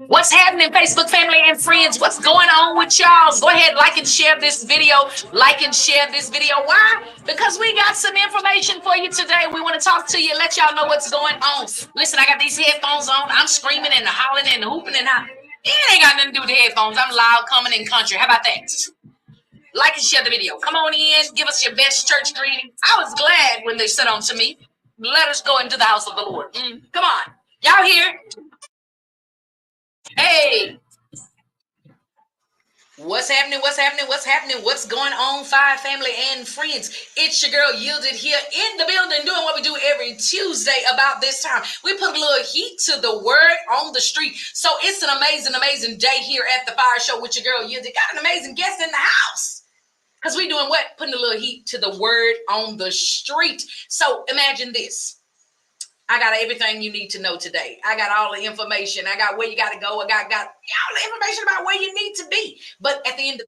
What's happening, Facebook family and friends? What's going on with y'all? Go ahead, like and share this video. Like and share this video. Why? Because we got some information for you today. We want to talk to you, let y'all know what's going on. Listen, I got these headphones on. I'm screaming and hollering and hooping and hollering. It ain't got nothing to do with the headphones. I'm loud, coming in country. How about that? Like and share the video. Come on in. Give us your best church greeting. I was glad when they said unto me, let us go into the house of the Lord. Come on. Y'all here? Hey. What's happening? What's happening? What's happening? What's going on, Fiyah family and friends? It's your girl Yielded here in the building doing what we do every Tuesday about this time. We put a little heat to the word on the street. So it's an amazing, amazing day here at the Fiyah Show with your girl Yielded. Got an amazing guest in the house. Because we doing what? Putting a little heat to the word on the street. So imagine this. I got everything you need to know today. I got all the information. I got where you got to go. I got all the information about where you need to be. But at the end of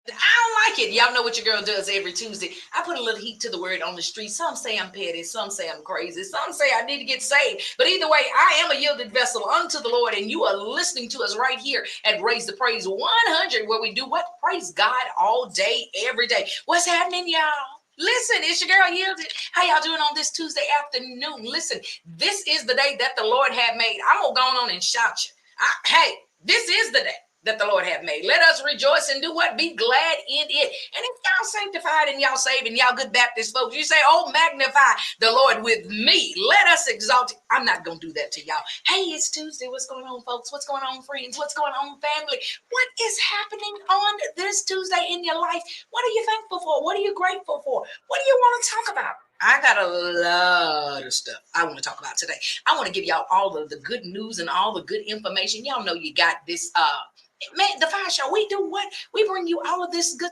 I don't like it. Y'all know what your girl does every Tuesday. I put a little heat to the word on the street. Some say I'm petty. Some say I'm crazy. Some say I need to get saved. But either way, I am a yielded vessel unto the Lord. And you are listening to us right here at Raise the Praise 100, where we do what? Praise God all day, every day. What's happening, y'all? Listen, it's your girl Yielded. How y'all doing on this Tuesday afternoon? Listen, this is the day that the Lord had made. I'm going to go on and shout you. Hey, this is the day that the Lord have made. Let us rejoice and do what? Be glad in it. And if y'all sanctified and y'all saved and y'all good Baptist folks, you say, oh, magnify the Lord with me. Let us exalt. I'm not going to do that to y'all. Hey, it's Tuesday. What's going on, folks? What's going on, friends? What's going on, family? What is happening on this Tuesday in your life? What are you thankful for? What are you grateful for? What do you want to talk about? I got a lot of stuff I want to talk about today. I want to give y'all all of the good news and all the good information. Y'all know you got this man, the Fiyah Show, we do what? We bring you all of this good.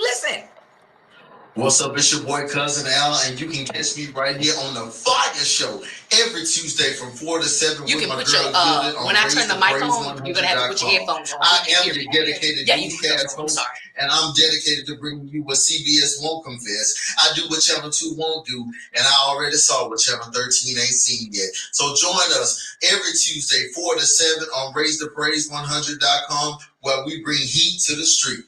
Listen. What's up? It's your boy Cousin Al, and you can catch me right here on the Fiyah Show every Tuesday from 4 to 7. You can put your when I turn the mic on, you're gonna have to put your headphones on. I am the dedicated newscast host, and I'm dedicated to bringing you what CBS won't confess. I do what Channel 2 won't do, and I already saw what Channel 13 ain't seen yet. So join us every Tuesday 4 to 7 on RaiseThePraise100.com, where we bring heat to the street.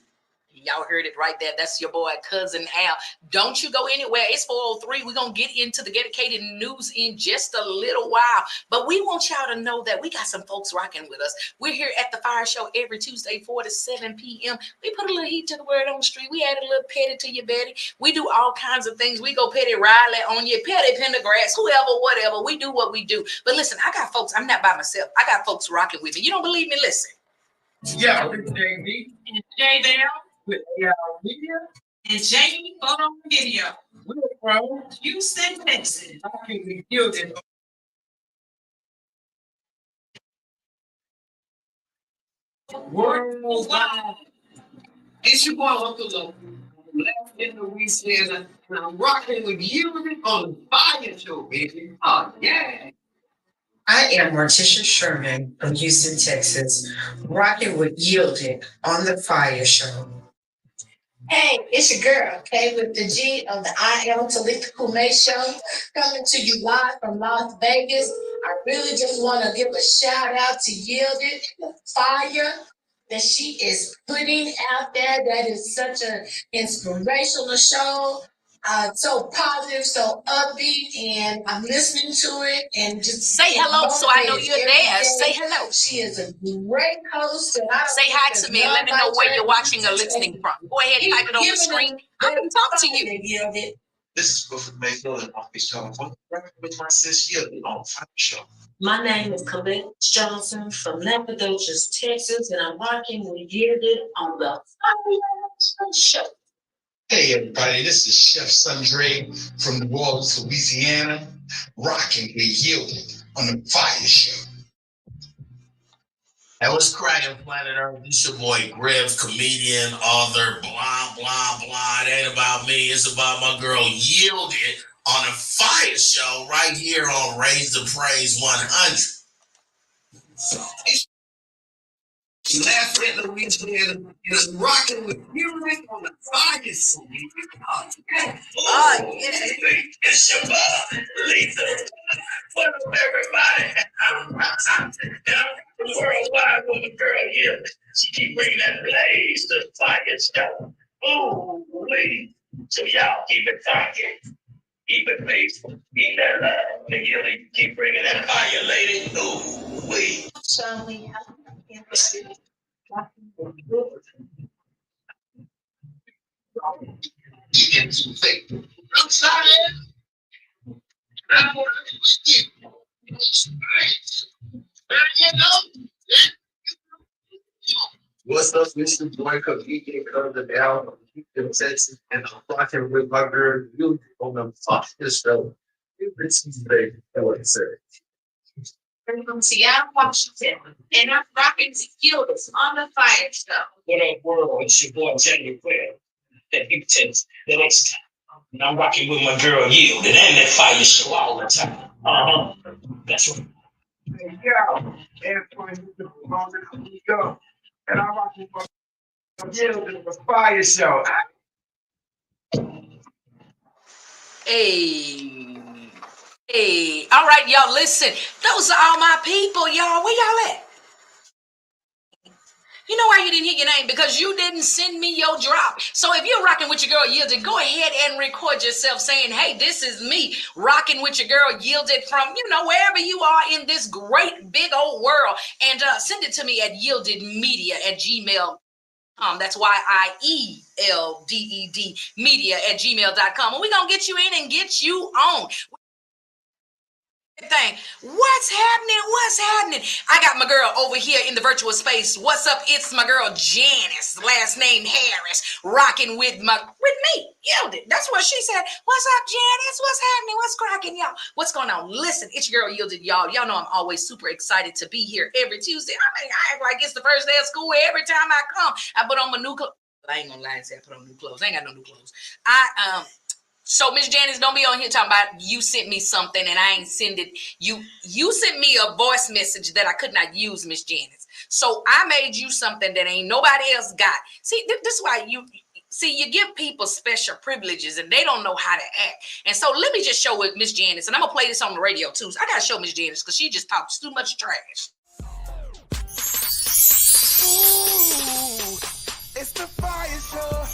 Y'all heard it right there. That's your boy, Cousin Al. Don't you go anywhere. It's 4:03. We're going to get into the dedicated news in just a little while. But we want y'all to know that we got some folks rocking with us. We're here at the Fiyah Show every Tuesday, 4 to 7 p.m. We put a little heat to the word on the street. We add a little petty to your Betty. We do all kinds of things. We go petty Riley on you, petty Pendergrass, whoever, whatever. We do what we do. But listen, I got folks. I'm not by myself. I got folks rocking with me. You don't believe me? Listen. Yeah, it's JB and J Dale with Media and Jamie Photo Video. We're from Houston, Texas. I can be Yielded. Worldwide. It's your boy Uncle Low. Left in Louisiana, and I'm rocking with Yielded on the Fiyah Show, baby. Oh, yeah. I am Morticia Sherman from Houston, Texas, rocking with Yielded on the Fiyah Show. Hey, it's your girl, Kay with the G on the I Am Talitha Kume Show, coming to you live from Las Vegas. I really just want to give a shout out to Yielded, the fire that she is putting out there. That is such an inspirational show. So positive, so upbeat, and I'm listening to it and just say hello so I know you're there. Say hello. She is a great host. And say hi to me and let me know where you're watching or listening from. Go ahead, type it on the screen. I can talk to you. This is Wilfred Mayfield off the show. I'm working with my sis Yielded on the Fiyah Show. My name is Colette Johnson from Nacogdoches, Texas, and I'm rocking with Yielded on the Fiyah Show. Hey everybody, this is Chef Sundre from New Orleans, Louisiana, rocking with Yielded on the Fiyah Show. Hey, what's cracking, Planet Earth? This your boy Griff, comedian, author, blah, blah, blah. It ain't about me. It's about my girl Yielded on the Fiyah Show right here on Raise the Praise 100. Last in Louisiana is rocking with Yielded on the Fiyah Show. Oh, yeah. It's your boy, Lisa Worldwide woman girl here. She keep bringing that blaze to fire show. Ooh, wait. So y'all keep it fire. Keep it faithful. Keep that love. Nigga, keep bringing that fire, lady. Ooh, wait. Charlie, You get too thick. I'm sorry. I'm with you. What's up, Mr. Boy? Cookie coming down. Keep them Texas, and I'm rocking with my girl you on the Fiyah Show. This is the sir. From Seattle, Washington, and I'm rocking to Gildas on the Fiyah Show. What up, world? It's your boy, Jenny Quill. That big tits. The next time. And I'm rocking with my girl, Yielded, and that Fiyah Show all the time. That's right. Hey, yo, and I'm watching for the Fiyah Show. Hey, all right, y'all, listen. Those are all my people, y'all. Where y'all at? You know why you didn't hear your name? Because you didn't send me your drop. So if you're rocking with your girl Yielded, go ahead and record yourself saying, hey, this is me rocking with your girl Yielded from, wherever you are in this great big old world. And send it to me at yieldedmedia@gmail.com. That's YIELDED media@gmail.com. And we're going to get you in and get you on. Thing. What's happening? I got my girl over here in the virtual space. What's up? It's my girl Janice, last name Harris, rocking with me. Yielded. That's what she said. What's up, Janice? What's happening? What's cracking, y'all? What's going on? Listen, it's your girl Yielded, y'all. Y'all know I'm always super excited to be here every Tuesday. I act like it's the first day of school every time I come. I put on my new clothes. I ain't gonna lie and say I put on new clothes. I ain't got no new clothes. So Miss Janice, don't be on here talking about you sent me something and I ain't send it. You sent me a voice message that I could not use, Miss Janice. So I made you something that ain't nobody else got. See, this is why you give people special privileges and they don't know how to act. And so let me just show it, Miss Janice, and I'm gonna play this on the radio too. So I gotta show Miss Janice because she just talks too much trash. Ooh, it's the Fiyah Show.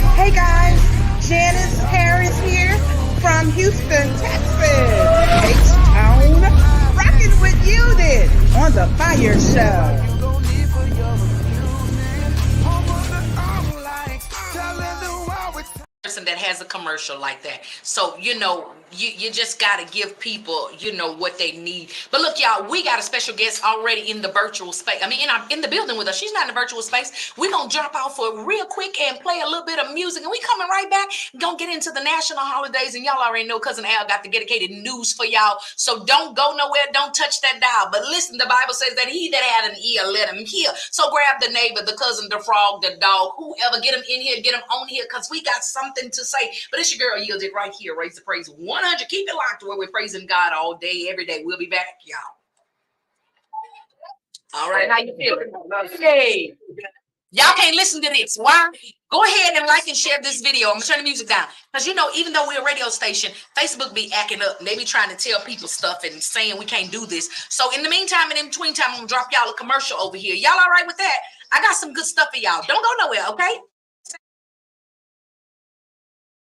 Hey guys. Janice Harris here from Houston, Texas. H-Town, rocking with Yielded on the Fiyah Show. Person that has a commercial like that. So, you just got to give people, what they need. But look, y'all, we got a special guest already in the virtual space. I mean, in the building with us. She's not in the virtual space. We're going to drop out for real quick and play a little bit of music. And we coming right back. Going to get into the national holidays. And y'all already know Cousin Al got the dedicated news for y'all. So don't go nowhere. Don't touch that dial. But listen, the Bible says that he that had an ear, let him hear. So grab the neighbor, the cousin, the frog, the dog, whoever. Get them in here. Get them on here because we got something to say. But it's your girl Yielded right here. Raise the praise 100. Keep it locked where we're praising God all day, every day. We'll be back, y'all. All right, how you feeling? Hey, y'all can't listen to this. Why? Go ahead and like and share this video. I'm gonna turn the music down because even though we're a radio station, Facebook be acting up. And they be trying to tell people stuff and saying we can't do this. So in the meantime and in between time, I'm gonna drop y'all a commercial over here. Y'all all right with that? I got some good stuff for y'all. Don't go nowhere, okay?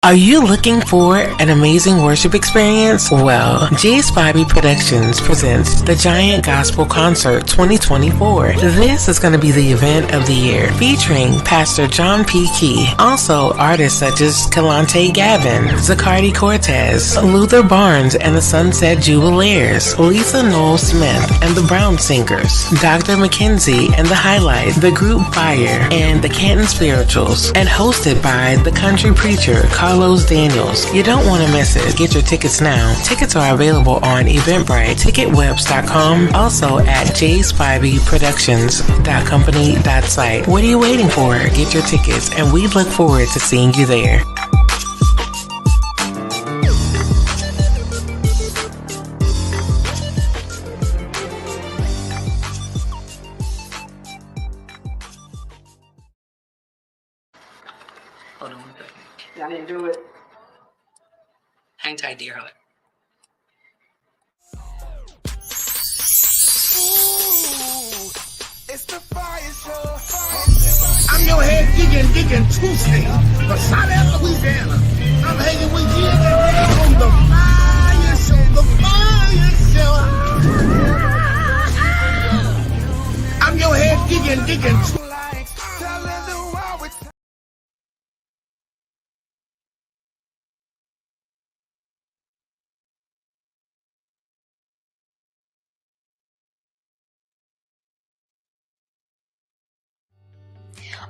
Are you looking for an amazing worship experience? Well, J-Spivey Productions presents the Giant Gospel Concert 2024. This is going to be the event of the year, featuring Pastor John P. Key. Also, artists such as Kalante Gavin, Zacardi Cortez, Luther Barnes and the Sunset Jubileers, Lisa Noel Smith and the Brown Singers, Dr. McKenzie and the Highlight, the group Fire, and the Canton Spirituals, and hosted by the country preacher Carlos Daniels. You don't want to miss it. Get your tickets now. Tickets are available on Eventbrite, ticketwebs.com, also at jspiveyproductions.company.site. What are you waiting for? Get your tickets, and we look forward to seeing you there. Hold on. I didn't do it. Hang tight, dear heart. Ooh. It's the Fiyah Show. I'm your head digging Tuesday for South Louisiana. I'm hanging with you on the Fiyah Show. The Fiyah Show. I'm your head digging Tuesday.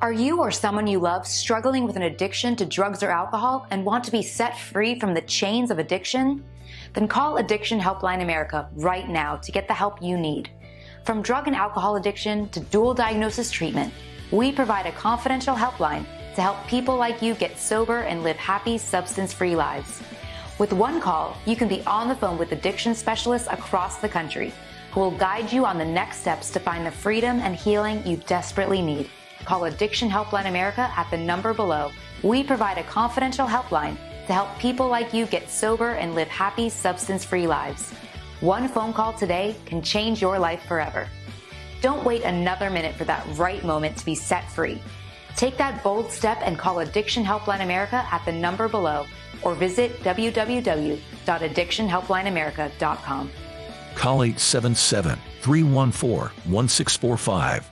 Are you or someone you love struggling with an addiction to drugs or alcohol and want to be set free from the chains of addiction? Then call Addiction Helpline America right now to get the help you need. From drug and alcohol addiction to dual diagnosis treatment, we provide a confidential helpline to help people like you get sober and live happy, substance-free lives. With one call, you can be on the phone with addiction specialists across the country who will guide you on the next steps to find the freedom and healing you desperately need. Call Addiction Helpline America at the number below. We provide a confidential helpline to help people like you get sober and live happy, substance-free lives. One phone call today can change your life forever. Don't wait another minute for that right moment to be set free. Take that bold step and call Addiction Helpline America at the number below or visit www.addictionhelplineamerica.com. Call 877-314-1645.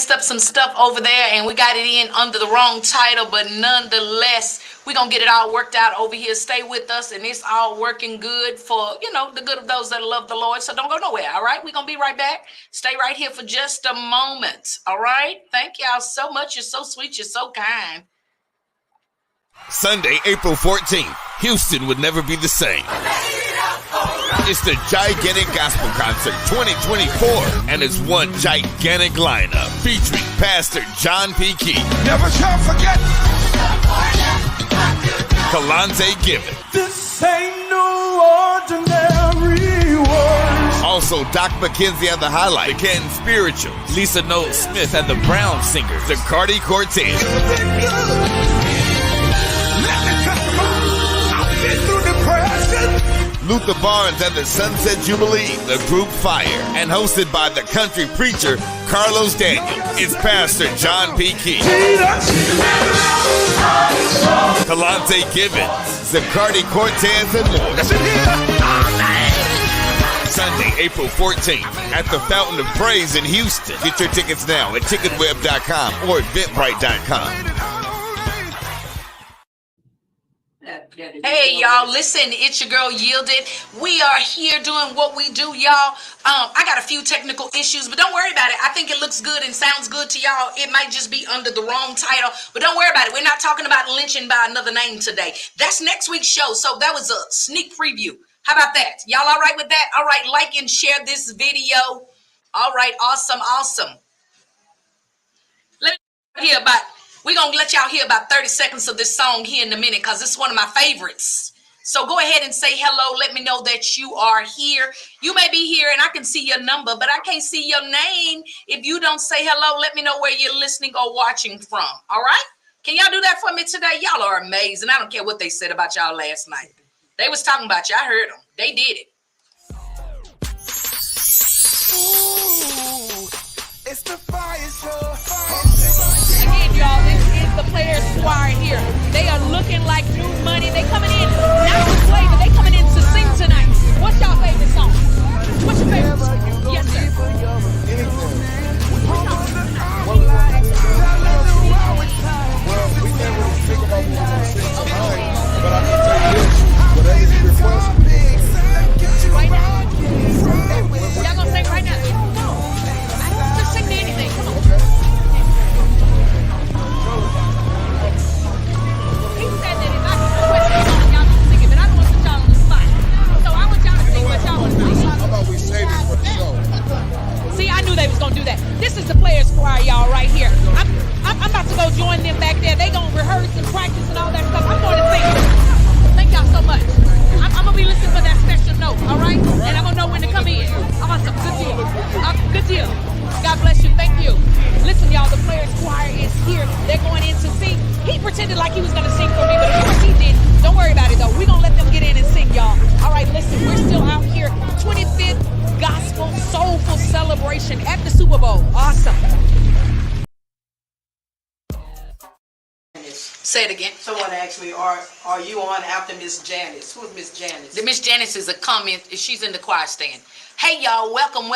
Up some stuff over there and we got it in under the wrong title, but nonetheless we're gonna get it all worked out over here. Stay with us and it's all working good for the good of those that love the Lord, so don't go nowhere. All right, we're gonna be right back. Stay right here for just a moment. All right, thank y'all so much. You're so sweet, you're so kind. Sunday, April 14th, Houston would never be the same. It's the Gigantic Gospel Concert 2024, and it's one gigantic lineup featuring Pastor John P. Key. Never shall forget. Kalante Gibbons. This ain't no ordinary world. Also, Doc McKenzie and the Highlight, the Canton Spiritual, Lisa Noel Smith and the Brown Singers, the Cardi Cortez. Luther Barnes and the Sunset Jubilee, the group Fire, and hosted by the country preacher Carlos Daniel. It's Pastor John P. Key, Kalante Gibbons, Zacardi Cortez, and more. Sunday, April 14th at the Fountain of Praise in Houston. Get your tickets now at ticketweb.com or eventbrite.com. Hey y'all, listen, it's your girl Yielded. We are here doing what we do, y'all. I got a few technical issues, but don't worry about it. I think it looks good and sounds good to y'all. It might just be under the wrong title, but don't worry about it. We're not talking about lynching by another name today. That's next week's show, so that was a sneak preview. How about that? Y'all all right with that? All right, like and share this video. All right, awesome. Let me hear about We're going to let y'all hear about 30 seconds of this song here in a minute because it's one of my favorites. So go ahead and say hello. Let me know that you are here. You may be here and I can see your number, but I can't see your name. If you don't say hello, let me know where you're listening or watching from. All right? Can y'all do that for me today? Y'all are amazing. I don't care what they said about y'all last night. They was talking about you. I heard them. They did it. Ooh, it's the Fiyah Show. Again, y'all, this is the Players Choir here. They are looking like new money. They coming in not to play, but they coming in to sing tonight. What's y'all favorite song? What's your favorite song? Yes, sir. Well, we can't really think about what we're going to sing tonight, but I can tell you this. Whatever you request. Right now? Y'all gonna sing right now? No. Just sing to anything. Come on. He said that if I can request a song, y'all can sing it, but I don't want to put y'all on the spot. So I want y'all to sing what y'all want to sing. How about we save it for the show? See, I knew they was gonna do that. This is the Players Choir, y'all, right here. I'm about to go join them back there. They gonna rehearse and practice and all that stuff. I'm going to sing. Thank y'all so much. I'm gonna be listening for that special note, all right? And I'm gonna know when to come in. Awesome, good deal. Good deal. God bless you. Thank you. Listen, y'all, the Players Choir is here. They're going in to sing. He pretended like he was gonna sing for me, but of course he didn't. Don't worry about it, though. We're going to let them get in and sing, y'all. All right, listen, we're still out here. 25th Gospel Soulful Celebration at the Super Bowl. Awesome. Say it again. Someone asked me, are you on after Miss Janice? Who's Miss Janice? The Miss Janice is a comment. She's in the choir stand. Hey, y'all, welcome.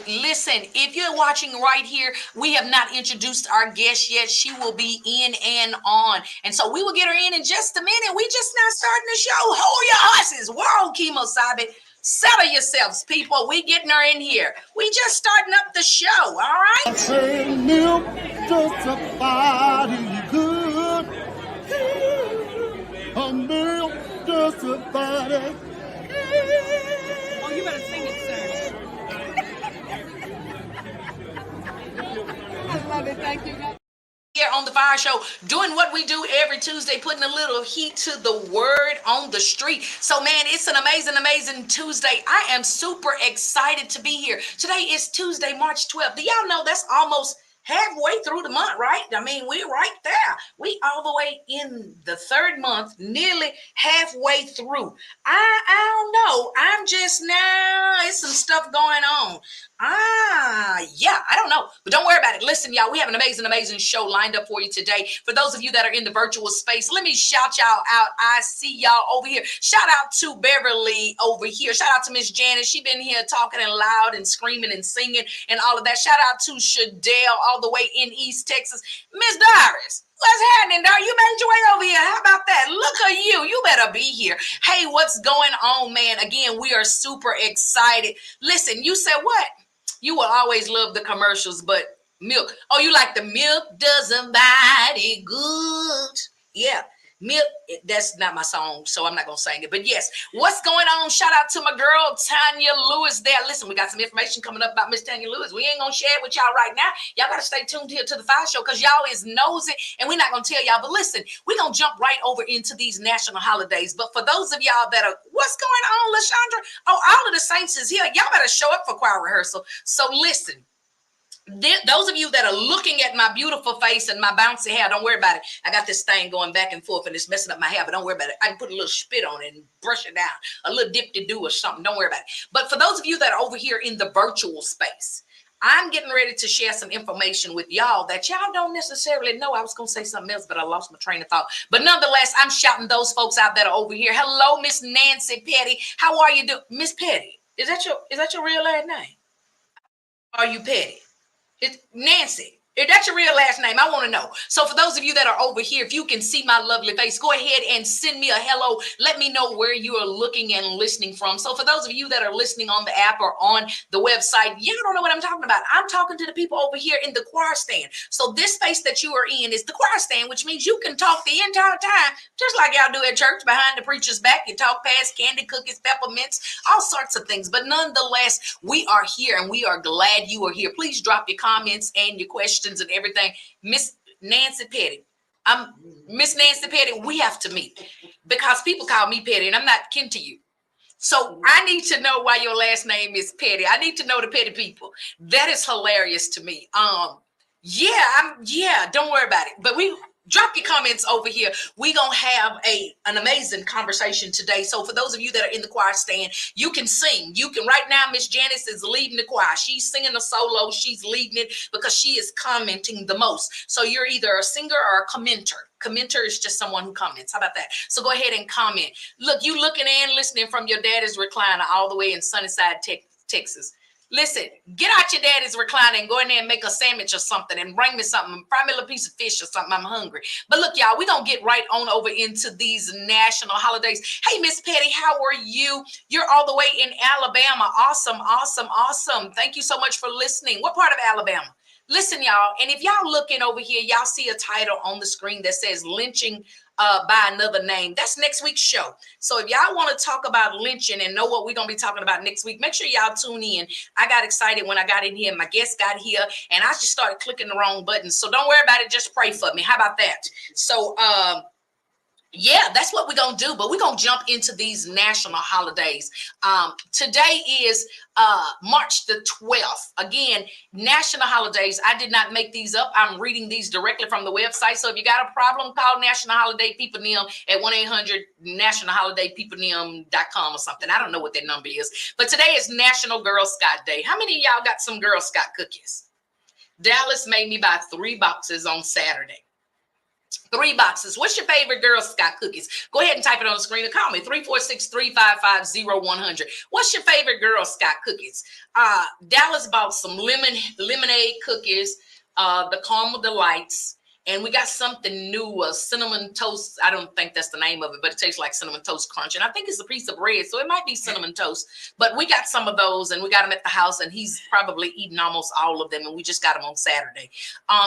Listen, if you're watching right here, we have not introduced our guest yet. She will be in and on. And so we will get her in just a minute. We just not starting the show. Hold your horses. Whoa, Chemo Sabe. Settle yourselves, people. We getting her in here. We just starting up the show, all right? Say milk just a body good. A milk just a body. Oh, you better sing it, sir. I love it. Thank you. Here on the Fiyah Show, doing what we do every Tuesday, putting a little heat to the word on the street. So, man, it's an amazing Tuesday. I am super excited to be here. Today is Tuesday, March 12th. Do y'all know that's almost halfway through the month, right? I mean, we're right there. We all the way in the third month, nearly halfway through. I don't know. I'm just now, it's some stuff going on. Yeah, I don't know. But don't worry about it. Listen, y'all, we have an amazing show lined up for you today. For those of you that are in the virtual space, let me shout y'all out. I see y'all over here. Shout out to Beverly over here. Shout out to Miss Janice. She been here talking and loud and screaming and singing and all of that. Shout out to Shadell all the way in East Texas. Miss Doris, what's happening, dog? You made your way over here. How about that? Look at you. You better be here. Hey, what's going on, man? Again, we are super excited. Listen, you said what? You will always love the commercials, but milk. Oh, you like the milk doesn't body good. Yeah. Milk, that's not my song, so I'm not going to sing it. But yes, what's going on? Shout out to my girl, Tanya Lewis there. Listen, we got some information coming up about Miss Tanya Lewis. We ain't going to share it with y'all right now. Y'all got to stay tuned here to the Fiyah Show because y'all is nosy, and we're not going to tell y'all. But listen, we're going to jump right over into these national holidays. But for those of y'all that are, what's going on, LaShondra? Oh, all of the saints is here. Y'all better show up for choir rehearsal. So listen. Those of you that are looking at my beautiful face and my bouncy hair, don't worry about it. I got this thing going back and forth and it's messing up my hair, but don't worry about it. I can put a little spit on it and brush it down, a little dip-de-do or something. Don't worry about it. But for those of you that are over here in the virtual space, I'm getting ready to share some information with y'all that y'all don't necessarily know. I was going to say something else, but I lost my train of thought. But nonetheless, I'm shouting those folks out that are over here. Hello, Miss Nancy Petty. How are you doing? Miss Petty, is that your real last name? Are you Petty? It's Nancy. If that's your real last name, I want to know. So for those of you that are over here, if you can see my lovely face, go ahead and send me a hello. Let me know where you are looking and listening from. So for those of you that are listening on the app or on the website, you don't know what I'm talking about. I'm talking to the people over here in the choir stand. So this space that you are in is the choir stand, which means you can talk the entire time, just like y'all do at church behind the preacher's back. You talk past candy, cookies, peppermints, all sorts of things. But nonetheless, we are here and we are glad you are here. Please drop your comments and your questions and everything. Miss Nancy Petty. Miss Nancy Petty, we have to meet because people call me Petty and I'm not kin to you. So I need to know why your last name is Petty. I need to know the Petty people. That is hilarious to me. Don't worry about it. But drop your comments over here. We're going to have an amazing conversation today. So for those of you that are in the choir stand, you can sing. You can, right now, Miss Janice is leading the choir. She's singing a solo. She's leading it because she is commenting the most. So you're either a singer or a commenter. Commenter is just someone who comments. How about that? So go ahead and comment. Look, you looking and listening from your daddy's recliner all the way in Sunnyside, Texas. Listen, get out your daddy's recliner and go in there and make a sandwich or something and bring me something. Fry me a little piece of fish or something. I'm hungry. But look, y'all, we're going to get right on over into these national holidays. Hey, Miss Petty, how are you? You're all the way in Alabama. Awesome. Thank you so much for listening. What part of Alabama? Listen, y'all, and if y'all looking over here, y'all see a title on the screen that says Lynching by Another Name. That's next week's show. So if y'all want to talk about lynching and know what we're going to be talking about next week, make sure y'all tune in. I got excited when I got in here. My guest got here, and I just started clicking the wrong buttons. So don't worry about it. Just pray for me. How about that? So Yeah, that's what we're going to do. But we're going to jump into these national holidays. Today is March the 12th. Again, national holidays. I did not make these up. I'm reading these directly from the website. So if you got a problem, call National Holiday People NIM at 1-800-nationalholidaypeoplenm.com or something. I don't know what that number is. But today is National Girl Scout Day. How many of y'all got some Girl Scout cookies? Dallas made me buy 3 boxes on Saturday. 3 boxes. What's your favorite Girl Scout cookies? Go ahead and type it on the screen or call me 346-355-0100. What's your favorite Girl Scout cookies? Dallas bought some lemonade cookies, the Caramel Delights, and we got something new, a cinnamon toast. I don't think that's the name of it, but it tastes like cinnamon toast crunch. And I think it's a piece of bread, so it might be cinnamon toast. But we got some of those, and we got them at the house, and he's probably eaten almost all of them, and we just got them on Saturday.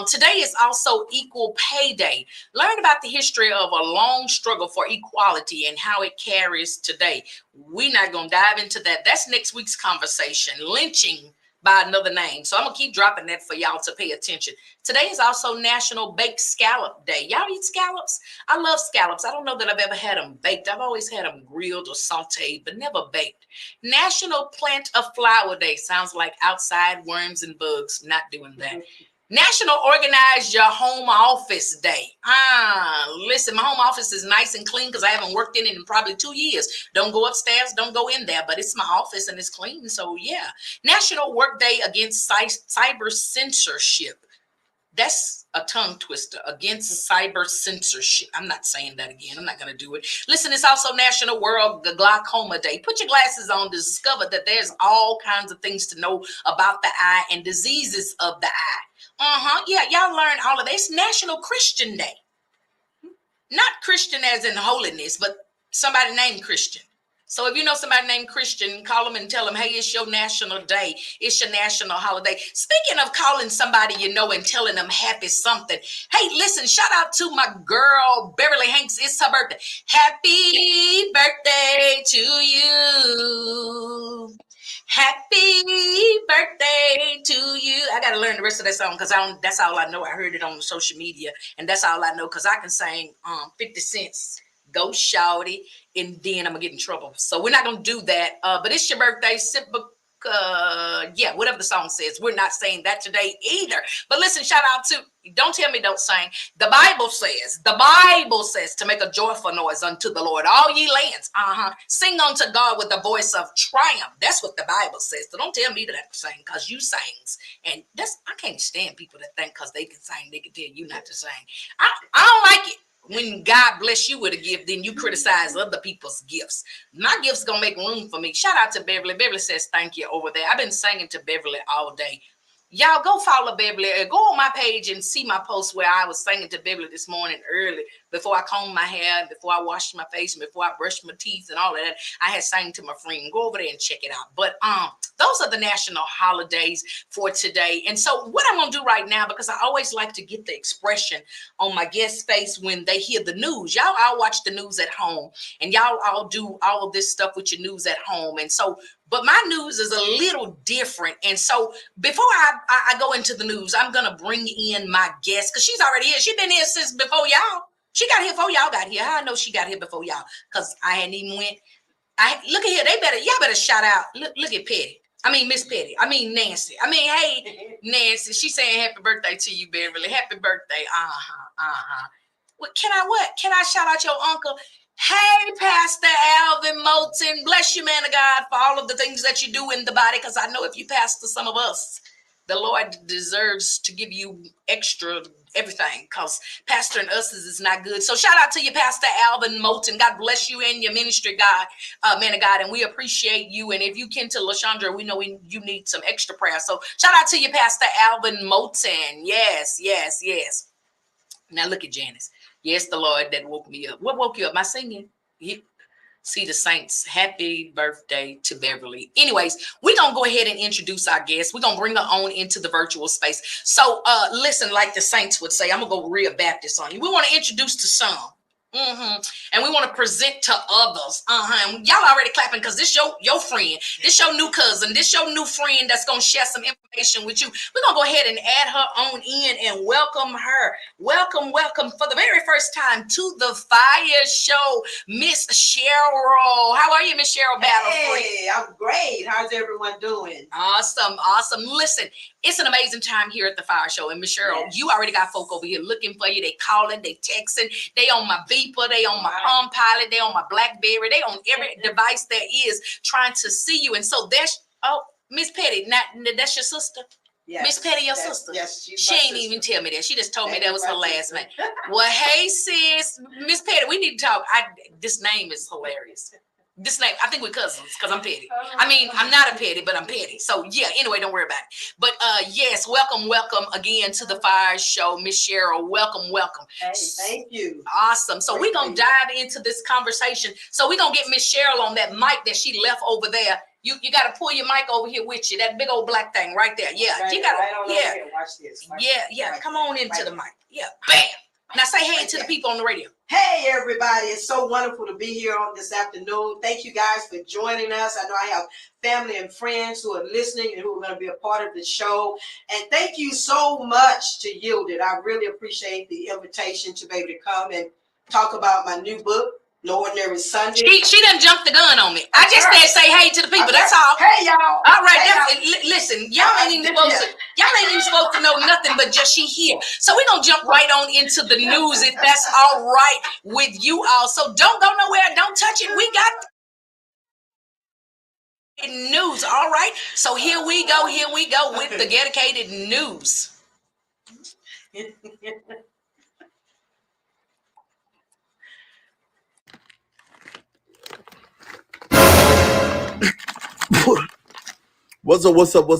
Today is also Equal Pay Day. Learn about the history of a long struggle for equality and how it carries today. We're not going to dive into that. That's next week's conversation. Lynching by another name. So I'm going to keep dropping that for y'all to pay attention. Today is also National Baked Scallop Day. Y'all eat scallops? I love scallops. I don't know that I've ever had them baked. I've always had them grilled or sauteed, but never baked. National Plant a Flower Day. Sounds like outside worms and bugs. Not doing that. National Organize Your Home Office Day. Listen, my home office is nice and clean because I haven't worked in it in probably 2 years. Don't go upstairs, don't go in there, but it's my office and it's clean, so yeah. National Work Day Against Cyber Censorship. That's a tongue twister, against cyber censorship. I'm not saying that again. I'm not going to do it. Listen, it's also National World Glaucoma Day. Put your glasses on to discover that there's all kinds of things to know about the eye and diseases of the eye. Yeah, y'all learn all of this. National Christian Day. Not Christian as in holiness, but somebody named Christian. So if you know somebody named Christian, call them and tell them, hey, it's your national day. It's your national holiday. Speaking of calling somebody you know and telling them happy something. Hey, listen, shout out to my girl, Beverly Hanks. It's her birthday. Happy birthday to you. Happy birthday to you. I got to learn the rest of that song because that's all I know. I heard it on social media, and that's all I know because I can sing 50 Cents. Go shawty, and then I'm gonna get in trouble. So we're not gonna do that. But it's your birthday, yeah, whatever the song says. We're not saying that today either. But listen, shout out to, don't tell me don't sing. The Bible says to make a joyful noise unto the Lord, all ye lands. Sing unto God with the voice of triumph. That's what the Bible says. So don't tell me that I can sing because you sings. And I can't stand people that think because they can sing, they can tell you not to sing. I don't like it. When God bless you with a gift, then you criticize other people's gifts. My gift's gonna make room for me. Shout out to Beverly. Beverly says thank you over there. I've been singing to Beverly all day. Y'all go follow Beverly. Go on my page and see my post where I was singing to Beverly this morning early before I combed my hair, before I washed my face, and before I brushed my teeth and all of that. I had sang to my friend. Go over there and check it out. But those are the national holidays for today. And so what I'm going to do right now, because I always like to get the expression on my guest's face when they hear the news. Y'all all watch the news at home, and y'all all do all of this stuff with your news at home. And so, but my news is a little different. And so before I go into the news, I'm going to bring in my guest because she's already here. She's been here since before y'all. She got here before y'all got here. How I know she got here before y'all? Because I hadn't even went. Look at here. Y'all better shout out. Look at Petty. Miss Petty. Nancy. Hey, Nancy. She's saying happy birthday to you, Beverly. Happy birthday. Can I shout out your uncle? Hey, Pastor Alvin Moulton. Bless you, man of God, for all of the things that you do in the body. Because I know if you pastor some of us, the Lord deserves to give you extra everything, because pastoring us is not good. So shout out to you, Pastor Alvin Moulton. God bless you and your ministry, God, man of God, and we appreciate you. And if you can to LaShondra, we know you need some extra prayer. So shout out to you, Pastor Alvin Moulton. Yes. Now look at Janice. Yes, the Lord that woke me up. What woke you up? My singing. See the saints. Happy birthday to Beverly. Anyways, we're going to go ahead and introduce our guest. We're going to bring her on into the virtual space. So listen, like the saints would say, I'm going to go real Baptist on you. We want to introduce to some. and we want to present to others. And y'all already clapping because this your friend, this your new cousin, this your new friend that's gonna share some information with you. We're gonna go ahead and add her on in and welcome her. Welcome for the very first time to the Fiyah Show, Miss Cheryl. How are you, Miss Cheryl Battlefree? Hey, I'm great. How's everyone doing? Awesome. Listen, it's an amazing time here at the Fiyah Show. And Miss Cheryl, you already got folk over here looking for you. They calling, they texting, they on my Beeper, they on my Palm Pilot, they on my BlackBerry, they on every device there is trying to see you. And so Miss Petty, that's your sister? Yes, Miss Petty, your sister? Yes, she ain't even tell me that. She just told me that was her last name. Well, hey, sis, Miss Petty, we need to talk. This name is hilarious. This name, I think we're cousins because I'm petty. I mean, I'm not a petty, but I'm petty. So yeah, anyway, don't worry about it. But yes, welcome again to the Fiyah Show, Miss Cheryl. Welcome. Hey, thank you. Awesome. So we're gonna dive into this conversation. So we're gonna get Miss Cheryl on that mic that she left over there. You gotta pull your mic over here with you. That big old black thing right there. Yeah, right, you gotta. Right yeah. Watch this. Yeah. Right. Come on into the mic. Yeah. Bam. Now say hey to the people on the radio. Hey, everybody. It's so wonderful to be here on this afternoon. Thank you guys for joining us. I know I have family and friends who are listening and who are going to be a part of the show. And thank you so much to Yielded. I really appreciate the invitation to be able to come and talk about my new book, No Ordinary Sunday. She done jumped the gun on me. I just said say hey to the people. That's all. Hey, y'all. All right. Hey, listen, y'all ain't even supposed to know nothing but just she here. So we're going to jump right on into the news if that's all right with you all. So don't go nowhere. Don't touch it. We got news. All right. So here we go with the dedicated news. What's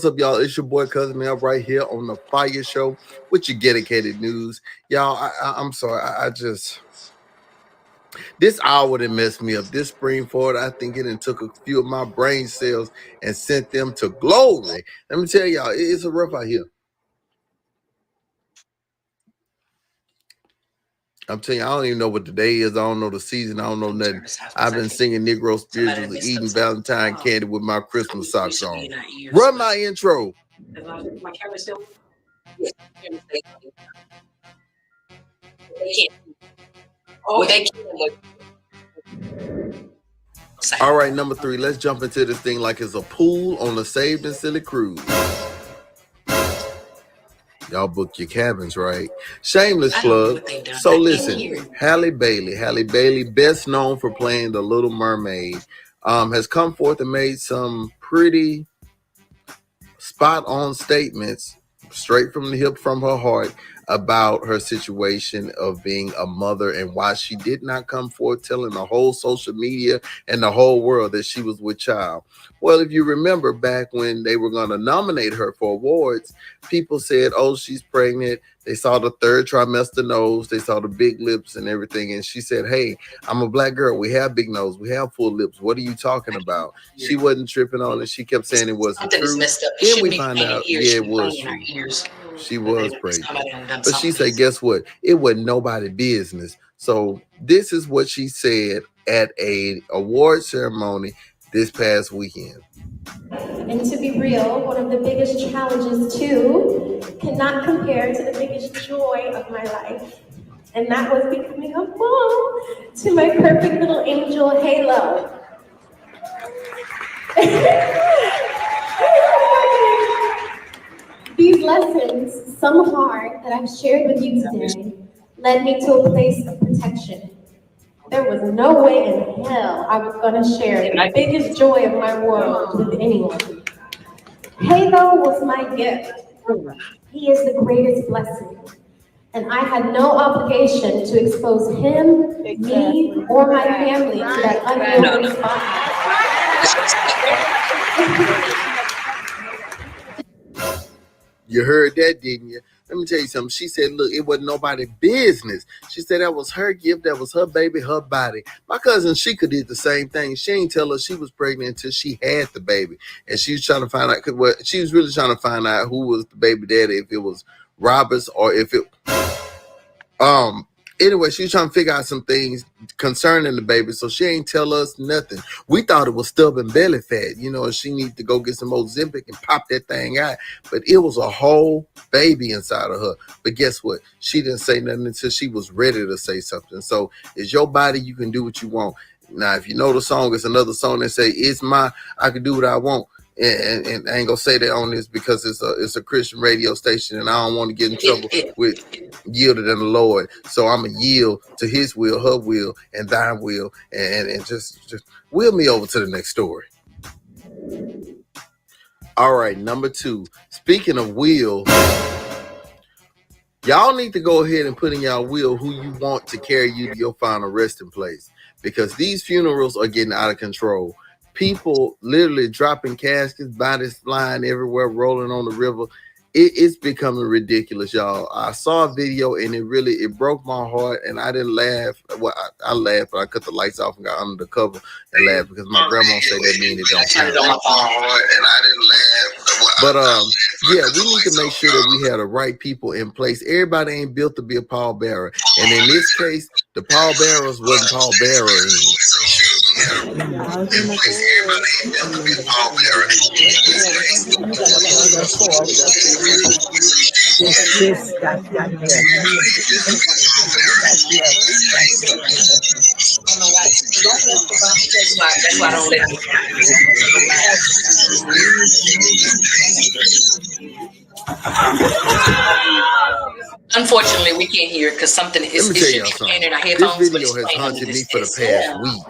up, y'all? It's your boy Cousin Mel right here on the Fiyah Show with your dedicated news. Y'all, I'm sorry. I just this hour that messed me up. This spring forward, I think it took a few of my brain cells and sent them to glory. Let me tell y'all, it's a rough out here. I'm telling you, I don't even know what the day is. I don't know the season. I don't know nothing. I've been singing Negro spirituals and eating Valentine candy with my Christmas socks on. Run my intro. My camera's still. All right, number 3. Let's jump into this thing like it's a pool on a saved and silly cruise. Y'all book your cabins, right? Shameless plug. So listen, Halle Bailey, best known for playing the Little Mermaid, has come forth and made some pretty spot-on statements straight from the hip, from her heart, about her situation of being a mother and why she did not come forth telling the whole social media and the whole world that she was with child. Well, if you remember back when they were going to nominate her for awards, people said, oh, she's pregnant. They saw the third trimester nose. They saw the big lips and everything. And she said, hey, I'm a black girl. We have big nose. We have full lips. What are you talking about? She wasn't tripping on it. She kept saying it wasn't true. Then we find out, yeah, it was true. She was pregnant. But she said, guess what? It wasn't nobody's business. So this is what she said at a award ceremony this past weekend. And to be real, one of the biggest challenges too cannot compare to the biggest joy of my life. And that was becoming a mom to my perfect little angel Halo. These lessons, some hard, that I've shared with you today, led me to a place of protection. There was no way in hell I was going to share the biggest joy of my world with anyone. Halo was my gift. He is the greatest blessing. And I had no obligation to expose him, me, or my family to that unknown spotlight. You heard that, didn't you? Let me tell you something. She said, look, it wasn't nobody's business. She said that was her gift. That was her baby, her body. My cousin Sheikah did the same thing. She ain't tell her she was pregnant until she had the baby. And she was trying to find out, she was really trying to find out who was the baby daddy, if it was Roberts or if anyway, she was trying to figure out some things concerning the baby, so she ain't tell us nothing. We thought it was stubborn belly fat, and she need to go get some Ozempic and pop that thing out. But it was a whole baby inside of her. But guess what? She didn't say nothing until she was ready to say something. So it's your body. You can do what you want. Now, if you know the song, it's another song that say, I can do what I want. And I ain't gonna say that on this because it's a Christian radio station, and I don't want to get in trouble with yielded in the Lord. So I'm gonna yield to His will, her will, and thine will, and just wheel me over to the next story. All right, number 2. Speaking of will, y'all need to go ahead and put in y'all will who you want to carry you to your final resting place, because these funerals are getting out of control. People literally dropping caskets, bodies flying everywhere, rolling on the river. It's becoming ridiculous, y'all. I saw a video and it broke my heart, and I didn't laugh. Well, I laughed, but I cut the lights off and got under the cover and laughed because my grandma said that mean it don't count. But yeah, we need to make sure that we have the right people in place. Everybody ain't built to be a pallbearer, and in this case, the pallbearers wasn't pallbearers. That's why I don't let Unfortunately, we can't hear it because something is. Let me tell y'all something. In our headphones, This video has haunted me for the past week.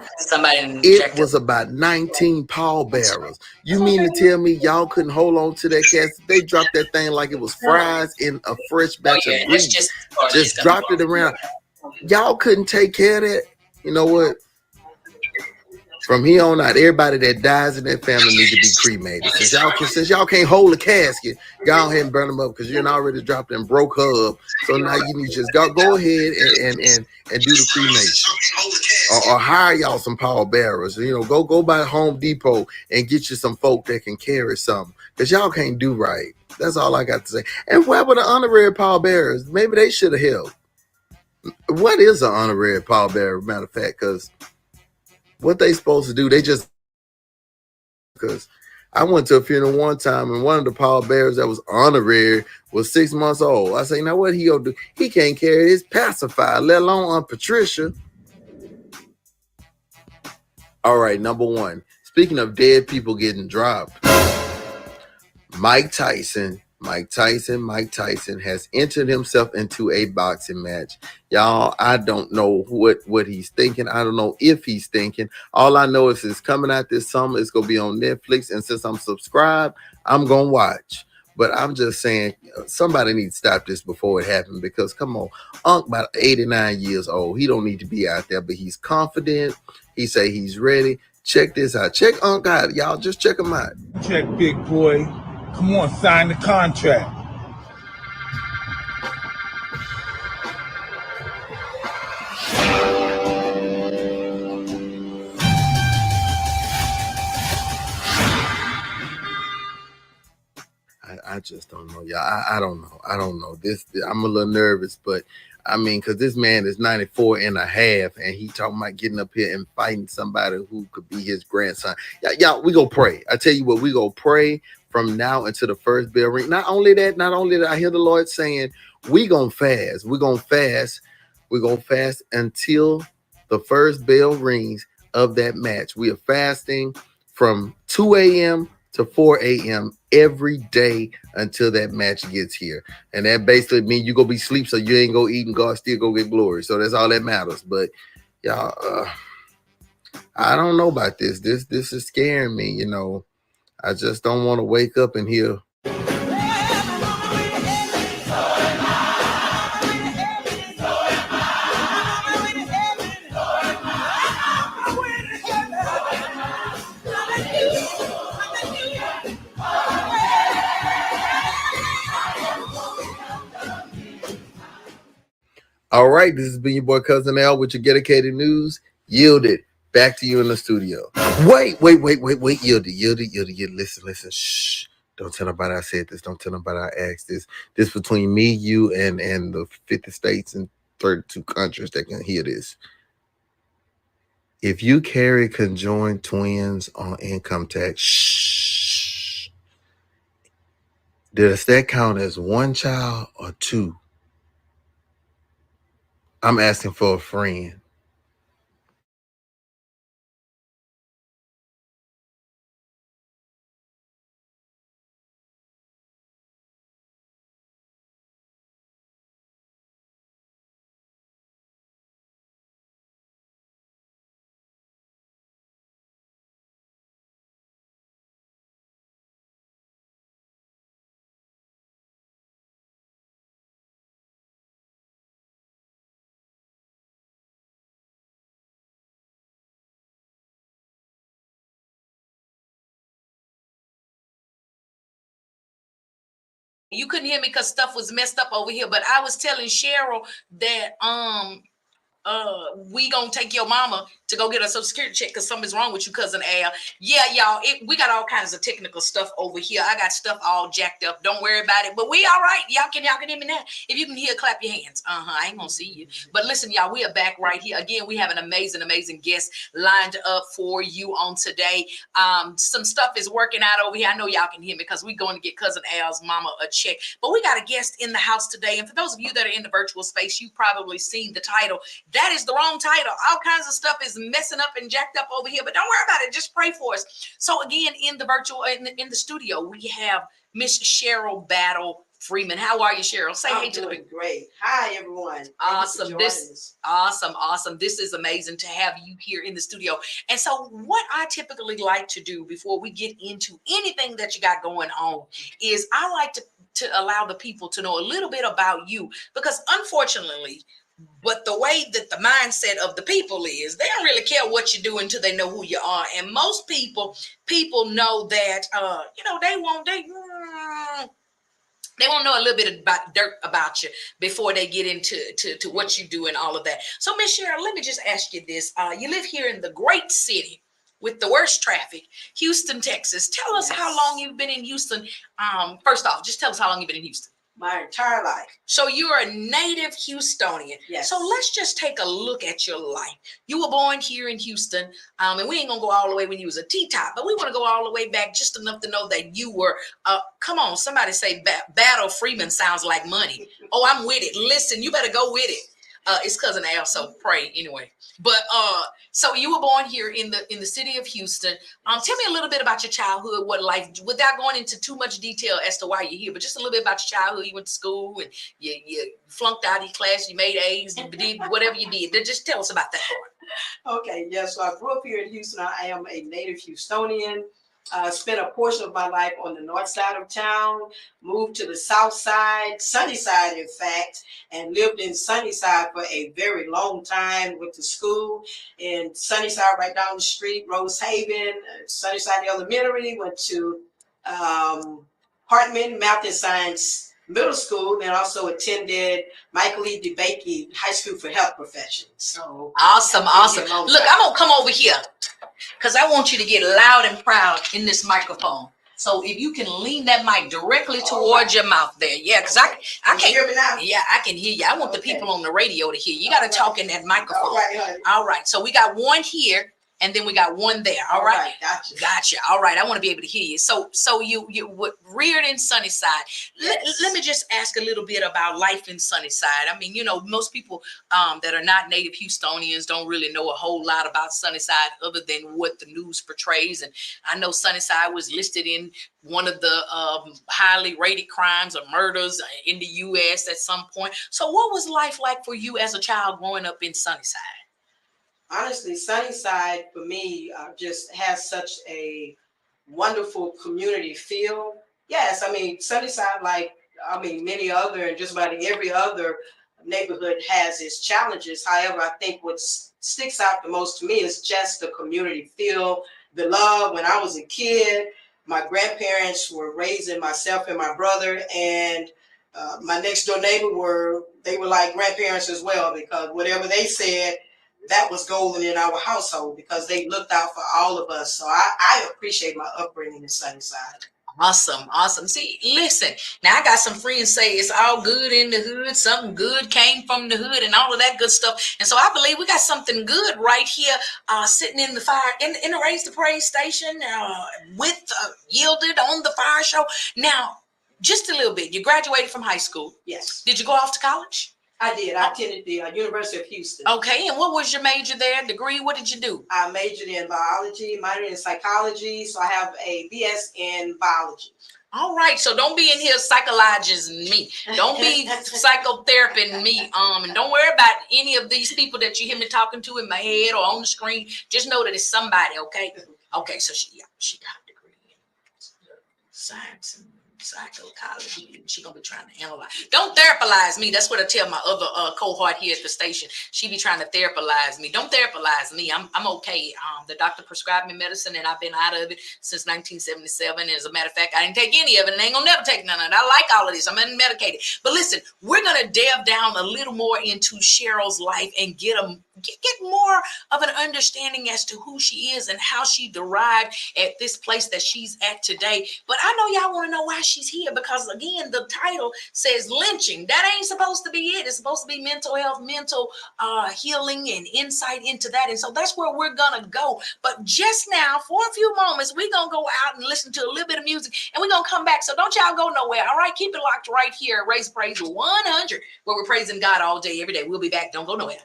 It was about 19 pallbearers. You mean to tell me y'all couldn't hold on to that casket? They dropped that thing like it was fries in a fresh batch of grease. Just dropped it around. Y'all couldn't take care of that? You know what? From here on out, everybody that dies in that family need to be cremated. Since y'all can't hold a casket, go ahead and burn them up because you're already dropped and broke her up. So now you need to just go ahead and do the cremation, or hire y'all some pallbearers. Go by Home Depot and get you some folk that can carry something, because y'all can't do right. That's all I got to say. And where were the honorary pallbearers? Maybe they should have helped. What is an honorary pallbearer, matter of fact? Because what they supposed to do, because I went to a funeral one time and one of the pallbearers that was honorary was 6 months old. I say, now what he gonna do? He can't carry his pacifier, let alone Aunt Patricia. All right, number 1. Speaking of dead people getting dropped, Mike Tyson has entered himself into a boxing match. Y'all, I don't know what he's thinking. I don't know if he's thinking. All I know is it's coming out this summer. It's going to be on Netflix. And since I'm subscribed, I'm going to watch. But I'm just saying, somebody needs to stop this before it happens, because come on, Unc about 89 years old. He don't need to be out there, but he's confident. He say he's ready. Check this out. Check Unc out. Y'all just check him out. Check, big boy. Come on, sign the contract. I just don't know, y'all. I don't know. This, I'm a little nervous, but I mean, because this man is 94 and a half, and he talking about getting up here and fighting somebody who could be his grandson. Y'all, we go pray. I tell you what, we go pray from now until the first bell ring. Not only that, I hear the Lord saying, we gonna fast. We're gonna fast until the first bell rings of that match. We are fasting from 2 a.m. to 4 a.m. every day until that match gets here. And that basically means you go be sleep, so you ain't go eat and God still go get glory. So that's all that matters. But y'all, I don't know about this. This is scaring me, I just don't want to wake up and hear. All right, this has been your boy Cousin Al with your dedicated news. Yielded. Back to you in the studio. Wait. Yielded. Listen. Shh. Don't tell nobody I said this. Don't tell nobody I asked this. This between me, you, and the 50 states and 32 countries that can hear this. If you carry conjoined twins on income tax, does that count as one child or two? I'm asking for a friend. You couldn't hear me because stuff was messed up over here, but I was telling Cheryl that we gonna take your mama to go get a social security check because something's wrong with you, cousin Al. Yeah, y'all, we got all kinds of technical stuff over here. I got stuff all jacked up. Don't worry about it. But we all right. Y'all can hear me now. If you can hear, clap your hands. I ain't gonna see you. But listen, y'all, we are back right here. Again, we have an amazing guest lined up for you on today. Some stuff is working out over here. I know y'all can hear me because we're going to get cousin Al's mama a check. But we got a guest in the house today. And for those of you that are in the virtual space, you've probably seen the title. That is the wrong title. All kinds of stuff is messing up and jacked up over here, but don't worry about it. Just pray for us. So again, in the virtual, in the studio, we have Miss Cheryl Battle Freeman. How are you, Cheryl? Say hey to the people. Great. Hi, everyone. Awesome. Awesome. This is amazing to have you here in the studio. And so what I typically like to do before we get into anything that you got going on is I like to allow the people to know a little bit about you, because unfortunately, but the way that the mindset of the people is, they don't really care what you do until they know who you are. And most people know that, they want know a little bit about dirt about you before they get into what you do and all of that. So Miss Cheryl, let me just ask you this. You live here in the great city with the worst traffic, Houston, Texas. Tell us how long you've been in Houston. First off, just tell us how long you've been in Houston. My entire life. So you're a native Houstonian. Yes. So let's just take a look at your life. You were born here in Houston, and we ain't gonna go all the way when you was a T-top, but we want to go all the way back just enough to know that you were, come on, somebody say Battle Freeman sounds like money. Oh, I'm with it. Listen, you better go with it. It's cousin Al, so pray anyway. But so you were born here in the city of Houston. Tell me a little bit about your childhood, what life, without going into too much detail as to why you're here, but just a little bit about your childhood. You went to school and you flunked out of your class, you made A's, you did whatever you did. Just tell us about that part. Okay, yes. So I grew up here in Houston. I am a native Houstonian. Spent a portion of my life on the north side of town, moved to the south side, Sunnyside, in fact, and lived in Sunnyside for a very long time. Went to school in Sunnyside, right down the street, Rose Haven, Sunnyside Elementary. Went to Hartman Mountain Science Middle School, and also attended Michael E. DeBakey High School for Health Professions. So awesome. Look, I'm gonna come over here, because I want you to get loud and proud in this microphone. So if you can lean that mic directly towards your mouth there. Yeah, because I can't hear me now. Yeah, I can hear you. I want the people on the radio to hear you. You got to talk in that microphone. All right, honey. All right. So we got one here, and then we got one there. All right. Gotcha. All right. I want to be able to hear you. So you were reared in Sunnyside. Yes. Let me just ask a little bit about life in Sunnyside. I mean, most people that are not native Houstonians don't really know a whole lot about Sunnyside other than what the news portrays. And I know Sunnyside was listed in one of the highly rated crimes or murders in the U.S. at some point. So what was life like for you as a child growing up in Sunnyside? Honestly, Sunnyside for me just has such a wonderful community feel. Yes, I mean, Sunnyside, many other and just about every other neighborhood has its challenges. However, I think what sticks out the most to me is just the community feel, the love. When I was a kid, my grandparents were raising myself and my brother, and my next door neighbor were like grandparents as well, because whatever they said, that was golden in our household because they looked out for all of us. So I appreciate my upbringing in Sunnyside. Awesome, awesome. See, listen, now I got some friends say it's all good in the hood, something good came from the hood and all of that good stuff. And so I believe we got something good right here sitting in the fire, in the Raise the Praise station with Yielded on the Fire Show. Now, just a little bit, you graduated from high school. Yes. Did you go off to college? I did. I attended the University of Houston. Okay, and what was your major there? Degree? What did you do? I majored in biology, minored in psychology, so I have a BS in biology. All right, so don't be in here psychologizing me. Don't be psychotheraping me. And don't worry about any of these people that you hear me talking to in my head or on the screen. Just know that it's somebody. Okay. Okay. So she got a degree in science and psychology, and she gonna be trying to analyze. Don't therapalize me. That's what I tell my other cohort here at the station. She be trying to therapalize me. Don't therapalize me. I'm okay. The doctor prescribed me medicine, and I've been out of it since 1977. As a matter of fact, I didn't take any of it, and I ain't gonna never take none of it. I like all of this. I'm unmedicated. But listen, we're gonna delve down a little more into Cheryl's life and get more of an understanding as to who she is and how she derived at this place that she's at today. But I know y'all want to know why she's here, because again, the title says lynching. That ain't supposed to be it. It's supposed to be mental health, mental healing, and insight into that. And so that's where we're gonna go. But just now, for a few moments, we're gonna go out and listen to a little bit of music, and we're gonna come back. So don't y'all go nowhere. All right, keep it locked right here at Raise Praise 100, where we're praising God all day, every day. We'll be back. Don't go nowhere.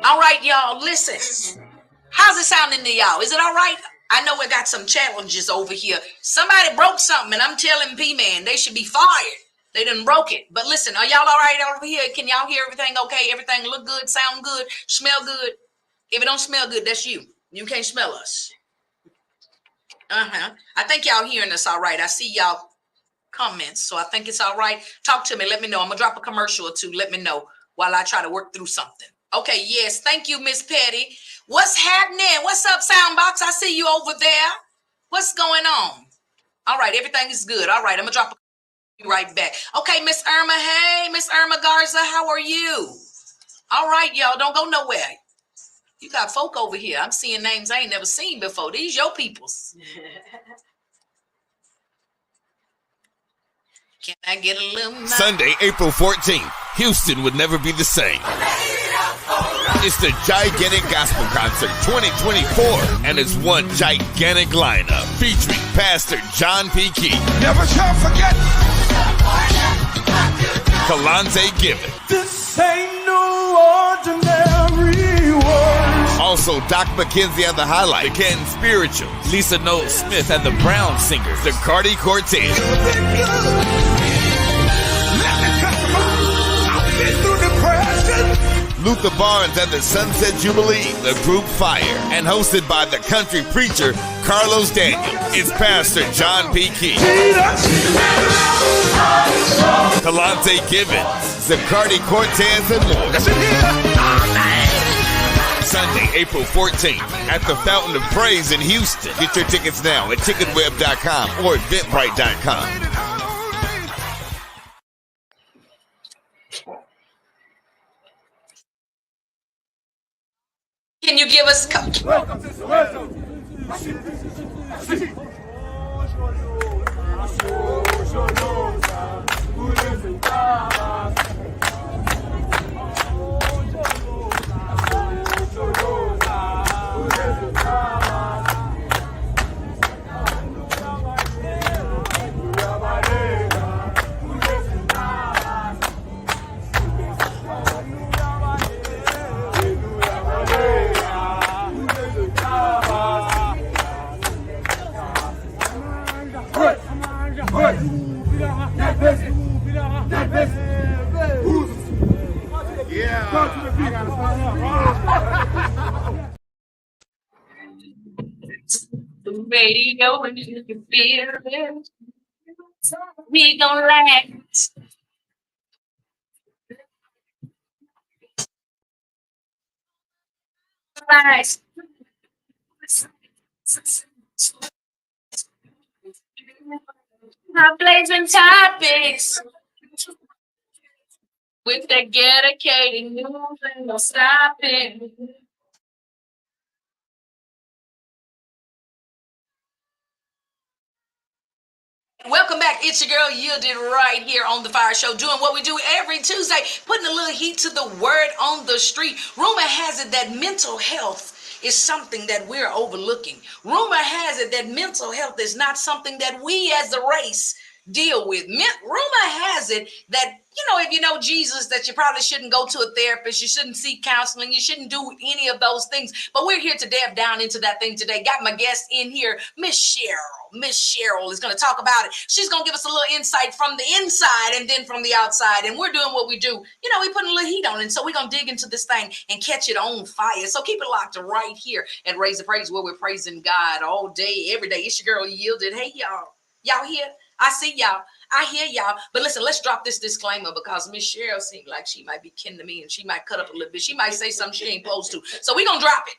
All right, y'all, listen. How's it sounding to y'all? Is it all right? I know we got some challenges over here. Somebody broke something, and I'm telling P-Man they should be fired. They done broke it. But listen, are y'all all right over here? Can y'all hear everything okay? Everything look good, sound good, smell good? If it don't smell good, that's you. You can't smell us. I think y'all hearing us all right. I see y'all comments, so I think it's all right. Talk to me. Let me know. I'm going to drop a commercial or two. Let me know while I try to work through something. Okay, yes. Thank you, Miss Petty. What's happening? What's up, Soundbox? I see you over there. What's going on? All right, everything is good. All right, I'm going to drop a right back. Okay, Miss Irma. Hey, Miss Irma Garza, how are you? All right, y'all, don't go nowhere. You got folk over here. I'm seeing names I ain't never seen before. These your peoples. Can I get a little Sunday, April 14th. Houston would never be the same. It's the Gigantic Gospel Concert 2024, and it's one gigantic lineup featuring Pastor John P. Key. Never shall forget. Kalante Gibbon. This ain't no ordinary word. Also, Doc McKenzie and the Highlight, the Canton Spiritual, Lisa Noel Smith and the Brown Singers, the Cardi Cortez. Luther Barnes and the Sunset Jubilee, the group Fire, and hosted by the country preacher Carlos Daniel. It's Pastor John P. Key. Kalante Gibbons, Zacardi Cortez, and more. Sunday, April 14th at the Fountain of Praise in Houston. Get your tickets now at ticketweb.com or eventbrite.com. Can you give us... The radio, and you can feel it. We gon' last. I'm blazing topics with that dedicated news and no stopping. Welcome back. It's your girl Yielded right here on the Fiyah Show, doing what we do every Tuesday, putting a little heat to the word on the street. Rumor has it that mental health is something that we're overlooking. Rumor has it that mental health is not something that we as a race deal with. Rumor has it that, if you know Jesus, that you probably shouldn't go to a therapist, you shouldn't seek counseling, you shouldn't do any of those things. But we're here to delve down into that thing today. Got my guest in here, Miss Cheryl. Miss Cheryl is going to talk about it. She's going to give us a little insight from the inside and then from the outside. And we're doing what we do. We putting a little heat on it. So we're going to dig into this thing and catch it on fire. So keep it locked right here at Raise the Praise, where we're praising God all day, every day. It's your girl Yielded. Hey, y'all. Y'all here? I see y'all. I hear y'all. But listen, let's drop this disclaimer because Miss Cheryl seemed like she might be kin to me and she might cut up a little bit. She might say something she ain't supposed to. So we're going to drop it.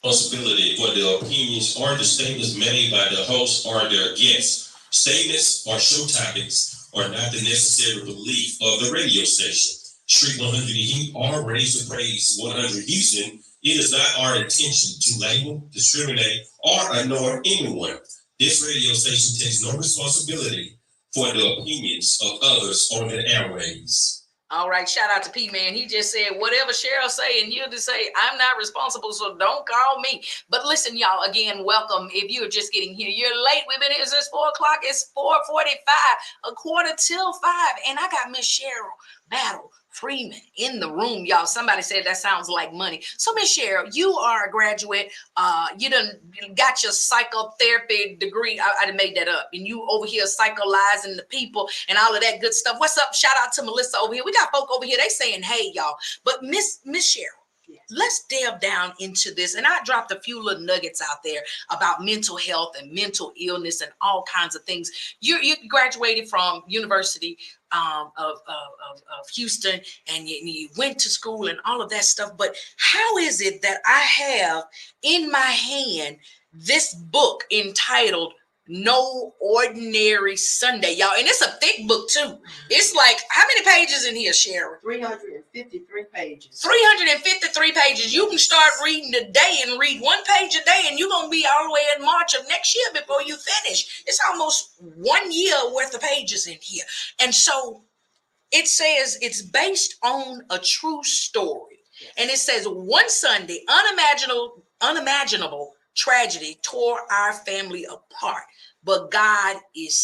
Responsibility for the opinions or the statements made by the host or their guests. Statements or show topics are not the necessary belief of the radio station. Street 100 Heat or Raise the Praise 100 Houston, it is not our intention to label, discriminate, or ignore anyone. This radio station takes no responsibility for the opinions of others on the airwaves. All right, shout out to P-Man. He just said, whatever Cheryl say, and you just say, I'm not responsible, so don't call me. But listen, y'all, again, welcome. If you're just getting here, you're late. We've been here since 4 o'clock. It's 4:45, 4:45, and I got Miss Cheryl Battle Freeman in the room, y'all. Somebody said that sounds like money. So, Miss Cheryl, you are a graduate. You done got your psychotherapy degree. I done made that up. And you over here psycholyzing the people and all of that good stuff. What's up? Shout out to Melissa over here. We got folk over here. They saying, hey, y'all. But Miss Cheryl, let's delve down into this. And I dropped a few little nuggets out there about mental health and mental illness and all kinds of things. You graduated from University of Houston, and you went to school and all of that stuff. But how is it that I have in my hand this book entitled No Ordinary Sunday, y'all? And it's a thick book too. It's like, how many pages in here, Cheryl? 353 pages. 353 pages. You can start reading today and read one page a day, and you're going to be all the way in March of next year before you finish. It's almost 1 year worth of pages in here. And so it says it's based on a true story. And it says, one Sunday, unimaginable tragedy tore our family apart, but God was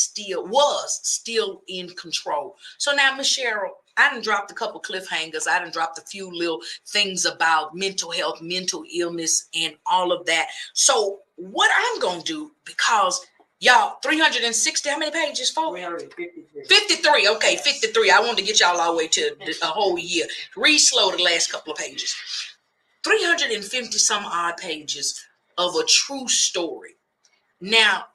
still in control. So now, Miss Cheryl, I done dropped a couple cliffhangers. I done dropped a few little things about mental health, mental illness, and all of that. So what I'm going to do, because y'all, 360, how many pages, folks? 353. 53, okay, 53. I wanted to get y'all all the way to a whole year. Read slow the last couple of pages. 350 some odd pages of a true story. Now,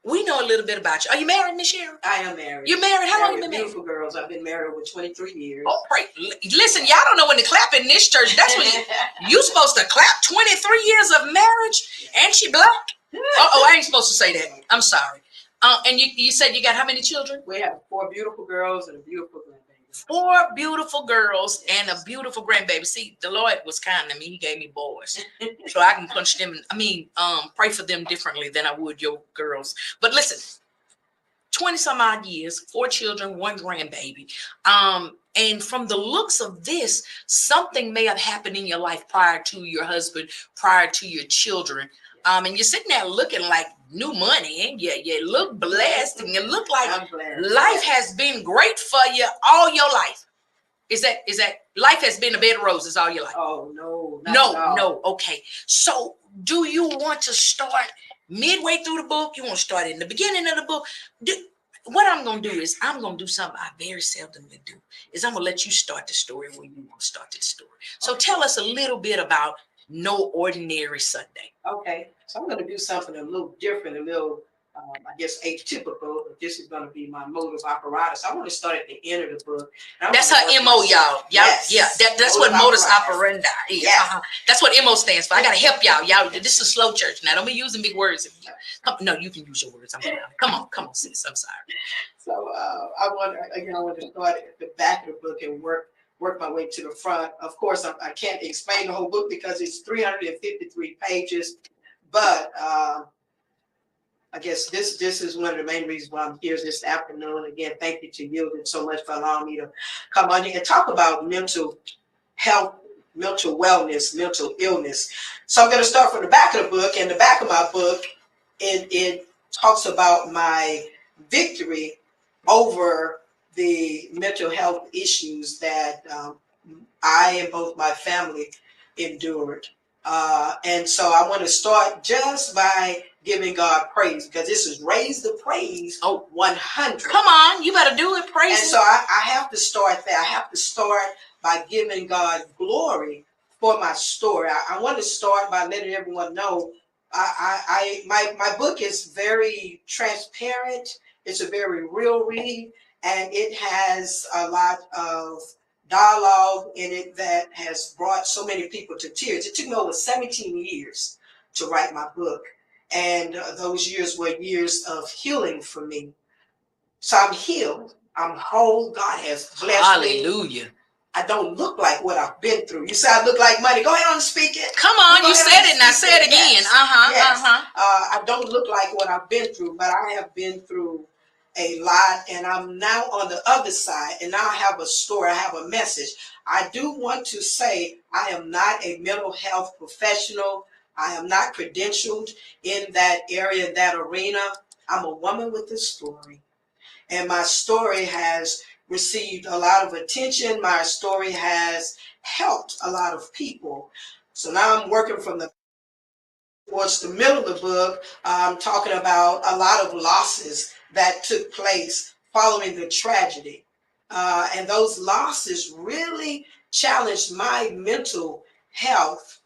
we know a little bit about you. Are you married, Miss Cheryl? I am married. You're married? How long you been married? Beautiful girls. I've been married over 23 years. Oh, right. Listen, y'all don't know when to clap in this church. That's when you supposed to clap. 23 years of marriage, and she black. I ain't supposed to say that. I'm sorry. And you said you got how many children? We have 4 beautiful girls and a beautiful grandbaby. 4 beautiful girls and a beautiful grandbaby. See, the Lord was kind to me. He gave me boys, so I can punch them. Pray for them differently than I would your girls. But listen, 20 some odd years, 4 children, 1 grandbaby. And from the looks of this, something may have happened in your life prior to your husband, prior to your children. And you're sitting there looking like new money, and you look blessed, and you look like life has been great for you all your life. Is that life has been a bed of roses all your life? Oh, no. No. Okay. So do you want to start midway through the book? You want to start in the beginning of the book? What I'm going to do is I'm going to do something I very seldom do. Is I'm going to let you start the story where you want to start the story. So tell us a little bit about No Ordinary Sunday. Okay, so I'm going to do something a little different, a little, I guess, atypical. But this is going to be my modus operandi. So I want to start at the end of the book. That's her MO, y'all. Yes. Yeah, that's what modus operandi is. Yeah. That's what MO stands for. I got to help y'all. Y'all, this is a slow church. Now, don't be using big words. No, you can use your words. Come on, sis. I'm sorry. So I want to start at the back of the book and work my way to the front. Of course, I can't explain the whole book because it's 353 pages, but I guess this is one of the main reasons why I'm here this afternoon. Again, thank you to Yielded so much for allowing me to come on here and talk about mental health, mental wellness, mental illness. So I'm going to start from the back of the book. In the back of my book, it talks about my victory over the mental health issues that I and both my family endured. And so I want to start just by giving God praise, because this is Raise the Praise 100. Come on, you better do it. Praise. And so I have to start there. I have to start by giving God glory for my story. I want to start by letting everyone know my book is very transparent. It's a very real read, and it has a lot of dialogue in it that has brought so many people to tears. It took me over 17 years to write my book, and those years were years of healing for me. So I'm healed. I'm whole. God has blessed me. Hallelujah. I don't look like what I've been through. You say I look like money. Go ahead on and speak it. Come on, you said it, now say it again. Yes. I don't look like what I've been through, but I have been through a lot, and I'm now on the other side, and now I have a story. I have a message. I do want to say I am not a mental health professional. I am not credentialed in that area, that arena. I'm a woman with a story, and my story has received a lot of attention. My story has helped a lot of people. So now I'm working from towards the middle of the book. I'm talking about a lot of losses that took place following the tragedy. And those losses really challenged my mental health.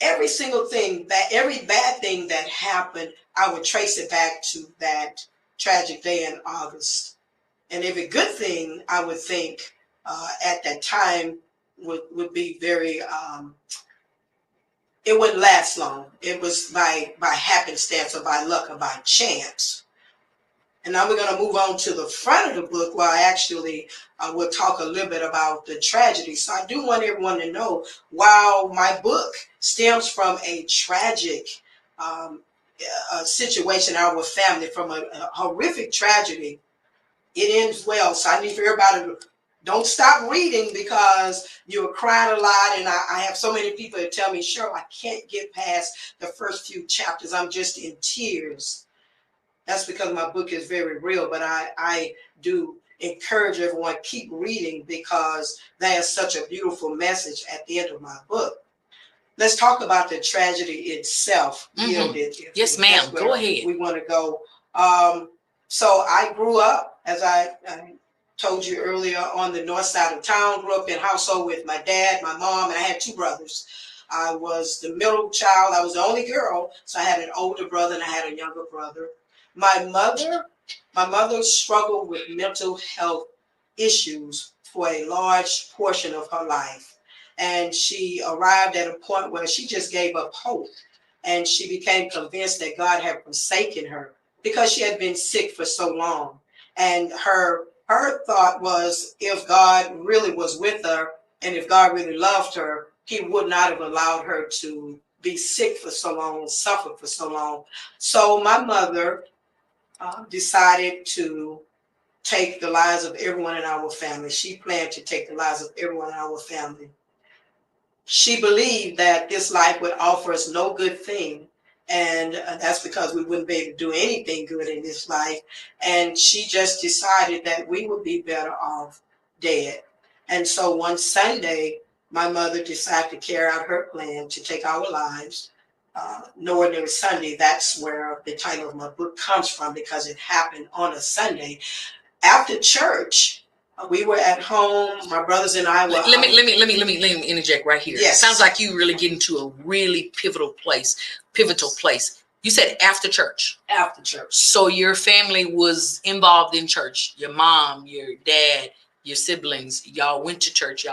Every single thing, every bad thing that happened, I would trace it back to that tragic day in August. And every good thing, I would think, at that time would be very, it wouldn't last long. It was by happenstance or by luck or by chance. And now we're going to move on to the front of the book, where I actually will talk a little bit about the tragedy. So I do want everyone to know, while my book stems from a tragic situation in our family, from a horrific tragedy, it ends well. So I need for everybody to don't stop reading, because you're crying a lot. And I have so many people that tell me, Cheryl, I can't get past the first few chapters. I'm just in tears. That's because my book is very real. But I do encourage everyone, keep reading, because there's such a beautiful message at the end of my book. Let's talk about the tragedy itself. Yes, ma'am. Go ahead. We want to go. So I grew up, as I told you earlier, on the north side of town. Grew up in a household with my dad, my mom, and I had two brothers. I was the middle child. I was the only girl, so I had an older brother and I had a younger brother. My mother struggled with mental health issues for a large portion of her life. And she arrived at a point where she just gave up hope. And she became convinced that God had forsaken her, because she had been sick for so long. And her thought was, if God really was with her, and if God really loved her, he would not have allowed her to be sick for so long and suffer for so long. So my mother decided to take the lives of everyone in our family. She planned to take the lives of everyone in our family. She believed that this life would offer us no good thing. And that's because we wouldn't be able to do anything good in this life. And she just decided that we would be better off dead. And so one Sunday, my mother decided to carry out her plan to take our lives. Knowing it was Sunday, that's where the title of my book comes from, because it happened on a Sunday. After church, we were at home. My brothers and I were. Let me interject right here. Yes. Sounds like you really get into a really pivotal place. You said after church. After church. So your family was involved in church. Your mom, your dad, your siblings. Y'all went to church.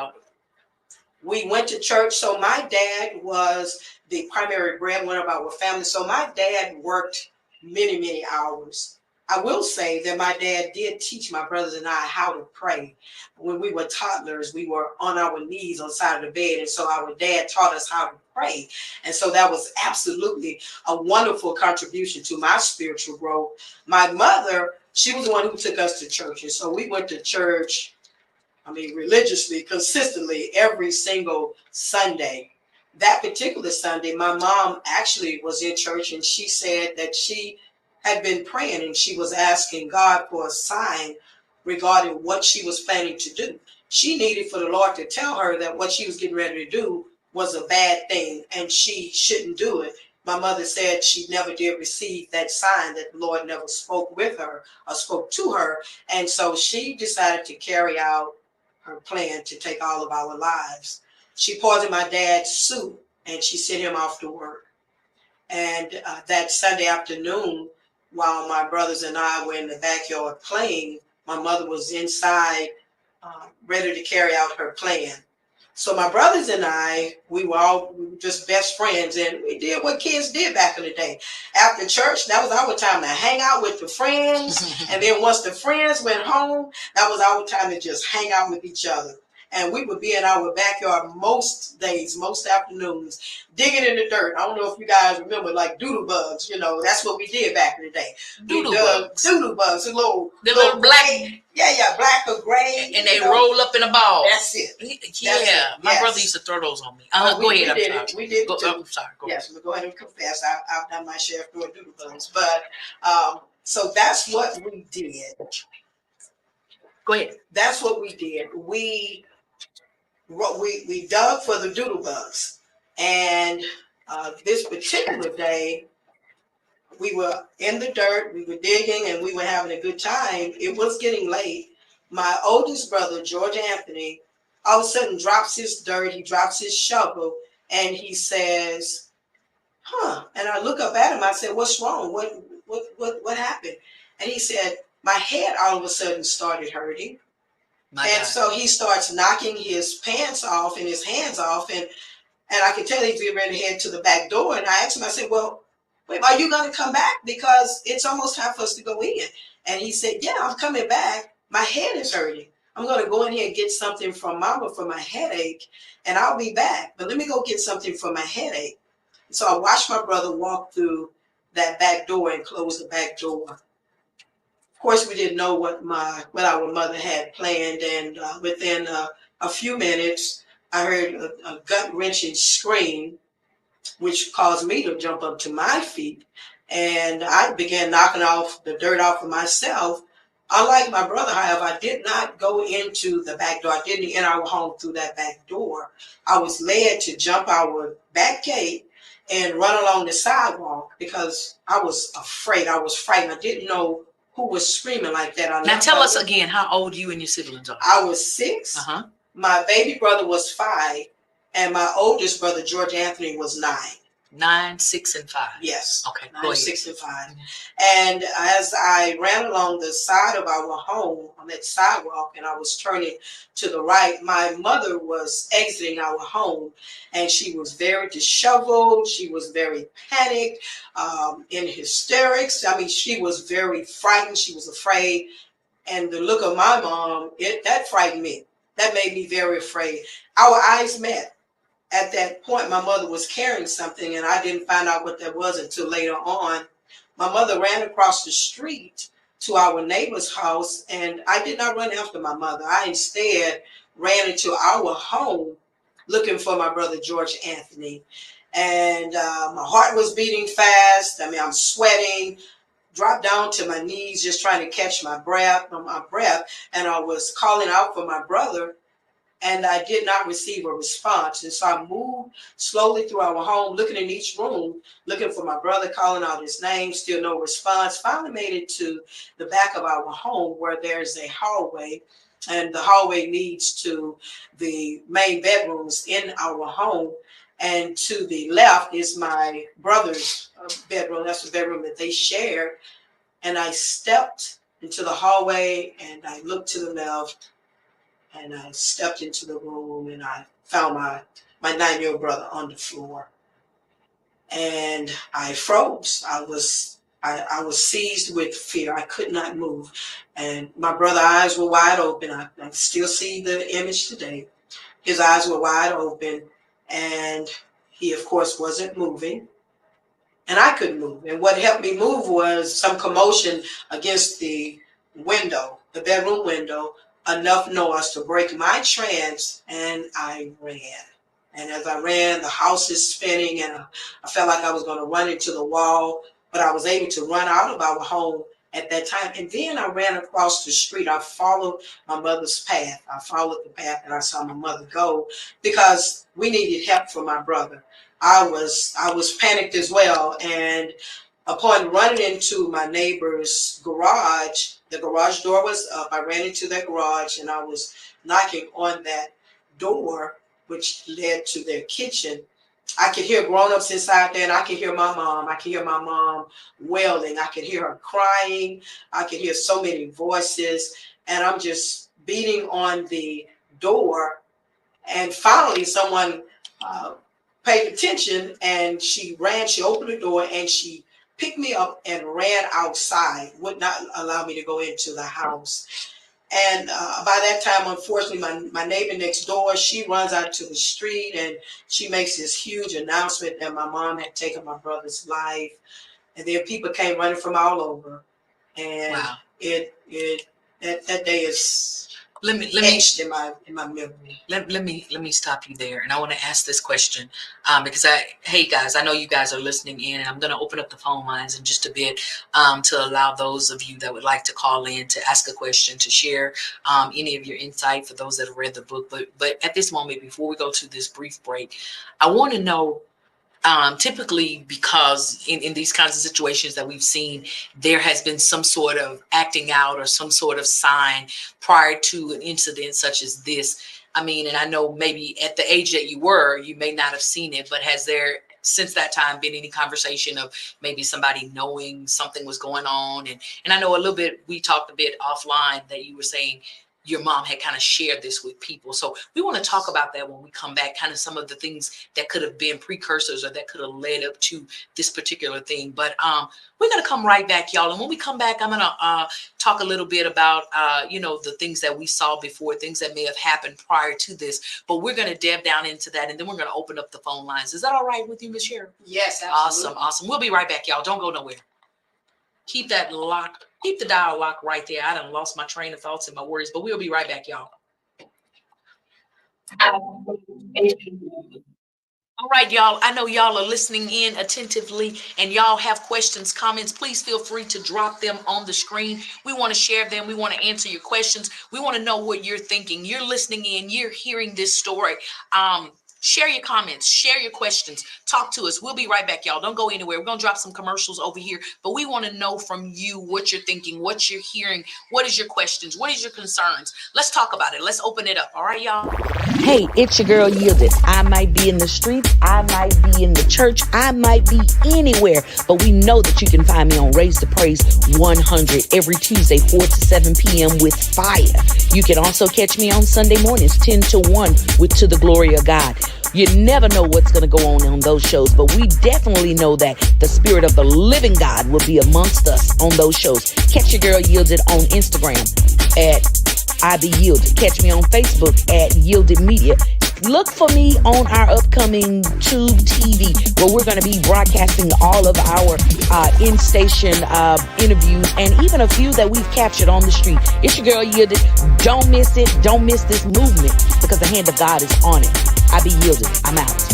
We went to church. So my dad was the primary breadwinner of our family. So my dad worked many, many hours. I will say that my dad did teach my brothers and I how to pray. When we were toddlers, we were on our knees on the side of the bed, and so our dad taught us how to pray. And so that was absolutely a wonderful contribution to my spiritual growth. My mother, she was the one who took us to church, and so we went to church, religiously, consistently, every single Sunday. That particular Sunday, my mom actually was in church, and she said that she had been praying and she was asking God for a sign regarding what she was planning to do. She needed for the Lord to tell her that what she was getting ready to do was a bad thing and she shouldn't do it. My mother said she never did receive that sign, that the Lord never spoke with her or spoke to her. And so she decided to carry out her plan to take all of our lives. She poisoned my dad's suit and she sent him off to work. And that Sunday afternoon, while my brothers and I were in the backyard playing, my mother was inside ready to carry out her plan. So my brothers and I, we were just best friends, and we did what kids did back in the day. After church, that was our time to hang out with the friends. And then once the friends went home, that was our time to just hang out with each other. And we would be in our backyard most days, most afternoons, digging in the dirt. I don't know if you guys remember, like doodle bugs. That's what we did back in the day. Doodle bugs, a little black. Yeah, black or gray. And they roll up in a ball. That's it. Yeah, my brother used to throw those on me. Go ahead. We did it too. I'm sorry. Yes, we'll go ahead and confess. I've done my share of throwing doodle bugs. But so that's what we did. Go ahead. That's what we did. We dug for the doodle bugs. And this particular day, we were in the dirt, we were digging, and we were having a good time. It was getting late. My oldest brother, George Anthony, all of a sudden drops his dirt, he drops his shovel, and he says, and I look up at him, I said, what's wrong? What happened? And he said, my head all of a sudden started hurting. So he starts knocking his pants off and his hands off, and I could tell he's getting ready to head to the back door. And I asked him, I said, well, wait, are you going to come back? Because it's almost time for us to go in. And he said, yeah, I'm coming back. My head is hurting. I'm going to go in here and get something from Mama for my headache, and I'll be back. But let me go get something for my headache. So I watched my brother walk through that back door and close the back door. Of course, we didn't know what our mother had planned. And within a few minutes, I heard a gut-wrenching scream, which caused me to jump up to my feet. And I began knocking off the dirt off of myself. Unlike my brother, however, I did not go into the back door. I didn't enter our home through that back door. I was led to jump our back gate and run along the sidewalk because I was afraid. I was frightened. I didn't know who was screaming like that. Now tell us again how old you and your siblings are. I was 6. My baby brother was 5. And my oldest brother, George Anthony, was 9. 9, 6, and 5. Yes. Okay. 9, 6, and 5. And as I ran along the side of our home on that sidewalk, and I was turning to the right, my mother was exiting our home, and she was very disheveled. She was very panicked, in hysterics. She was very frightened. She was afraid. And the look of my mom, that frightened me. That made me very afraid. Our eyes met. At that point, my mother was carrying something, and I didn't find out what that was until later on. My mother ran across the street to our neighbor's house, and I did not run after my mother. I instead ran into our home looking for my brother, George Anthony. And my heart was beating fast. I'm sweating, dropped down to my knees, just trying to catch my breath, and I was calling out for my brother. And I did not receive a response. And so I moved slowly through our home, looking in each room, looking for my brother, calling out his name, still no response. Finally made it to the back of our home where there's a hallway. And the hallway leads to the main bedrooms in our home. And to the left is my brother's bedroom. That's the bedroom that they shared. And I stepped into the hallway and I looked to the left. And I stepped into the room and I found my 9-year-old brother on the floor. And I froze. I was I was seized with fear. I could not move. And my brother's eyes were wide open. I still see the image today. His eyes were wide open, and he, of course, wasn't moving. And I couldn't move. And what helped me move was some commotion against the window, the bedroom window, enough noise to break my trance, and I ran. And as I ran, the house is spinning, and I felt like I was going to run into the wall, but I was able to run out of our home at that time. And then I ran across the street. I followed my mother's path. I followed the path that I saw my mother go, because we needed help from my brother. I was panicked as well. And upon running into my neighbor's garage, the garage door was up. I ran into that garage, and I was knocking on that door, which led to their kitchen. I could hear grown-ups inside there, and I could hear my mom. I could hear my mom wailing. I could hear her crying. I could hear so many voices, and I'm just beating on the door. And finally, someone paid attention, and she ran. She opened the door, and she picked me up and ran outside, would not allow me to go into the house. And by that time, unfortunately, my neighbor next door, she runs out to the street, and she makes this huge announcement that my mom had taken my brother's life. And then people came running from all over. And wow. That day is etched in my memory. Let me stop you there, and I want to ask this question because hey guys, I know you guys are listening in, and I'm going to open up the phone lines in just a bit to allow those of you that would like to call in to ask a question, to share any of your insight for those that have read the book. But at this moment, before we go to this brief break, I want to know. Typically, because in these kinds of situations that we've seen, there has been some sort of acting out or some sort of sign prior to an incident such as this. I mean, and I know maybe at the age that you were, you may not have seen it, but has there since that time been any conversation of maybe somebody knowing something was going on? And I know a little bit, we talked a bit offline that you were saying your mom had kind of shared this with people. So we want to talk about that when we come back, kind of some of the things that could have been precursors or that could have led up to this particular thing. But we're going to come right back, y'all. And when we come back, I'm going to talk a little bit about, the things that we saw before, things that may have happened prior to this. But we're going to dab down into that, and then we're going to open up the phone lines. Is that all right with you, Ms. Cheryl? Yes, absolutely. Awesome. We'll be right back, y'all. Don't go nowhere. Keep that locked. Keep the dial locked right there. I done lost my train of thoughts and my worries, but we'll be right back, y'all. All right, y'all. I know y'all are listening in attentively, and y'all have questions, comments. Please feel free to drop them on the screen. We want to share them. We want to answer your questions. We want to know what you're thinking. You're listening in. You're hearing this story. Share your comments, share your questions, talk to us. We'll be right back, y'all. Don't go anywhere. We're going to drop some commercials over here, but we want to know from you what you're thinking, what you're hearing, what is your questions, what is your concerns. Let's talk about it. Let's open it up. All right, y'all. Hey, it's your girl Yielded. I might be in the streets, I might be in the church, I might be anywhere, but we know that you can find me on Raise the Praise 100 every Tuesday, 4 to 7 p.m. with Fiyah. You can also catch me on Sunday mornings, 10 to 1 with To the Glory of God. You never know what's going to go on those shows, but we definitely know that the Spirit of the living God will be amongst us on those shows. Catch your girl Yielded on Instagram at I Be Yielded. Catch me on Facebook at Yielded Media. Look for me on our upcoming Tube TV, where we're going to be broadcasting all of our in-station interviews and even a few that we've captured on the street. It's your girl Yielded. Don't miss it. Don't miss this movement, because the hand of God is on it. I Be Yielded. I'm out.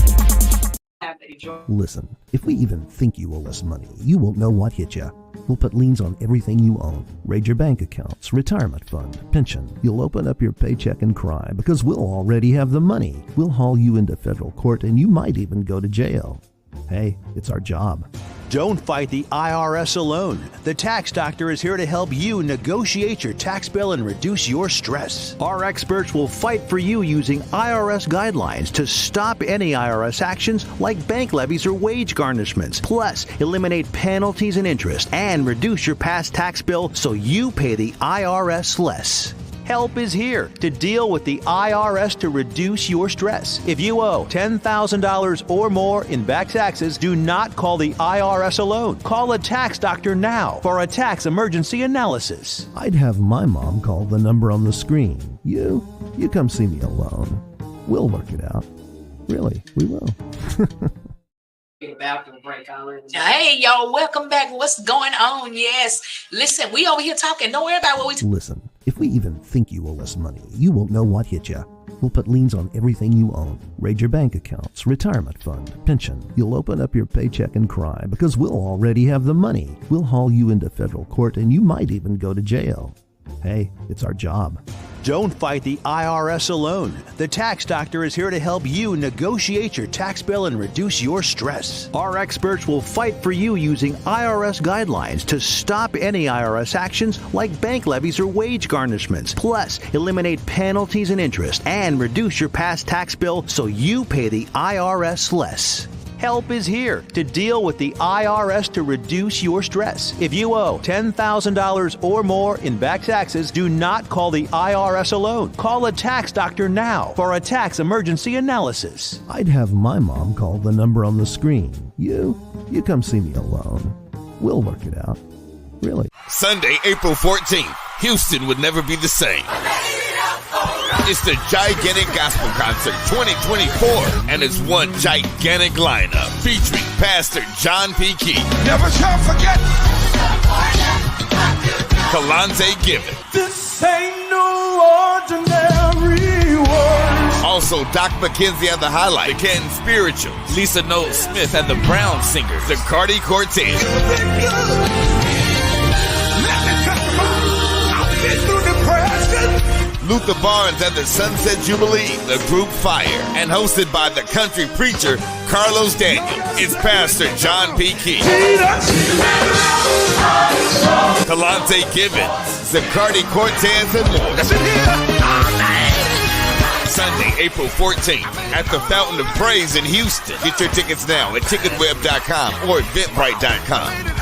Listen, if we even think you owe us money, you won't know what hit you. We'll put liens on everything you own. Raid your bank accounts, retirement fund, pension. You'll open up your paycheck and cry because we'll already have the money. We'll haul you into federal court and you might even go to jail. Hey, it's our job. Don't fight the IRS alone. The Tax Doctor is here to help you negotiate your tax bill and reduce your stress. Our experts will fight for you using IRS guidelines to stop any IRS actions like bank levies or wage garnishments. Plus, eliminate penalties and interest and reduce your past tax bill so you pay the IRS less. Help is here to deal with the IRS to reduce your stress. If you owe $10,000 or more in back taxes, do not call the IRS alone. Call a tax doctor now for a tax emergency analysis. I'd have my mom call the number on the screen. You come see me alone. We'll work it out. Really, we will. Hey, y'all, welcome back. What's going on? Yes. Listen, we over here talking. Don't worry about what we Listen, if we even think you owe us money, you won't know what hit you. We'll put liens on everything you own. Raid your bank accounts, retirement fund, pension. You'll open up your paycheck and cry because we'll already have the money. We'll haul you into federal court and you might even go to jail. Hey, it's our job. Don't fight the IRS alone. The Tax Doctor is here to help you negotiate your tax bill and reduce your stress. Our experts will fight for you using IRS guidelines to stop any IRS actions like bank levies or wage garnishments. Plus, eliminate penalties and interest and reduce your past tax bill so you pay the IRS less. Help is here to deal with the IRS to reduce your stress. If you owe $10,000 or more in back taxes, do not call the IRS alone. Call a tax doctor now for a tax emergency analysis. I'd have my mom call the number on the screen. You come see me alone. We'll work it out. Really. Sunday, April 14th. Houston would never be the same. It's the Gigantic Gospel Concert 2024, and it's one gigantic lineup featuring Pastor John P. Key. Never shall forget. Kalante Given. This ain't no ordinary world. Also, Doc McKenzie and the Highlight, the Canton Spiritual, Lisa Knowles Smith and the Brown Singers, the Cardi Cortez. Luther Barnes and the Sunset Jubilee, the group Fire, and hosted by the country preacher Carlos Daniel. It's Pastor John P. Key. Kalante Gibbons, Zacardi Cortez, and more. Sunday, April 14th at the Fountain of Praise in Houston. Get your tickets now at ticketweb.com or eventbrite.com.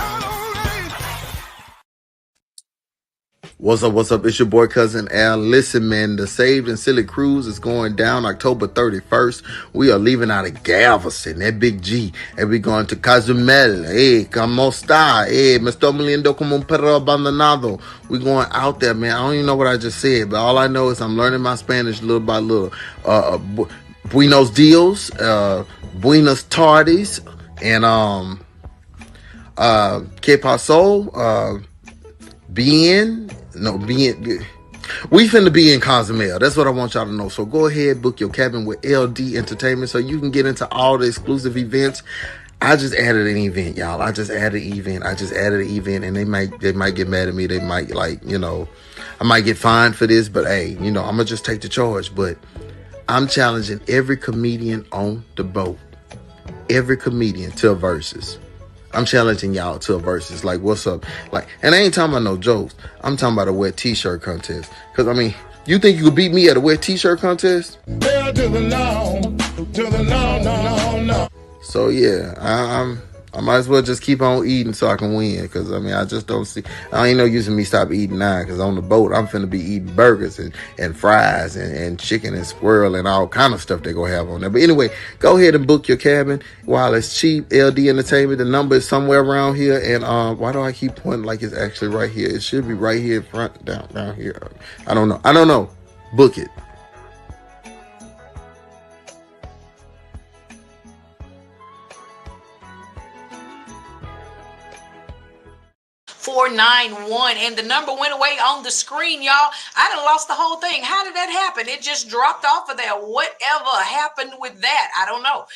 What's up? It's your boy Cousin Al. Listen, man, the Saved and Silly Cruise is going down October 31st. We are leaving out of Galveston, that big G, and we're going to Cozumel. Hey, como está? Hey, me estoy muriendo como un perro abandonado. We're going out there, man. I don't even know what I just said, but all I know is I'm learning my Spanish little by little. Buenos dias, buenas tardes, and que pasó, bien. We finna be in Cozumel. That's what I want y'all to know. So go ahead, book your cabin with LD Entertainment so you can get into all the exclusive events. I just added an event, y'all. I just added an event, and they might get mad at me. They might I might get fined for this, but hey, I'm gonna just take the charge. But I'm challenging every comedian on the boat, every comedian to a versus. I'm challenging y'all to a versus. Like, what's up? Like, and I ain't talking about no jokes. I'm talking about a wet t-shirt contest. Because, I mean, you think you could beat me at a wet t-shirt contest? Hell to the no. So, yeah, I might as well just keep on eating so I can win. Because, I mean, I just don't see. I ain't no use in me stop eating now. Because on the boat, I'm finna be eating burgers and fries and chicken and squirrel and all kind of stuff they gonna have on there. But anyway, go ahead and book your cabin while it's cheap. LD Entertainment. The number is somewhere around here. And why do I keep pointing like it's actually right here? It should be right here in front, down here. I don't know. Book it. 491, and the number went away on the screen, y'all. I done lost the whole thing. How did that happen? It just dropped off of there. Whatever happened with that? I don't know.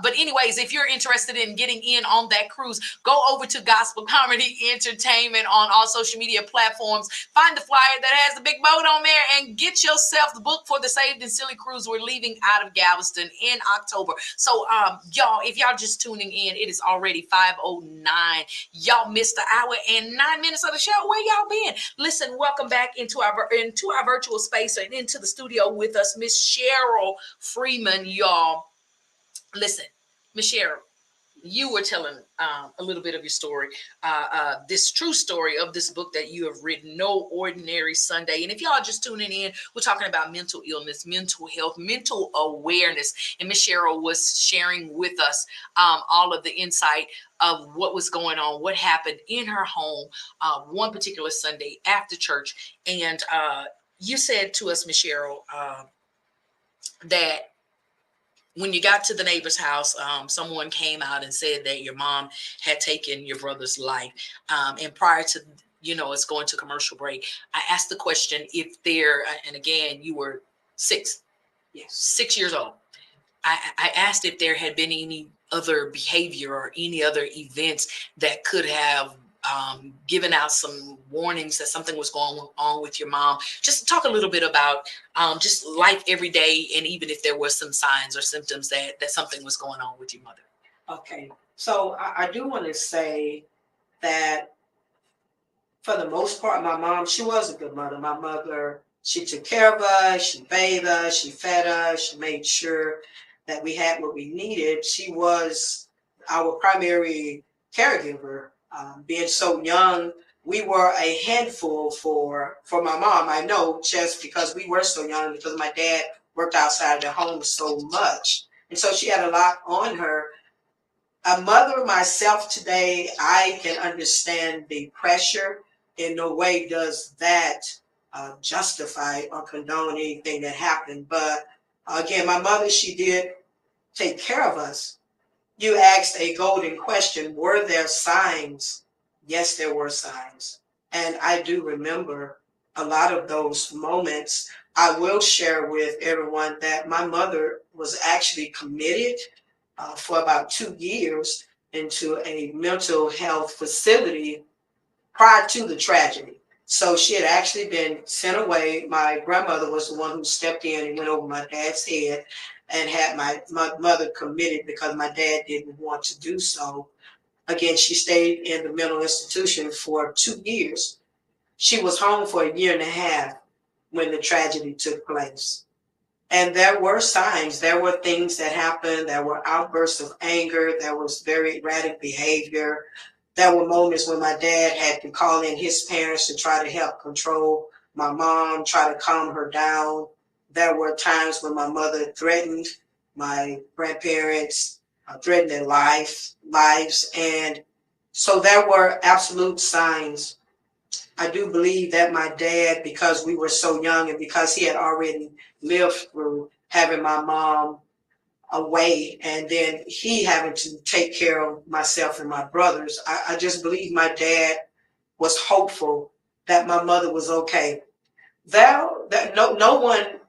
But anyways, if you're interested in getting in on that cruise, go over to Gospel Comedy Entertainment on all social media platforms. Find the flyer that has the big boat on there and get yourself the book for the Saved and Silly Cruise. We're leaving out of Galveston in October. So, y'all, if y'all just tuning in, it is already 5:09. Y'all missed the hour and 9 minutes of the show. Where y'all been? Listen, welcome back into our virtual space and into the studio with us, Miss Cheryl Freeman, y'all. Listen, Miss Cheryl, you were telling a little bit of your story, this true story of this book that you have written, No Ordinary Sunday. And if y'all just tuning in, we're talking about mental illness, mental health, mental awareness. And Miss Cheryl was sharing with us all of the insight of what was going on, what happened in her home one particular Sunday after church. And you said to us, Miss Cheryl, that when you got to the neighbor's house, someone came out and said that your mom had taken your brother's life. And prior to, it's going to commercial break, I asked the question if there, and again, you were 6 years old. I asked if there had been any other behavior or any other events that could have given out some warnings that something was going on with your mom. Just talk a little bit about just life every day, and even if there were some signs or symptoms that something was going on with your mother. Okay, so I do want to say that for the most part, my mom, she was a good mother. My mother, she took care of us, she bathed us, she fed us, she made sure that we had what we needed. She was our primary caregiver. Being so young, we were a handful for my mom. I know, just because we were so young, because my dad worked outside the home so much. And so she had a lot on her. A mother myself today, I can understand the pressure. In no way does that justify or condone anything that happened. But again, my mother, she did take care of us. You asked a golden question. Were there signs? Yes, there were signs. And I do remember a lot of those moments. I will share with everyone that my mother was actually committed for about 2 years into a mental health facility prior to the tragedy. So she had actually been sent away. My grandmother was the one who stepped in and went over my dad's head and had my mother committed because my dad didn't want to do so. Again, she stayed in the mental institution for 2 years. She was home for 1.5 years when the tragedy took place. And there were signs, there were things that happened, there were outbursts of anger, there was very erratic behavior. There were moments when my dad had to call in his parents to try to help control my mom, try to calm her down. There were times when my mother threatened my grandparents, threatened their lives. And so there were absolute signs. I do believe that my dad, because we were so young and because he had already lived through having my mom away and then he having to take care of myself and my brothers, I just believe my dad was hopeful that my mother was okay. That no one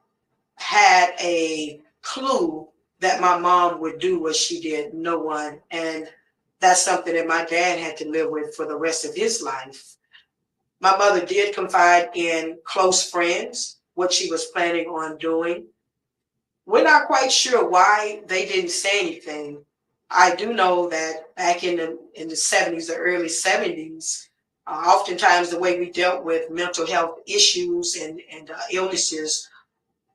had a clue that my mom would do what she did. No one. And that's something that my dad had to live with for the rest of his life. My mother did confide in close friends what she was planning on doing. We're not quite sure why they didn't say anything. I do know that back in the 70s, the early 70s, oftentimes the way we dealt with mental health issues and illnesses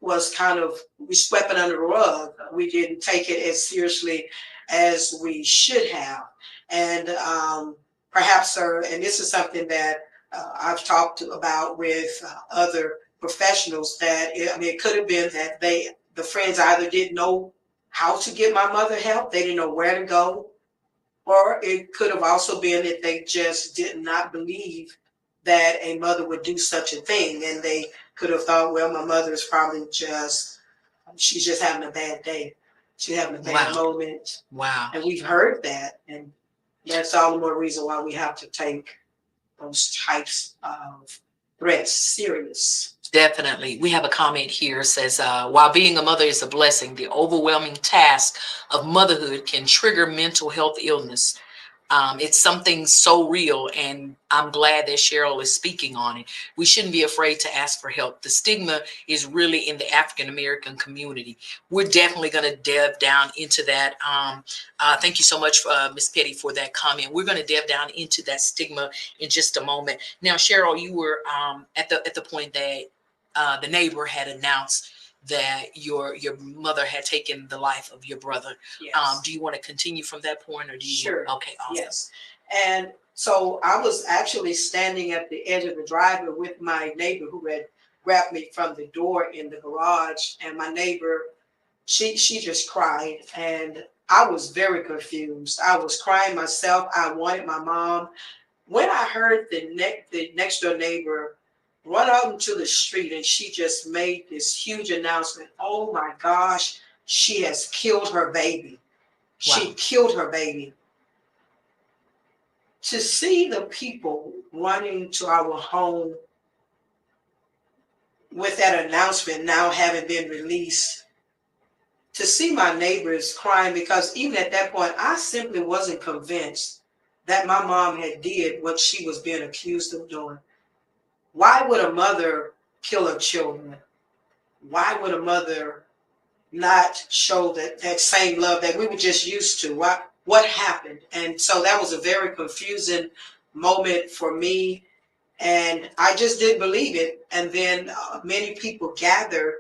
was kind of, we swept it under the rug. We didn't take it as seriously as we should have. And perhaps, sir, and this is something that I've talked about with other professionals, that it could have been that the friends either didn't know how to get my mother help, they didn't know where to go, or it could have also been that they just did not believe that a mother would do such a thing, and they could have thought, well, my mother is probably she's just having a bad day. She's having a bad moment. Wow. And we've heard that, and that's all the more reason why we have to take those types of threats serious. Definitely. We have a comment here says, while being a mother is a blessing, the overwhelming task of motherhood can trigger mental health illness. It's something so real, and I'm glad that Cheryl is speaking on it. We shouldn't be afraid to ask for help. The stigma is really in the African-American community. We're definitely going to delve down into that. Thank you so much, Ms. Petty, for that comment. We're going to delve down into that stigma in just a moment. Now, Cheryl, you were at the point that the neighbor had announced that your mother had taken the life of your brother. Yes. Do you want to continue from that point, or do you? Sure. Okay. Awesome. Yes. And so I was actually standing at the edge of the driveway with my neighbor who had grabbed me from the door in the garage, and my neighbor, she just cried, and I was very confused. I was crying myself. I wanted my mom. When I heard the next door neighbor run out into the street, and she just made this huge announcement, oh my gosh, she has killed her baby. She killed her baby. To see the people running to our home with that announcement now having been released, to see my neighbors crying, because even at that point, I simply wasn't convinced that my mom had did what she was being accused of doing. Why would a mother kill her children? Why would a mother not show that same love that we were just used to? What happened? And so that was a very confusing moment for me, and I just didn't believe it. And then many people gathered,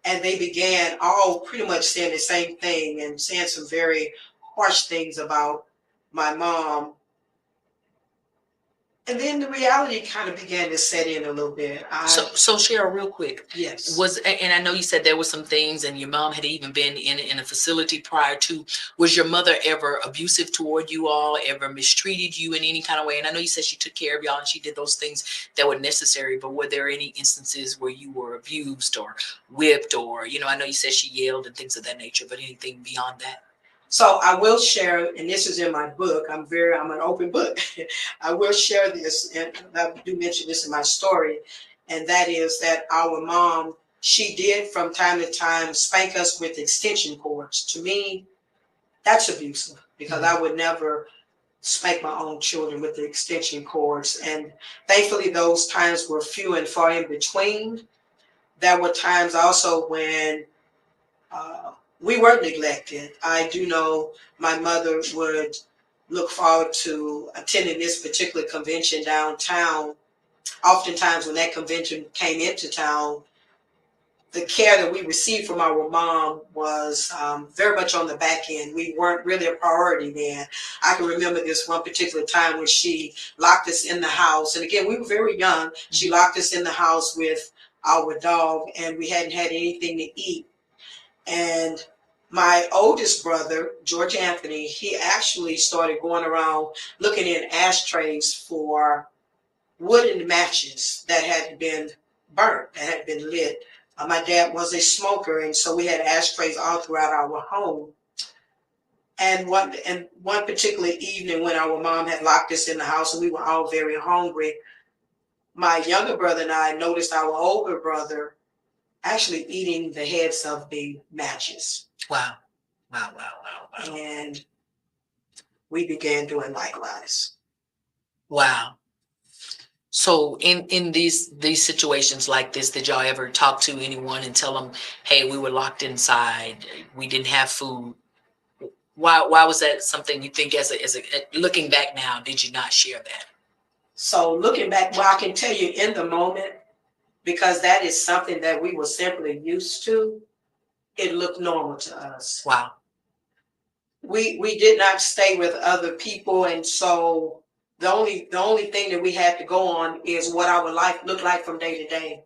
and they began all pretty much saying the same thing and saying some very harsh things about my mom. And then the reality kind of began to set in a little bit. So Cheryl, real quick. Yes. And I know you said there were some things, and your mom had even been in a facility prior to. Was your mother ever abusive toward you all, ever mistreated you in any kind of way? And I know you said she took care of y'all and she did those things that were necessary, but were there any instances where you were abused or whipped, or, I know you said she yelled and things of that nature, but anything beyond that? So I will share, and this is in my book. I'm an open book. I will share this, and I do mention this in my story, and that is that our mom, she did from time to time spank us with extension cords. To me, that's abusive, because I would never spank my own children with the extension cords. And thankfully, those times were few and far in between. There were times also when we were neglected. I do know my mother would look forward to attending this particular convention downtown. Oftentimes when that convention came into town, the care that we received from our mom was very much on the back end. We weren't really a priority then. I can remember this one particular time when she locked us in the house. And again, we were very young. She locked us in the house with our dog, and we hadn't had anything to eat. And my oldest brother, George Anthony, he actually started going around looking in ashtrays for wooden matches that had been burnt, that had been lit. My dad was a smoker, and so we had ashtrays all throughout our home. And one particular evening when our mom had locked us in the house and we were all very hungry, my younger brother and I noticed our older brother actually eating the heads of the matches. Wow. And we began doing likewise. Wow. So in these situations like this, did y'all ever talk to anyone and tell them, hey, we were locked inside, we didn't have food? Why was that something you think as a looking back now, did you not share that? So looking back, well, I can tell you in the moment, because that is something that we were simply used to, it looked normal to us. Wow. We did not stay with other people, and so the only thing that we had to go on is what our life looked like from day to day.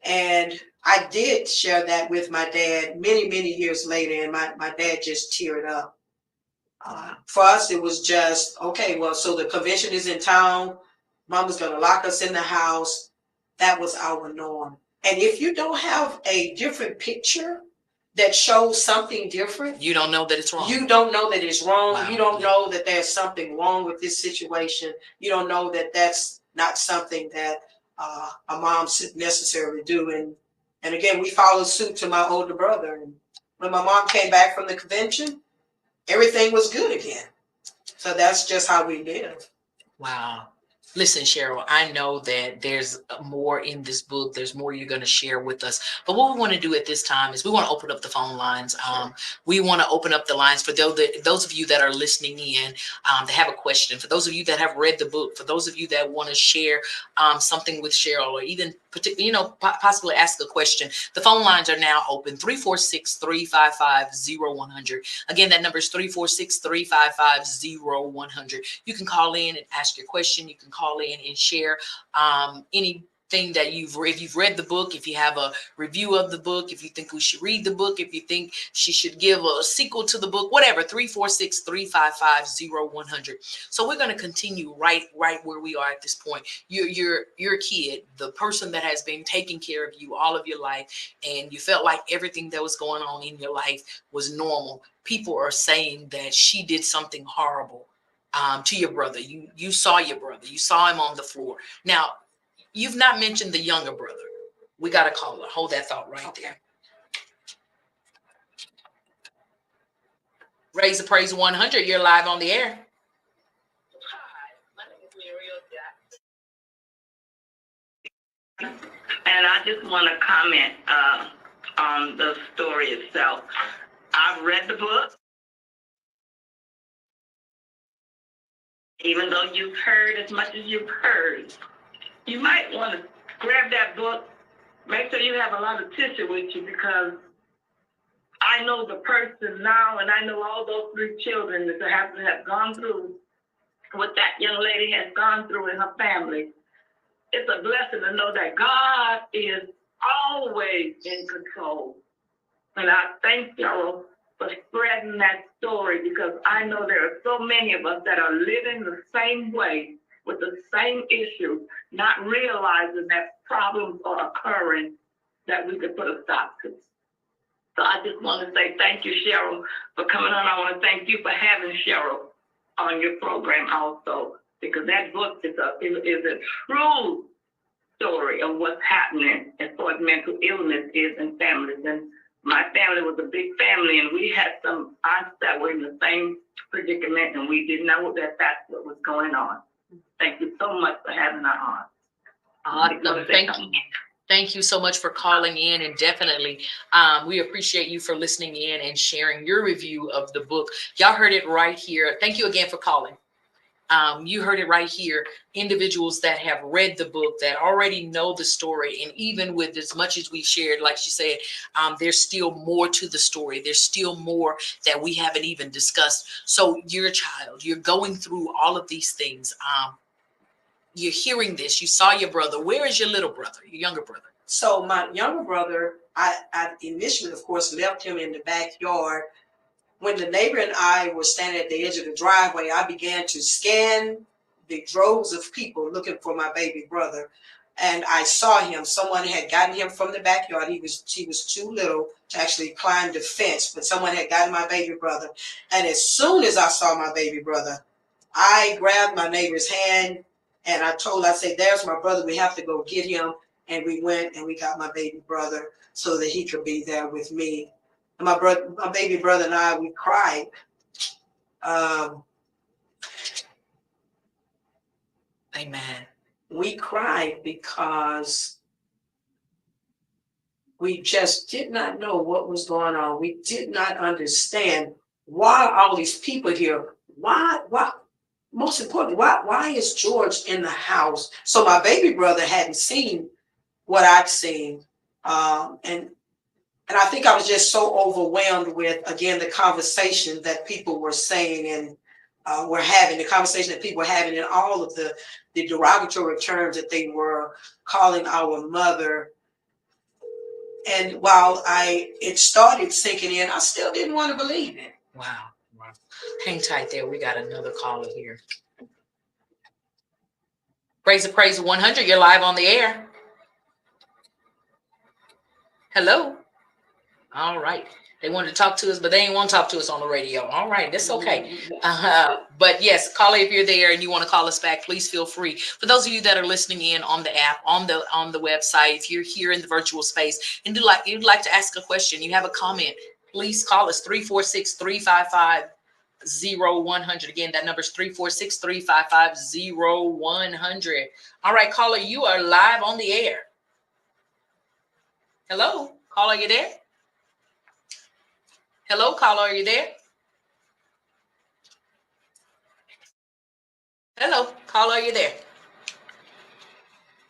And I did share that with my dad many years later, and my dad just teared up. For us, it was just, okay, well, so the convention is in town. Mama's going to lock us in the house. That was our norm. And if you don't have a different picture that shows something different, you don't know that it's wrong. You don't know that it's wrong. Wow. You don't know that there's something wrong with this situation. You don't know that that's not something that a mom should necessarily do. And again, we followed suit to my older brother. And when my mom came back from the convention, everything was good again. So that's just how we live. Wow. Listen, Cheryl, I know that there's more in this book. There's more you're going to share with us. But what we want to do at this time is we want to open up the phone lines. We want to open up the lines for those of you that are listening in that have a question, for those of you that have read the book, for those of you that want to share something with Cheryl, or even possibly ask a question, the phone lines are now open. 346-355-0100. Again, that number is 346-355-0100. You can call in and ask your question. You can call in and share anything that if you've read the book, if you have a review of the book, if you think we should read the book, if you think she should give a sequel to the book, whatever. 346-355-0100. So we're going to continue right where we are at this point. Your kid, the person that has been taking care of you all of your life, and you felt like everything that was going on in your life was normal. People are saying that she did something horrible to your brother. You saw your brother. You saw him on the floor. Now, you've not mentioned the younger brother. We got to call her. Hold that thought right there. Raise the Praise 100. You're live on the air. And I just want to comment on the story itself. I've read the book. Even though you've heard as much as you've heard, you might want to grab that book. Make sure you have a lot of tissue with you, because I know the person now, and I know all those 3 children that have gone through what that young lady has gone through in her family. It's a blessing to know that God is always in control. And I thank y'all for spreading that story, because I know there are so many of us that are living the same way with the same issue, not realizing that problems are occurring that we could put a stop to. So I just want to say thank you, Cheryl, for coming on. I want to thank you for having Cheryl on your program also, because that book is a true story of what's happening as far as mental illness is in families. And my family was a big family, and we had some aunts that were in the same predicament, and we didn't know that that's what was going on. Thank you so much for having her on. Awesome. Thank you so much for calling in, and definitely we appreciate you for listening in and sharing your review of the book. Y'all heard it right here. Thank you again for calling. You heard it right here. Individuals that have read the book, that already know the story, and even with as much as we shared, like she said, there's still more to the story. There's still more that we haven't even discussed. So you're a child. You're going through all of these things. You're hearing this. You saw your brother. Where is your little brother, your younger brother? So my younger brother, I initially, of course, left him in the backyard. When the neighbor and I were standing at the edge of the driveway, I began to scan the droves of people looking for my baby brother. And I saw him. Someone had gotten him from the backyard. He was too little to actually climb the fence, but someone had gotten my baby brother. And as soon as I saw my baby brother, I grabbed my neighbor's hand, and I said, there's my brother. We have to go get him. And we went and we got my baby brother so that he could be there with me. And my baby brother and I, we cried. Amen. We cried because we just did not know what was going on. We did not understand why all these people here. Why? Most importantly, why is George in the house? So my baby brother hadn't seen what I'd seen. And I think I was just so overwhelmed with, again, the conversation that people were saying and were having, the conversation that people were having, and all of the derogatory terms that they were calling our mother. And while it started sinking in, I still didn't want to believe it. Wow. Hang tight there. We got another caller here. Praise 100. You're live on the air. Hello. All right. They wanted to talk to us, but they didn't want to talk to us on the radio. All right. That's okay. But yes, caller, if you're there and you want to call us back, please feel free. For those of you that are listening in on the app, on the website, if you're here in the virtual space and you'd like to ask a question, you have a comment, please call us 346-355-0100. Again, that number is 346-355-0100. All right, caller, you are live on the air. Hello, caller, are you there? Hello, caller, are you there? Hello, caller, are you there?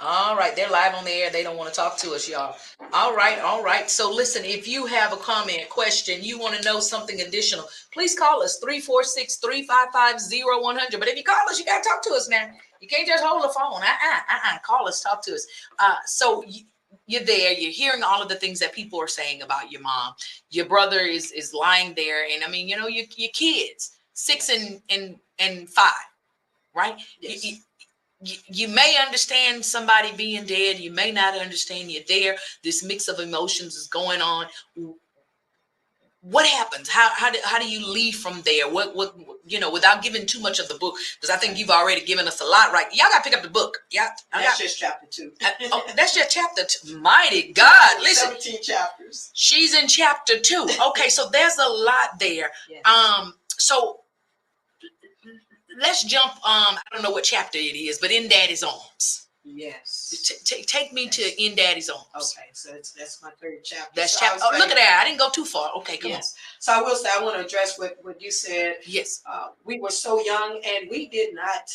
All right, they're live on the air. They don't want to talk to us, y'all. All right. So listen, if you have a comment, question, you want to know something additional, please call us 346-355-0100. But if you call us, you got to talk to us now. You can't just hold the phone. Call us, talk to us. So you're there, you're hearing all of the things that people are saying about your mom. Your brother is lying there. And I mean, you know, your kids, 6 and 5, right? Yes. You may understand somebody being dead. You may not understand you're there. This mix of emotions is going on. What happens? How do you leave from there? What you know, without giving too much of the book, because I think you've already given us a lot, right? Y'all got to pick up the book. Yeah, that's just chapter 2. That's just chapter 2. Mighty God, listen. 17 chapters. She's in chapter 2. Okay, so there's a lot there. Yes. So let's jump. I don't know what chapter it is, but in Daddy's arms. Yes. Take me to In Daddy's arms. Okay, so that's my 3rd chapter. That's so chapter. Oh, look at that! I didn't go too far. Okay, come on. So I will say, I want to address what you said. Yes. We were so young, and we did not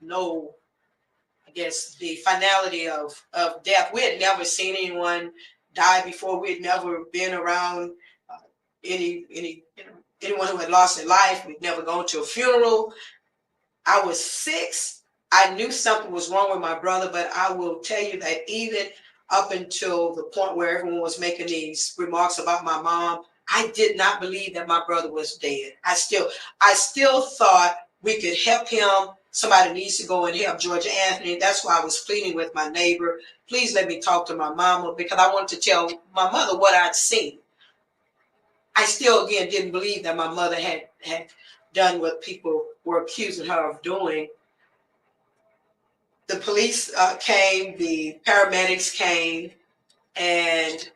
know, I guess, the finality of death. We had never seen anyone die before. We had never been around anyone who had lost their life. We'd never gone to a funeral. I was 6. I knew something was wrong with my brother, but I will tell you that even up until the point where everyone was making these remarks about my mom, I did not believe that my brother was dead. I still thought we could help him. Somebody needs to go and help Georgia Anthony. That's why I was pleading with my neighbor. Please let me talk to my mama, because I wanted to tell my mother what I'd seen. I still, again, didn't believe that my mother had done what people were accusing her of doing. The police came, the paramedics came, and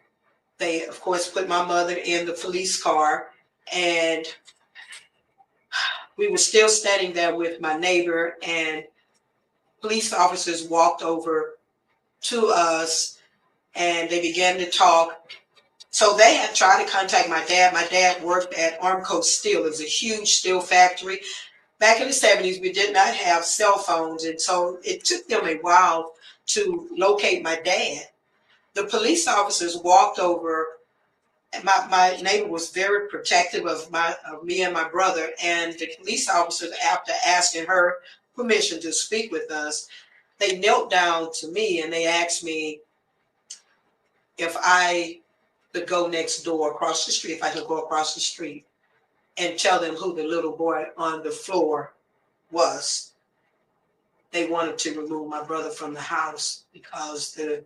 they, of course, put my mother in the police car. And we were still standing there with my neighbor, and police officers walked over to us, and they began to talk. So they had tried to contact my dad. My dad worked at Armco Steel. It was a huge steel factory. Back in the 70s, we did not have cell phones, and so it took them a while to locate my dad. The police officers walked over, and my neighbor was very protective of me and my brother, and the police officers, after asking her permission to speak with us, they knelt down to me and they asked me if I could go next door across the street, if I could go across the street and tell them who the little boy on the floor was. They wanted to remove my brother from the house because the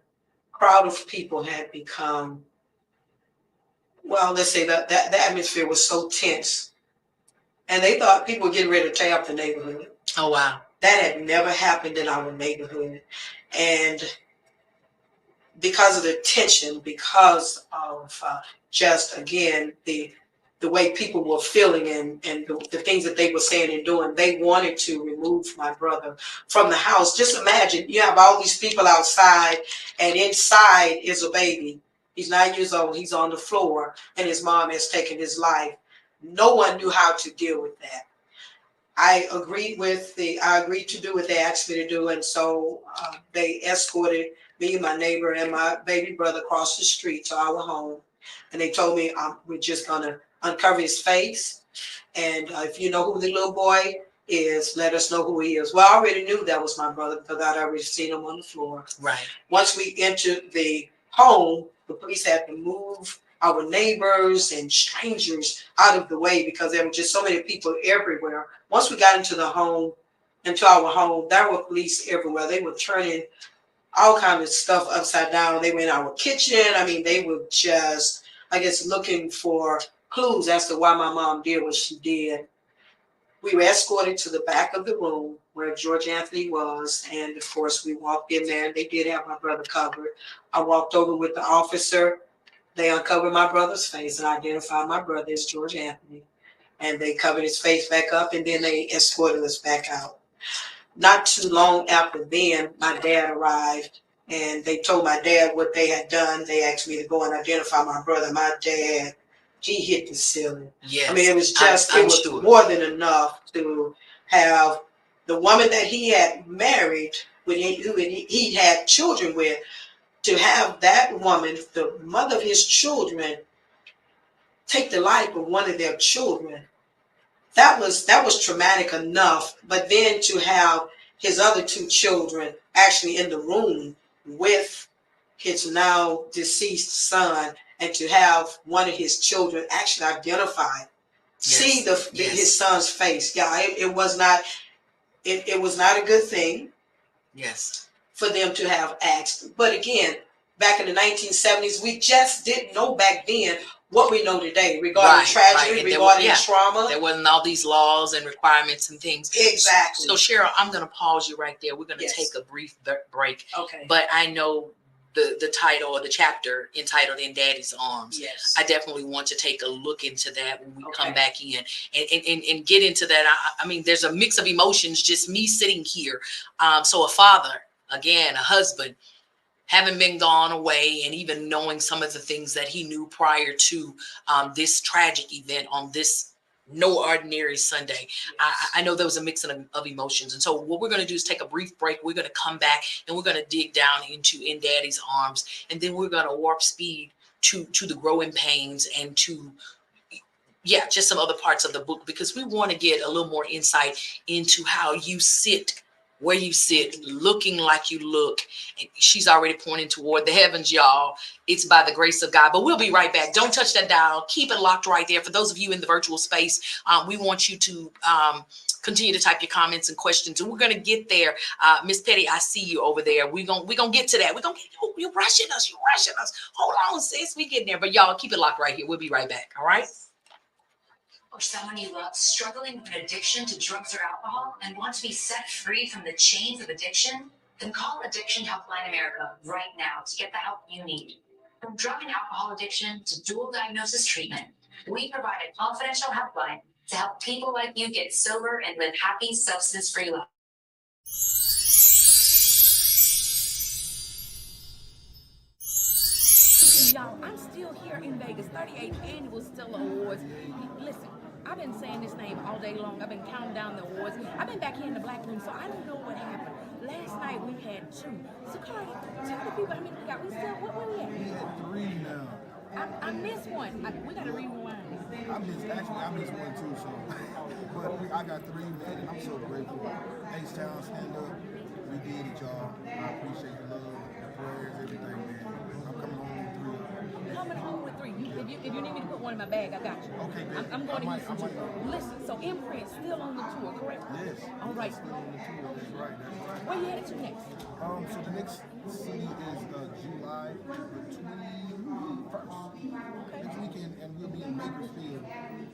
crowd of people had become, well, let's say that the atmosphere was so tense. And they thought people were getting ready to tear up the neighborhood. Oh, wow. That had never happened in our neighborhood. And because of the tension, because of just, again, the way people were feeling and the things that they were saying and doing, they wanted to remove my brother from the house. Just imagine, you have all these people outside, and inside is a baby. He's 9 years old, he's on the floor, and his mom has taken his life. No one knew how to deal with that. I agreed to do what they asked me to do, and so they escorted me, my neighbor, and my baby brother across the street to our home. And they told me we're just gonna uncover his face, and if you know who the little boy is, let us know who he is. Well, I already knew that was my brother because I'd already seen him on the floor. Right. Once we entered the home, the police had to move our neighbors and strangers out of the way because there were just so many people everywhere. Once we got into our home, there were police everywhere. They were turning all kinds of stuff upside down. They were in our kitchen. I mean, they were just, I guess, looking for clues as to why my mom did what she did. We were escorted to the back of the room where George Anthony was, and of course we walked in there, and they did have my brother covered. I walked over with the officer. They uncovered my brother's face and identified my brother as George Anthony, and they covered his face back up, and then they escorted us back out. Not too long after then, my dad arrived, and they told my dad what they had done. They asked me to go and identify my brother. My dad, he hit the ceiling. Yes. I mean, it was just, it was more than enough to have the woman that he had married who he had children with, to have that woman, the mother of his children, take the life of one of their children. That was traumatic enough. But then to have his other two children actually in the room with his now deceased son, and to have one of his children actually identified, see his son's face. Yeah, it was not a good thing. Yes. For them to have asked. But again, back in the 1970s, we just didn't know back then what we know today regarding tragedy, regarding trauma. There wasn't all these laws and requirements and things. Exactly. So Cheryl, I'm going to pause you right there. We're going to take a brief break. Okay. But I know the title or the chapter entitled "In Daddy's Arms." Yes. I definitely want to take a look into that when we come back in and get into that. I mean, there's a mix of emotions, just me sitting here. So a father, again, a husband, having been gone away, and even knowing some of the things that he knew prior to this tragic event on this no ordinary Sunday. I know there was a mix of emotions. And so what we're going to do is take a brief break. We're going to come back and we're going to dig down into In Daddy's Arms. And then we're going to warp speed to the growing pains and to, just some other parts of the book, because we want to get a little more insight into how you sit where you sit, looking like you look. And she's already pointing toward the heavens, y'all. It's by the grace of God. But we'll be right back. Don't touch that dial. Keep it locked right there. For those of you in the virtual space, we want you to continue to type your comments and questions. And we're going to get there. Miss Petty, I see you over there. We're gonna get to that. We're going to get you rushing us. You're rushing us. Hold on, sis. We getting there. But y'all, keep it locked right here. We'll be right back. All right? Or someone you love struggling with an addiction to drugs or alcohol and want to be set free from the chains of addiction? Then call Addiction Helpline America right now to get the help you need. From drug and alcohol addiction to dual diagnosis treatment, we provide a confidential helpline to help people like you get sober and live happy, substance-free lives. Y'all, I'm still here in Vegas, 38th Annual Stella Awards. Listen, I've been saying this name all day long. I've been counting down the awards. I've been back here in the Black Room, so I don't know what happened. Last night we had 2. So Cardi, tell the people how many we got. We still, what were we at? We had 3 now. I missed one. We got to rewind. I missed one too, so. But I got 3, man, and I'm so grateful. H-Town, stand up. We did it, y'all. I appreciate the love, the prayers, everything, man. I'm coming home with 3. Coming home with 3. If you need me to put one in my bag, I got you. Okay, baby. I'm going to Houston too. Listen, so Imprint still on the tour, correct? Yes. All right. Still on the tour. That's right. Where you headed to next? So the next city is July the 21st. Okay. Next weekend, and we'll be in Bakersfield,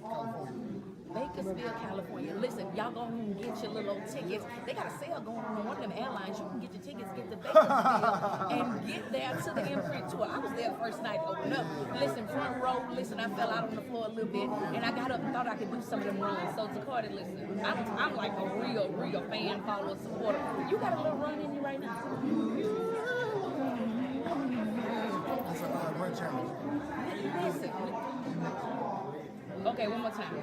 California. Bakersfield, California. Listen, y'all go and get your little old tickets. They got a sale going on one of them airlines. You can get your tickets, get to Bakersfield, and get there to the Imprint tour. I was there the first night, open up. Listen, front row. Listen, I fell out on the floor a little bit, and I got up and thought I could do some of them runs. So Zacardi, listen, I'm like a real fan, follower, supporter. You got a little run in you right now. It's a run challenge. Listen. Okay, one more time.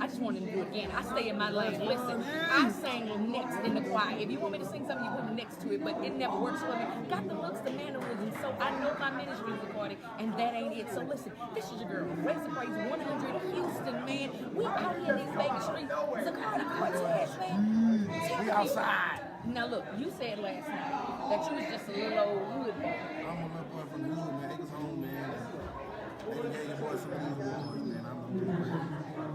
I just wanted to do it again. I stay in my lane. Listen, I sang next in the choir. If you want me to sing something, you put me next to it, but it never works for me. Got the looks, the mannerisms, so I know my ministry is recording, and that ain't it. So listen, this is your girl, Raise the Praise 100 Houston, man. We out here in these Vegas streets. Zacardi Cortez, man. We outside. Now look, you said last night that you was just a little old hood boy. I'm a little boy from the hood, man. They was home, man. They gave your boy some of these awards,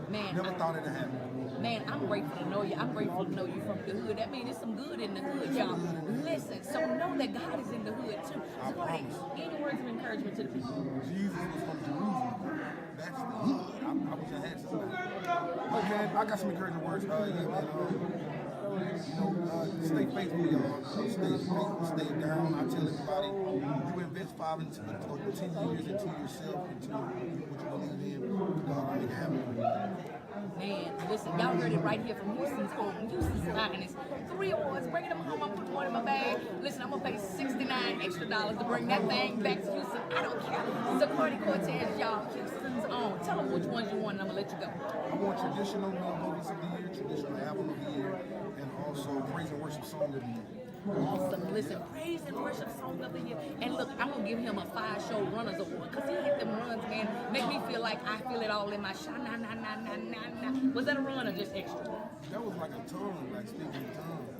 man. Never thought it'd happen. Man, I'm grateful to know you. I'm grateful to know you from the hood. That means there's some good in the hood, y'all. Listen, so know that God is in the hood too. I promise. Any words of encouragement to the people? Jesus was from Jerusalem. That's the hood. I wish I had somebody. But man, I got some encouraging words. Stay faithful, y'all. Stay faithful, stay down. I tell everybody, you invest 5 to 10 years into yourself, into what you believe in. God will make it happen. Man, listen, y'all heard it right here from Houston's home, Houston's finest. 3 awards, bringing them home. I'm putting one in my bag. Listen, I'm gonna pay $69 extra to bring that thing back to Houston. I don't care. Zacardi Cortez, y'all, Houston's own. Tell them which ones you want, and I'm gonna let you go. I want traditional melodies of the year, traditional album of the year, and also praise and worship song of the year. Awesome. Listen, praise and worship song of the year. And look, I'm gonna give him a Fiyah Show Runners Award because he hit them runs, man. Make me feel like I feel it all in my shot. Nah, nah, nah, nah, nah, nah. Was that a run or just extra? That was like a tongue, like speaking in tongues.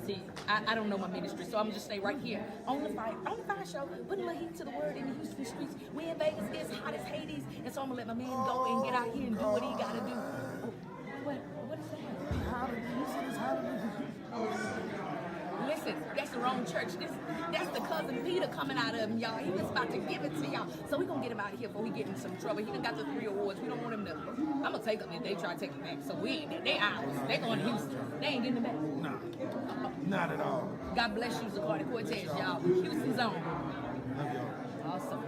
See, I don't know my ministry, so I'm just say right here on the Fiyah Show, putting my heat to the word in the Houston streets. We in Vegas, it's hot as Hades, and so I'm gonna let my man go and get out here and do what he gotta do. What is that? Listen, that's the wrong church. That's the cousin Peter coming out of him, y'all. He was about to give it to y'all. So we're going to get him out of here before he get in some trouble. He done got the 3 awards. We don't want him to. I'm going to take him if they try to take him back. So they ours. They going to Houston. They ain't getting him back. Nah, not at all. God bless you, Zacardi Cortez, y'all. Houston's on. Love y'all. Awesome.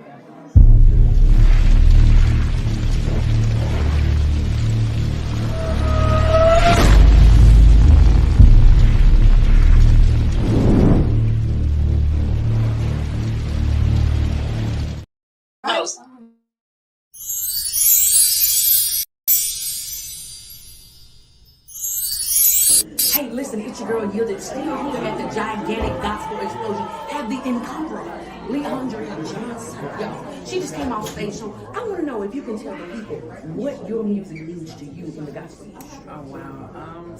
Hey, listen, it's your girl Yielded, still here at the gigantic gospel explosion. Have the incomparable Leandria Johnson, y'all. She just came off stage, so I want to know if you can tell the people what your music means to you in the gospel industry. Oh wow,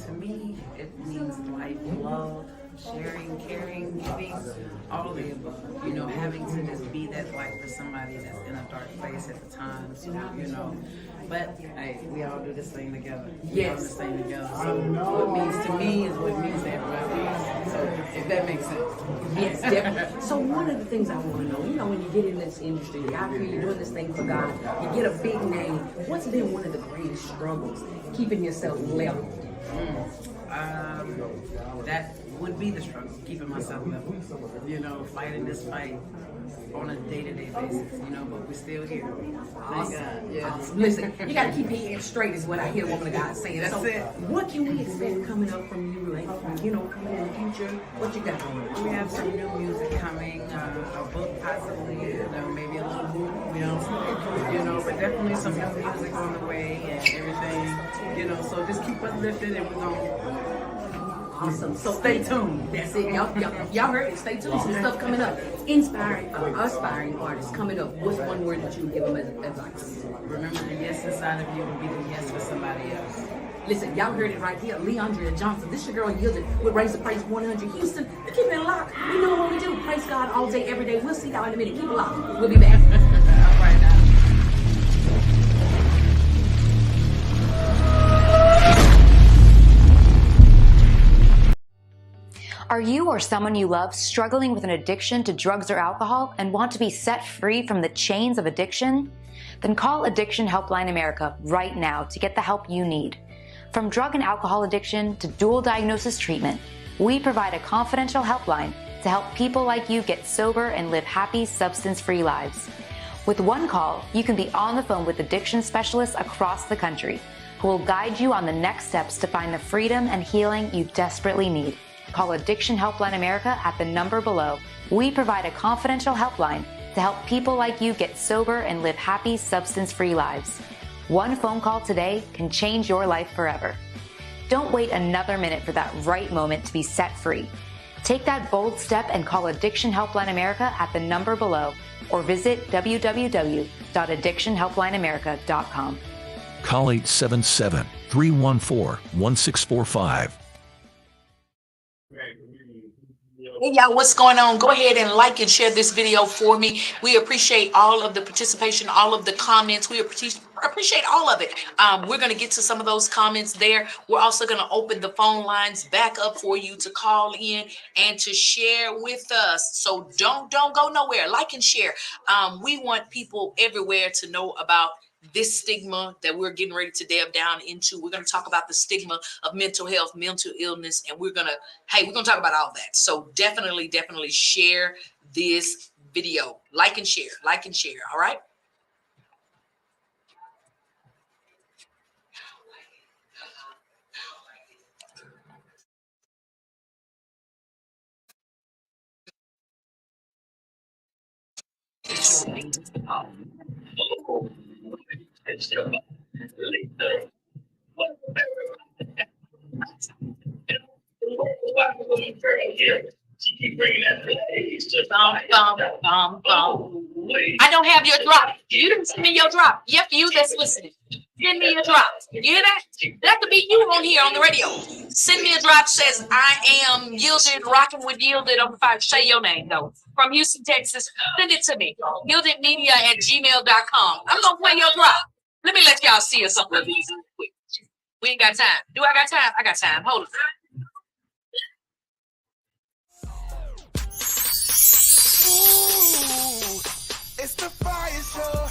to me it means life, love, sharing, caring, giving, all of the above. You know, having to just be that light for somebody that's in a dark place at the times, you know. But hey, we all do this thing together. Yes. We all do this thing together. So what means to me is what means to everybody else. So if that makes sense. Yes, definitely. So one of the things I want to know, you know, when you get in this industry, you're out here, you're doing this thing for God, you get a big name. What's been one of the greatest struggles keeping yourself level? That would be the struggle, keeping myself level. You know, fighting this fight on a day-to-day basis, you know, but we're still here. Thank God. Yeah. Awesome. Listen, you got to keep your head straight is what I hear the woman of God saying. That's so it. What can we expect coming up from you, like, you know, coming in the future? What you got going on? We have some new music coming, a book possibly, you know, maybe a little book, you know, but definitely some new music on the way and everything, you know, so just keep us lifted and we're going. Awesome. So stay tuned. That's it. Y'all heard it. Stay tuned. Some stuff coming up. Inspiring, aspiring artists coming up. What's one word that you would give them as advice? Remember, the yes inside of you will be the yes for somebody else. Listen, y'all heard it right here. Leandria Johnson. This your girl Yielded with Raise the Praise 100 Houston. We keep it locked. We know what we do. Praise God all day, every day. We'll see y'all in a minute. Keep it locked. We'll be back. All right now. Are you or someone you love struggling with an addiction to drugs or alcohol and want to be set free from the chains of addiction? Then call Addiction Helpline America right now to get the help you need. From drug and alcohol addiction to dual diagnosis treatment, we provide a confidential helpline to help people like you get sober and live happy, substance-free lives. With one call, you can be on the phone with addiction specialists across the country who will guide you on the next steps to find the freedom and healing you desperately need. Call Addiction Helpline America at the number below. We provide a confidential helpline to help people like you get sober and live happy, substance-free lives. One phone call today can change your life forever. Don't wait another minute for that right moment to be set free. Take that bold step and call Addiction Helpline America at the number below or visit www.addictionhelplineamerica.com. Call 877-314-1645. Hey y'all, what's going on? Go ahead and like and share this video for me. We appreciate all of the participation, all of the comments. We appreciate all of it. We're going to get to some of those comments there. We're also going to open the phone lines back up for you to call in and to share with us. So don't go nowhere. Like and share. We want people everywhere to know about this stigma that we're getting ready to delve down into. We're going to talk about the stigma of mental health, mental illness, and we're going to talk about all that. So definitely share this video. Like and share. All right. I don't have your drop. You didn't send me your drop. Yep, you that's listening. Send me your drop. You hear that? That could be you on here on the radio. Send me a drop says I am Yielded, rocking with Yielded on the 5. Say your name though. From Houston, Texas. Send it to me. YieldedMedia@gmail.com. I'm gonna play your drop. Let me let y'all see us something of these quick. We ain't got time. Do I got time? I got time. Hold it. It's the Fiyah Show.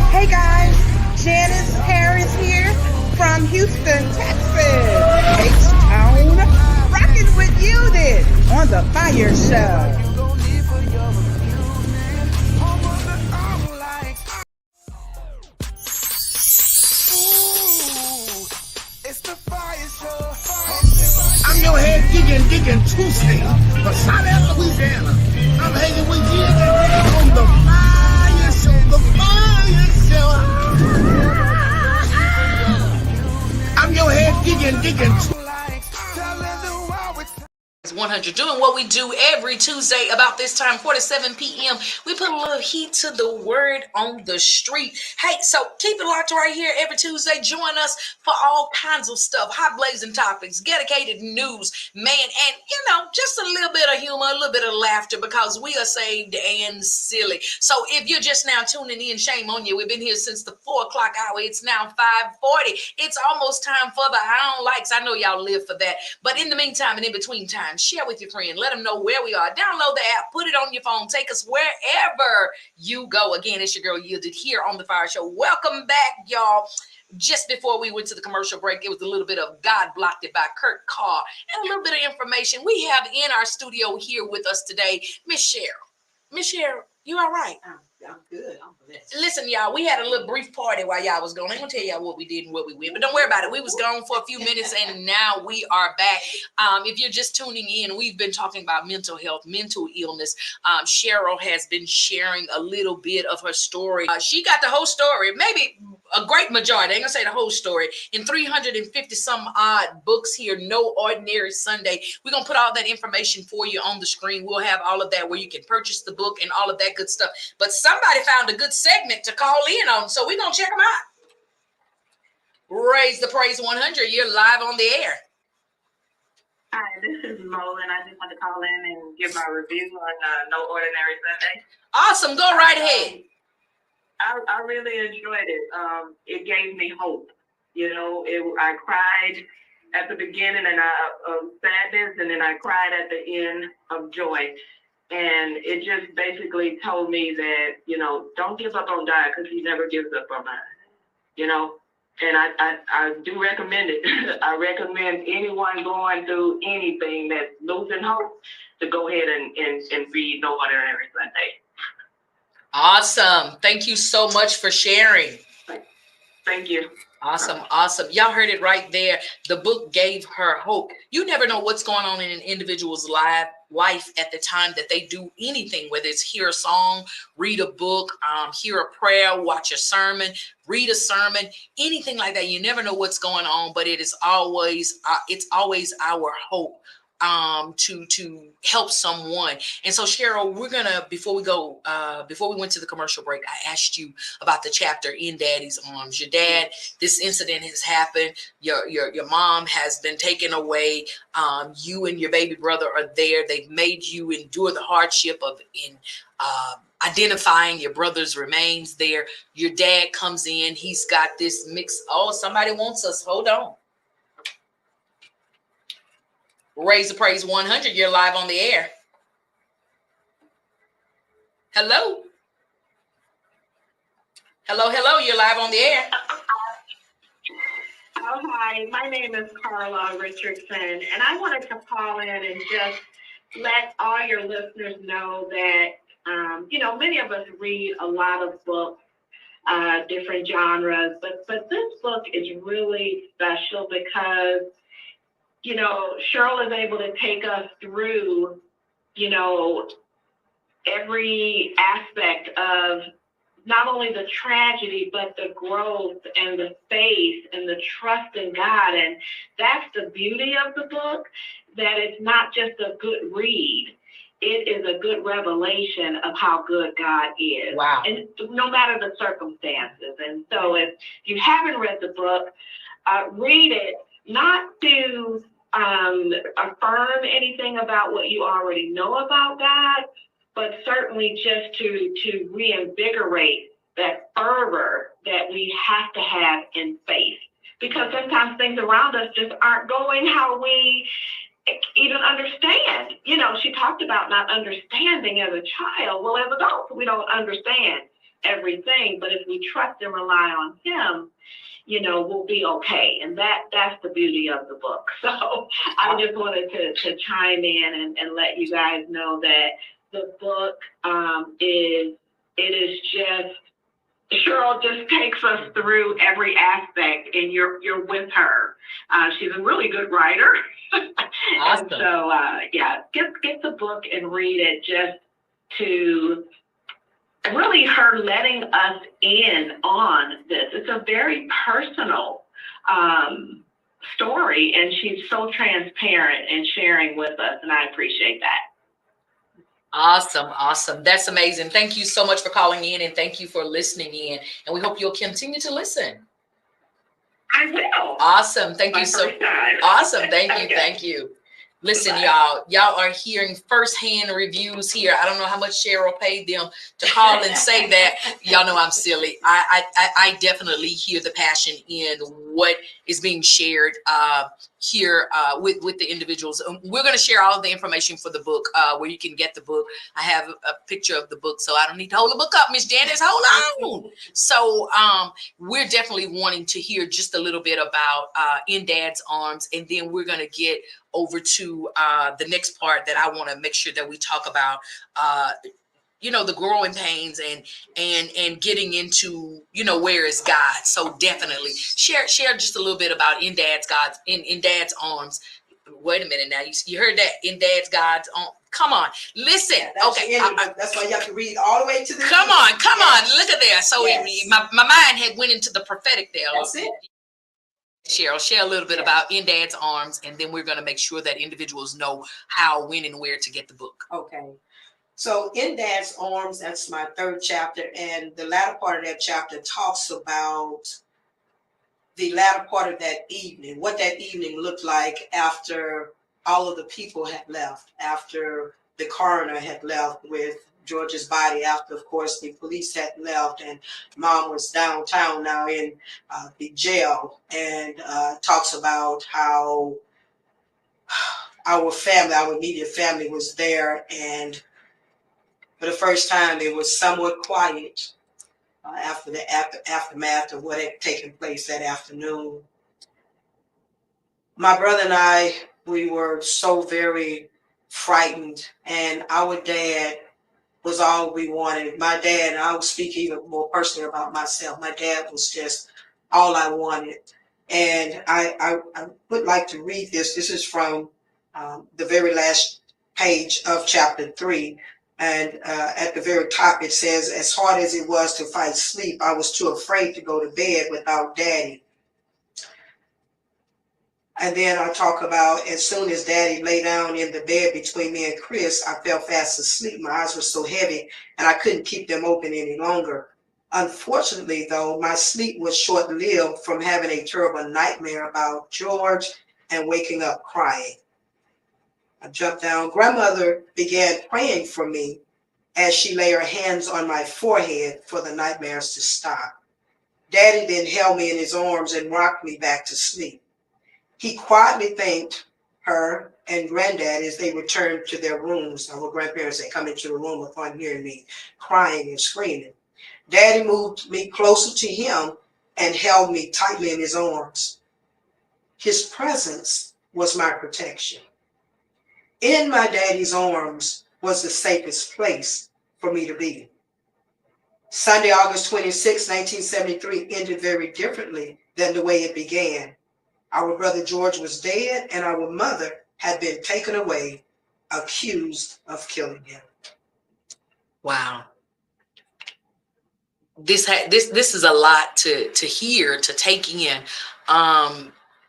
Hey guys, Janice Harris here from Houston, Texas. H-Town, rocking with Yielded on the Fiyah Show. It's the Fiyah Show. I'm your head digging Tuesday for South Louisiana. I'm hanging with you on the Fiyah Show. The Fiyah Show. I'm your head digging Tuesday. 100, doing what we do every Tuesday about this time, 4 to 7 p.m. We put a little heat to the word on the street. Hey, so keep it locked right here every Tuesday. Join us for all kinds of stuff, hot blazing topics, dedicated news, man, and just a little bit of humor, a little bit of laughter, because we are saved and silly. So if you're just now tuning in, shame on you. We've been here since the 4 o'clock hour. It's now 5:40. It's almost time for the I don't likes. I know y'all live for that, but in the meantime and in between time, share with your friend. Let them know where we are. Download the app. Put it on your phone. Take us wherever you go. Again, it's your girl Yielded here on the Fiyah Show. Welcome back, y'all. Just before we went to the commercial break, it was a little bit of God Blocked It by Kurt Carr and a little bit of information. We have in our studio here with us today, Miss Cheryl. Miss Cheryl, you all right? I'm good. I'm blessed. Listen, y'all, we had a little brief party while y'all was gone. I'm gonna tell y'all what we did and what we went, but don't worry about it. We was gone for a few minutes and now we are back. If you're just tuning in, we've been talking about mental health, mental illness. Cheryl has been sharing a little bit of her story. She got the whole story, maybe a great majority. I ain't gonna say the whole story. In 350 some odd books here, No Ordinary Sunday. We're gonna put all that information for you on the screen. We'll have all of that where you can purchase the book and all of that good stuff. But somebody found a good segment to call in on, so we're gonna check them out. Raise the Praise 100. You're live on the air. Hi, this is Mo, and I just want to call in and give my review on No Ordinary Sunday. Awesome. Go right ahead. I really enjoyed it. It gave me hope. I cried at the beginning of sadness, and then I cried at the end of joy. And it just basically told me that, don't give up on God, because he never gives up on us, And I do recommend it. I recommend anyone going through anything that's losing hope to go ahead and read No Ordinary Sunday. Awesome. Thank you so much for sharing. Thank you. Awesome. Y'all heard it right there. The book gave her hope. You never know what's going on in an individual's life at the time that they do anything, whether it's hear a song, read a book, hear a prayer, watch a sermon, read a sermon, anything like that. You never know what's going on, but it's always our hope to help someone. And so Cheryl, we're gonna, before we went to the commercial break, I asked you about the chapter In Daddy's Arms. Your dad, this incident has happened, your mom has been taken away, you and your baby brother are there. They've made you endure the hardship of identifying your brother's remains there. Your dad comes in, he's got this mix. Oh, somebody wants us. Hold on. Raise the Praise 100. You're live on the air. Hello. Hello. You're live on the air. Oh, hi. My name is Carla Richardson, and I wanted to call in and just let all your listeners know that, many of us read a lot of books, different genres, but this book is really special because Cheryl is able to take us through, every aspect of not only the tragedy, but the growth and the faith and the trust in God. And that's the beauty of the book, that it's not just a good read. It is a good revelation of how good God is. Wow. And no matter the circumstances. And so if you haven't read the book, read it, not to affirm anything about what you already know about God, but certainly just to reinvigorate that fervor that we have to have in faith. Because sometimes things around us just aren't going how we even understand. You know, she talked about not understanding as a child. Well, as adults, we don't understand everything, but if we trust and rely on Him, you know, we'll be okay. And that's the beauty of the book. So I just wanted to chime in and let you guys know that the book is just, Cheryl just takes us through every aspect, and you're with her. She's a really good writer. Awesome. And so, get the book and read it, just to really her letting us in on this. It's a very personal story, and she's so transparent and sharing with us, and I appreciate that. Awesome. That's amazing. Thank you so much for calling in, and thank you for listening in. And we hope you'll continue to listen. I will. Awesome. Thank you so much. Awesome. Thank you. Okay. Thank you. Listen, y'all are hearing firsthand reviews here. I don't know how much Cheryl paid them to call and say that. Y'all know I'm silly. I definitely hear the passion in what is being shared here with the individuals. We're going to share all of the information for the book, where you can get the book. I have a picture of the book, so I don't need to hold the book up, Miss Janice. Hold on. So we're definitely wanting to hear just a little bit about In Dad's Arms, and then we're going to get over to the next part that I want to make sure that we talk about, the growing pains and getting into, where is God. So definitely share just a little bit about In Dad's Arms. Wait a minute now. You heard that? In Dad's God's Arms. Come on, listen. Okay, that's why you have to read all the way to the end. Come on. Look at there. So my mind had went into the prophetic there. That's it. Cheryl, share a little bit about In Dad's Arms, and then we're going to make sure that individuals know how, when, and where to get the book. Okay. So In Dad's Arms, that's my third chapter, and the latter part of that chapter talks about the latter part of that evening, what that evening looked like after all of the people had left, after the coroner had left with George's body, after, of course, the police had left, and Mom was downtown now in the jail, and talks about how our family, our immediate family, was there, and for the first time it was somewhat quiet after the aftermath of what had taken place that afternoon. My brother and I, we were so very frightened, and our dad was all we wanted. My dad, and I'll speak even more personally about myself, my dad was just all I wanted. And I would like to read this. This is from the very last page of chapter 3. And at the very top it says, as hard as it was to fight sleep, I was too afraid to go to bed without Daddy. And then I talk about, as soon as Daddy lay down in the bed between me and Chris, I fell fast asleep. My eyes were so heavy and I couldn't keep them open any longer. Unfortunately, though, my sleep was short-lived from having a terrible nightmare about George and waking up crying. I jumped down. Grandmother began praying for me as she lay her hands on my forehead for the nightmares to stop. Daddy then held me in his arms and rocked me back to sleep. He quietly thanked her and Granddad as they returned to their rooms. Our grandparents had come into the room upon hearing me crying and screaming. Daddy moved me closer to him and held me tightly in his arms. His presence was my protection. In my daddy's arms was the safest place for me to be. Sunday, August 26, 1973 ended very differently than the way it began. Our brother George was dead, and our mother had been taken away, accused of killing him. Wow. this is a lot to hear, to take in.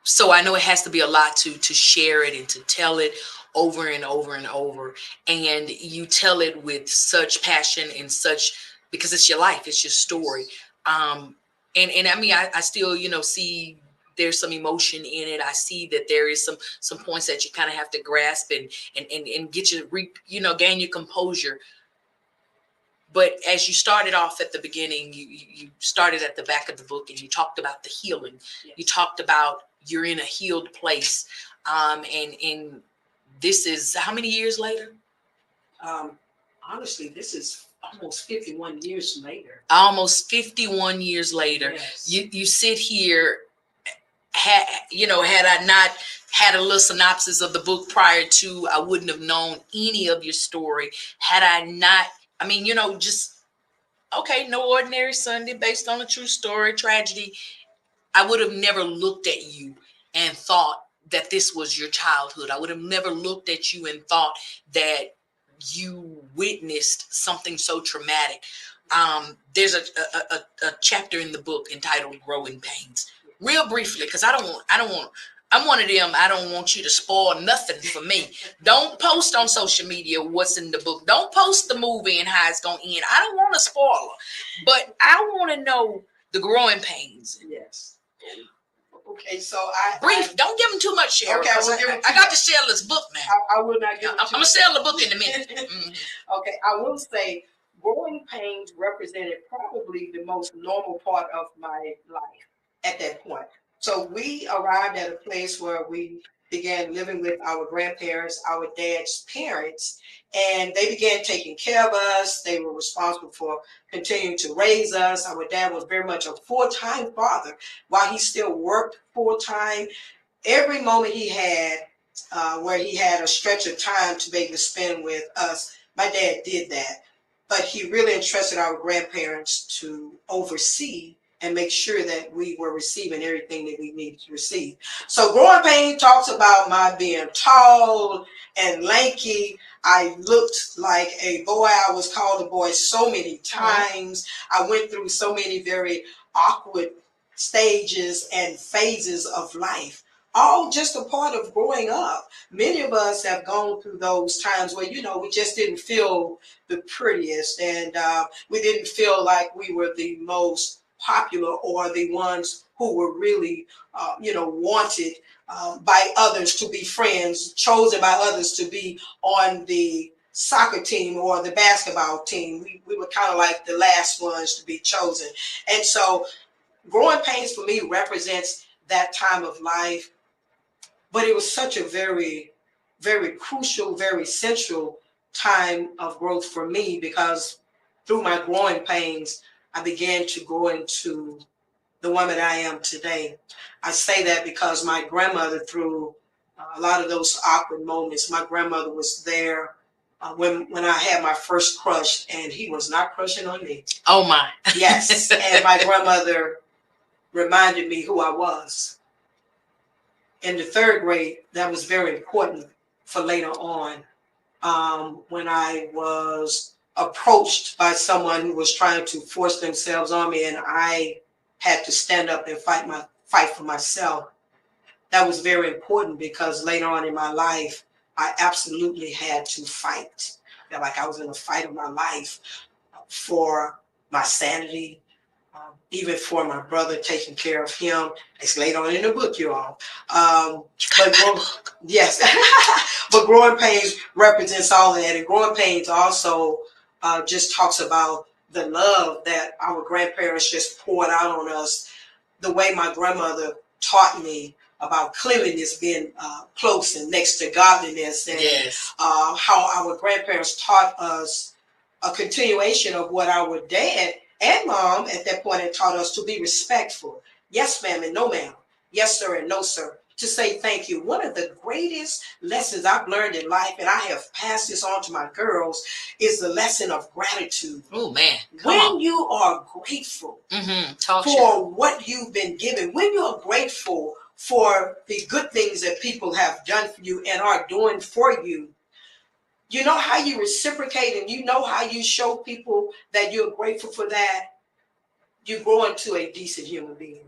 So I know it has to be a lot to share it and to tell it over and over and over. And you tell it with such passion and such, because it's your life, it's your story. And I mean, I still, see there's some emotion in it. I see that there is some points that you kind of have to grasp and get gain your composure. But as you started off at the beginning, you started at the back of the book and you talked about the healing. Yes. You talked about you're in a healed place. And this is how many years later? Honestly, this is almost 51 years later. Almost 51 years later. Yes. You sit here, had I not had a little synopsis of the book prior to, I wouldn't have known any of your story. Had I not, no ordinary Sunday based on a true story, tragedy. I would have never looked at you and thought that this was your childhood. I would have never looked at you and thought that you witnessed something so traumatic. There's a chapter in the book entitled Growing Pains. Real briefly, because I'm one of them, I don't want you to spoil nothing for me. Don't post on social media what's in the book. Don't post the movie and how it's going to end. I don't want to spoil it, but I want to know the growing pains. Yes. Okay, so don't give them too much, Cheryl. Okay, I got to sell this book now. I will not give them I'm going to sell the book in a minute. Mm-hmm. Okay, I will say growing pains represented probably the most normal part of my life at that point. So we arrived at a place where we began living with our grandparents, our dad's parents, and they began taking care of us. They were responsible for continuing to raise us. Our dad was very much a full-time father. While he still worked full-time, every moment he had where he had a stretch of time to be able to spend with us, my dad did that. But he really entrusted our grandparents to oversee and make sure that we were receiving everything that we needed to receive. So Growing Pain talks about my being tall and lanky. I looked like a boy. I was called a boy so many times. I went through so many very awkward stages and phases of life. All just a part of growing up. Many of us have gone through those times where, we just didn't feel the prettiest, and we didn't feel like we were the most popular or the ones who were really, wanted by others to be friends, chosen by others to be on the soccer team or the basketball team. We were kind of like the last ones to be chosen. And so Growing Pains for me represents that time of life. But it was such a very, very crucial, very central time of growth for me, because through my growing pains, I began to grow into the woman I am today. I say that because my grandmother, through a lot of those awkward moments, my grandmother was there when I had my first crush, and he was not crushing on me. Oh, my. Yes. And my grandmother reminded me who I was. In the third grade, that was very important for later on, when I was approached by someone who was trying to force themselves on me, and I had to stand up and fight for myself. That was very important, because later on in my life, I absolutely had to fight. I felt like I was in a fight of my life for my sanity, even for my brother, taking care of him. It's later on in the book, you all. Yes, but Growing Pains represents all of that. And Growing Pains also just talks about the love that our grandparents just poured out on us. The way my grandmother taught me about cleanliness being close and next to godliness, and yes, how our grandparents taught us a continuation of what our dad and mom at that point had taught us, to be respectful. Yes, ma'am, and no, ma'am. Yes, sir, and no, sir. To say thank you. One of the greatest lessons I've learned in life, and I have passed this on to my girls, is the lesson of gratitude. Oh, man. When you are grateful for what you've been given, when you are grateful for the good things that people have done for you and are doing for you, you know how you reciprocate, and you know how you show people that you're grateful for that. you grow into a decent human being.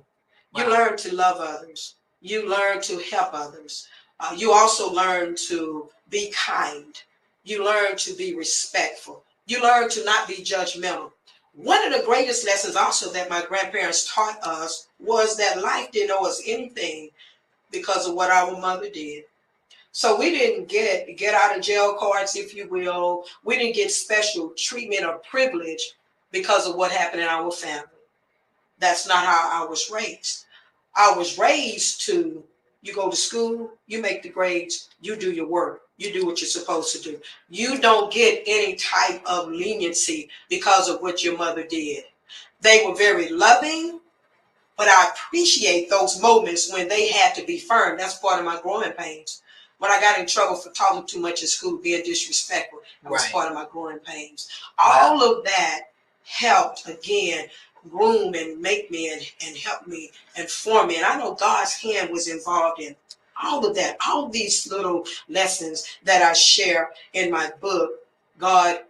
You learn to love others. You learn to help others. You also learn to be kind. You learn to be respectful. You learn to not be judgmental. One of the greatest lessons also that my grandparents taught us was that life didn't owe us anything because of what our mother did. So we didn't get out of jail cards, if you will. We didn't get special treatment or privilege because of what happened in our family. That's not how I was raised. I was raised to, you go to school, you make the grades, you do your work, you do what you're supposed to do. You don't get any type of leniency because of what your mother did. They were very loving, but I appreciate those moments when they had to be firm. That's part of my growing pains. When I got in trouble for talking too much in school, being disrespectful, that was part of my growing pains. All of that helped, again, groom and make me and help me and form me. And I know God's hand was involved in all of that, all these little lessons that I share in my book. God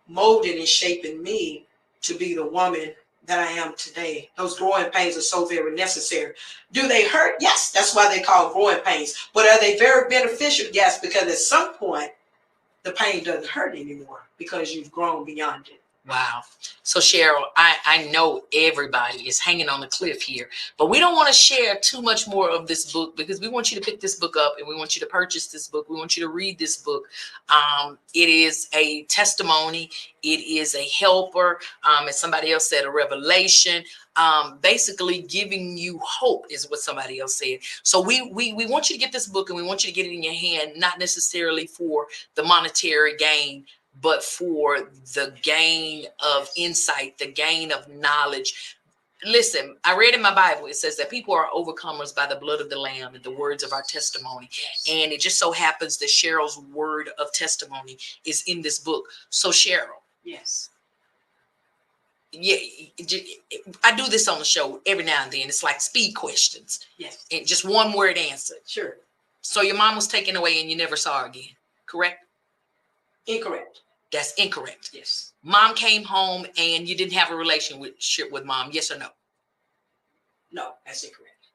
molded and shaping me to be the woman that I am today. Those growing pains are so very necessary. Do they hurt? Yes, that's why they call growing pains. But are they very beneficial? Yes, because at some point, the pain doesn't hurt anymore because you've grown beyond it. Wow. So Cheryl, I know everybody is hanging on the cliff here, but we don't want to share too much more of this book because we want you to pick this book up and we want you to purchase this book. We want you to read this book. It is a testimony. It is a helper. As somebody else said, a revelation. Basically giving you hope is what somebody else said. So we want you to get this book and we want you to get it in your hand, not necessarily for the monetary gain, but for the gain of insight, the gain of knowledge. Listen, I read in my Bible, it says that people are overcomers by the blood of the Lamb and the words of our testimony. And it just so happens that Cheryl's word of testimony is in this book. So Cheryl. Yes. Yeah, I do this on the show every now and then. It's like speed questions. Yes. And just one word answer. Sure. So your mom was taken away and you never saw her again, correct? Incorrect. That's incorrect. Yes. Mom came home and you didn't have a relationship with mom, yes or no? No, that's incorrect.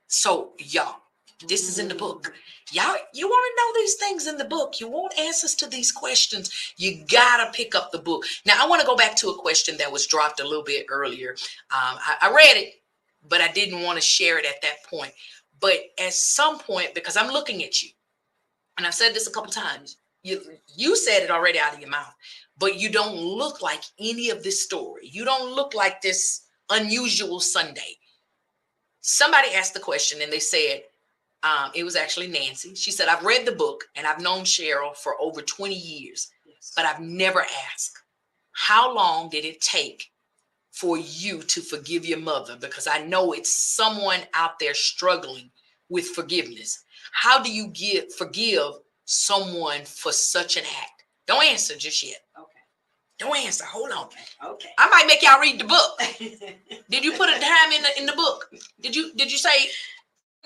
So y'all, this is in the book. Y'all, you want to know these things in the book. You want answers to these questions. You got to pick up the book. Now, I want to go back to a question that was dropped a little bit earlier. I read it, but I didn't want to share it at that point. But at some point, because I'm looking at you, and I've said this a couple times, you said it already out of your mouth, but you don't look like any of this story. You don't look like this unusual Sunday. Somebody asked the question and they said, it was actually Nancy. She said, I've read the book and I've known Cheryl for over 20 years, but I've never asked, how long did it take for you to forgive your mother? Because I know it's someone out there struggling with forgiveness. How do you forgive someone for such an act? Don't answer just yet. Okay. Don't answer. Hold on. Okay. I might make y'all read the book. Did you put a time in the book? Did you say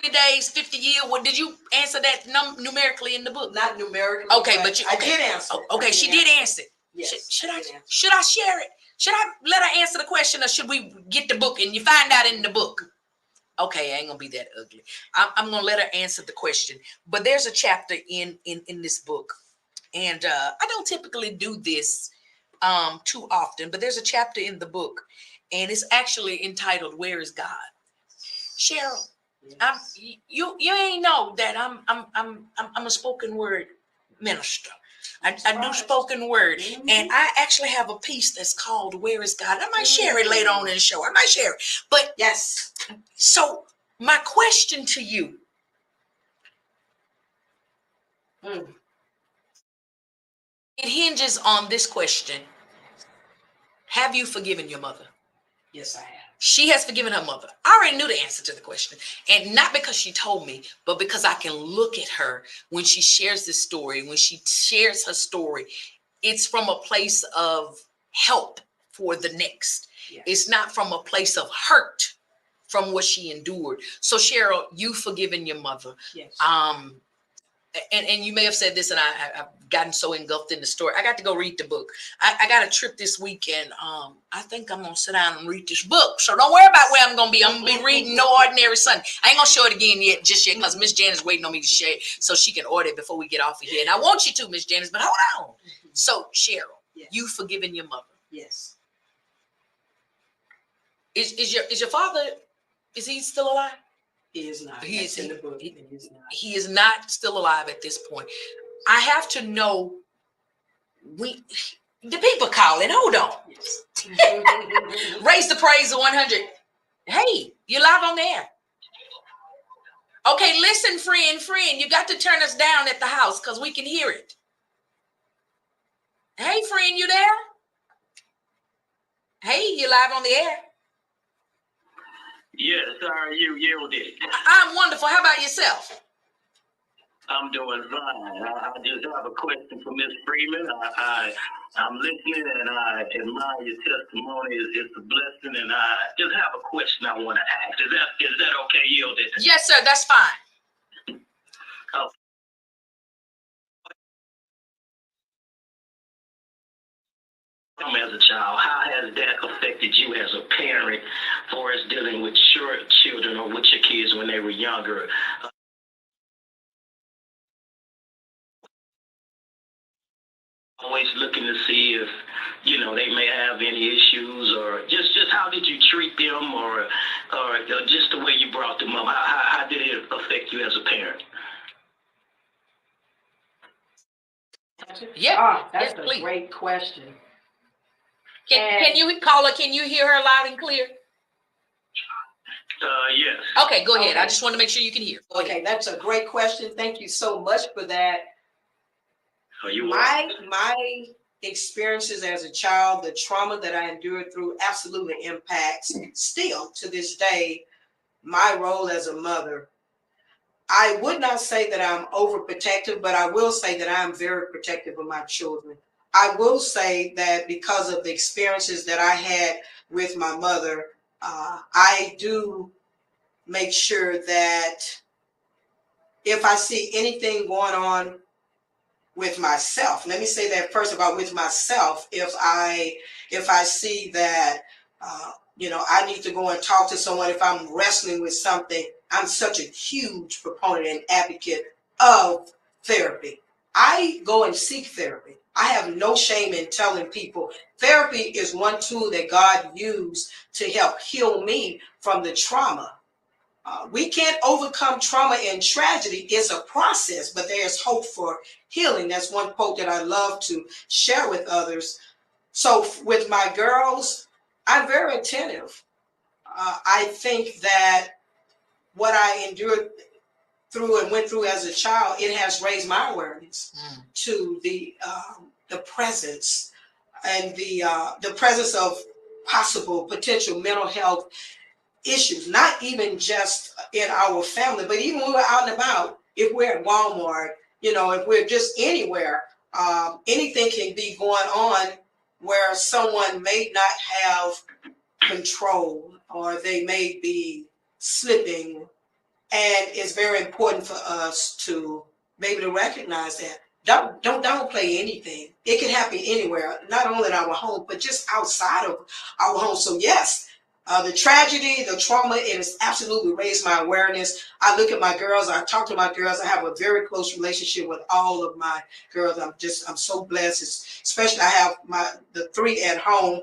50 days, 50 years? What did you answer that numerically in the book? Not numerically. Okay, but I did answer. Okay, she did answer. Yes. Should I share it? Should I let her answer the question, or should we get the book and you find out in the book? Okay, I ain't gonna be that ugly. I'm gonna let her answer the question. But there's a chapter in this book, and I don't typically do this too often, but there's a chapter in the book, and it's actually entitled "Where is God?" Cheryl, yes. You ain't know that I'm a spoken word minister. I do spoken word, and I actually have a piece that's called "Where is God?" I might share it later on in the show. I might share it, but yes. So my question to you, it hinges on this question: have you forgiven your mother? Yes, I have. She has forgiven her mother. I already knew the answer to the question. And not because she told me, but because I can look at her when she shares this story, when she shares her story, it's from a place of help for the next. Yes. It's not from a place of hurt from what she endured. So Cheryl, you've forgiven your mother. Yes. and you may have said this, and I've gotten so engulfed in the story. I got to go read the book. I got a trip this weekend. I think I'm gonna sit down and read this book. So don't worry about where I'm gonna be. I'm gonna be reading No Ordinary Sunday. I ain't gonna show it again yet, because Miss Janice waiting on me to share it so she can order it before we get off of here. And I want you to, Miss Janice, but hold on. So Cheryl, you forgiven your mother? Yes. Is your father? Is he still alive? He is not. He is. In the book. He is not. He is not still alive at this point. I have to know. The people calling. Hold on. Raise the praise of 100. Hey, you're live on there. Okay, listen, friend, you got to turn us down at the house because we can hear it. Hey, friend, you there? Hey, you're live on the air. Yes, sir, you yielded. I'm wonderful. How about yourself? I'm doing fine. I just have a question for Miss Freeman. I'm listening and I admire your testimony. It's a blessing, and I just have a question I want to ask. Is that okay, yielded? Yes, sir. That's fine. Oh. As a child, how has that affected you as a parent for us dealing with your children or with your kids when they were younger? Always looking to see if, they may have any issues, or just how did you treat them, or just the way you brought them up? How did it affect you as a parent? Yeah, that's a great question. Can you call her? Can you hear her loud and clear? Yes. Okay, go ahead. Okay. I just want to make sure you can hear. Go ahead. That's a great question. Thank you so much for that. My experiences as a child, the trauma that I endured through, absolutely impacts still to this day my role as a mother. I would not say that I'm overprotective, but I will say that I'm very protective of my children. I will say that because of the experiences that I had with my mother, I do make sure that if I see anything going on with myself, let me say that first about with myself, if I see that, I need to go and talk to someone, if I'm wrestling with something, I'm such a huge proponent and advocate of therapy. I go and seek therapy. I have no shame in telling people therapy is one tool that God used to help heal me from the trauma. We can't overcome trauma and tragedy. It's a process, but there's hope for healing. That's one quote that I love to share with others. So with my girls, I'm very attentive. I think that what I endured through and went through as a child, it has raised my awareness to the presence and the presence of potential mental health issues, not even just in our family, but even when we're out and about, if we're at Walmart, if we're just anywhere, anything can be going on where someone may not have control, or they may be slipping. And it's very important for us to be able to recognize that. Don't downplay anything. It can happen anywhere, not only in our home, but just outside of our home. So yes, the tragedy, the trauma, it has absolutely raised my awareness. I look at my girls, I talk to my girls. I have a very close relationship with all of my girls. I'm so blessed. Especially I have the 3 at home.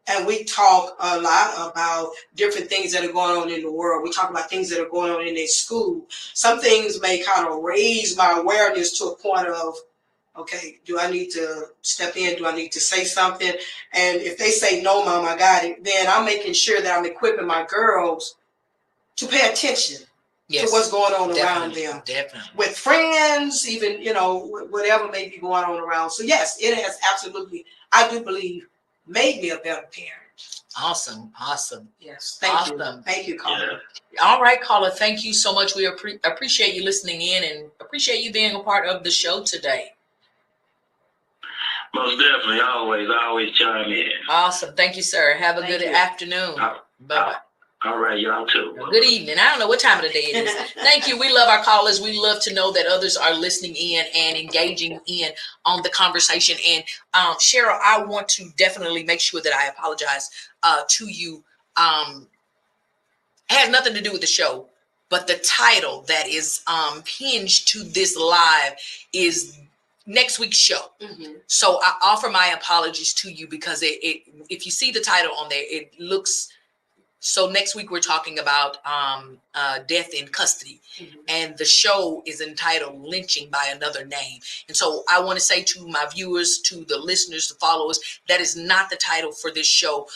And we talk a lot about different things that are going on in the world. We talk about things that are going on in their school. Some things may kind of raise my awareness to a point of, okay, do I need to step in? Do I need to say something? And if they say, no, Mom, I got it, then I'm making sure that I'm equipping my girls to pay attention to what's going on around them. Definitely. With friends, even, whatever may be going on around. So yes, it has absolutely, I do believe, made me a better parent. Awesome. Yes. Thank you. Thank you, caller. All right, caller. Thank you so much. We appreciate you listening in and appreciate you being a part of the show today. Most definitely. Always chime in. Awesome. Thank you, sir. Have a good afternoon. Bye-bye. All right, y'all too. Good evening. I don't know what time of the day it is. Thank you. We love our callers. We love to know that others are listening in and engaging in on the conversation. And Cheryl, I want to definitely make sure that I apologize to you. It has nothing to do with the show, but the title that is hinged to this live is next week's show. Mm-hmm. So I offer my apologies to you because it if you see the title on there, it looks. So next week we're talking about death in custody, and the show is entitled Lynching by Another Name. And so I want to say to my viewers, to the listeners, the followers, that is not the title for this show.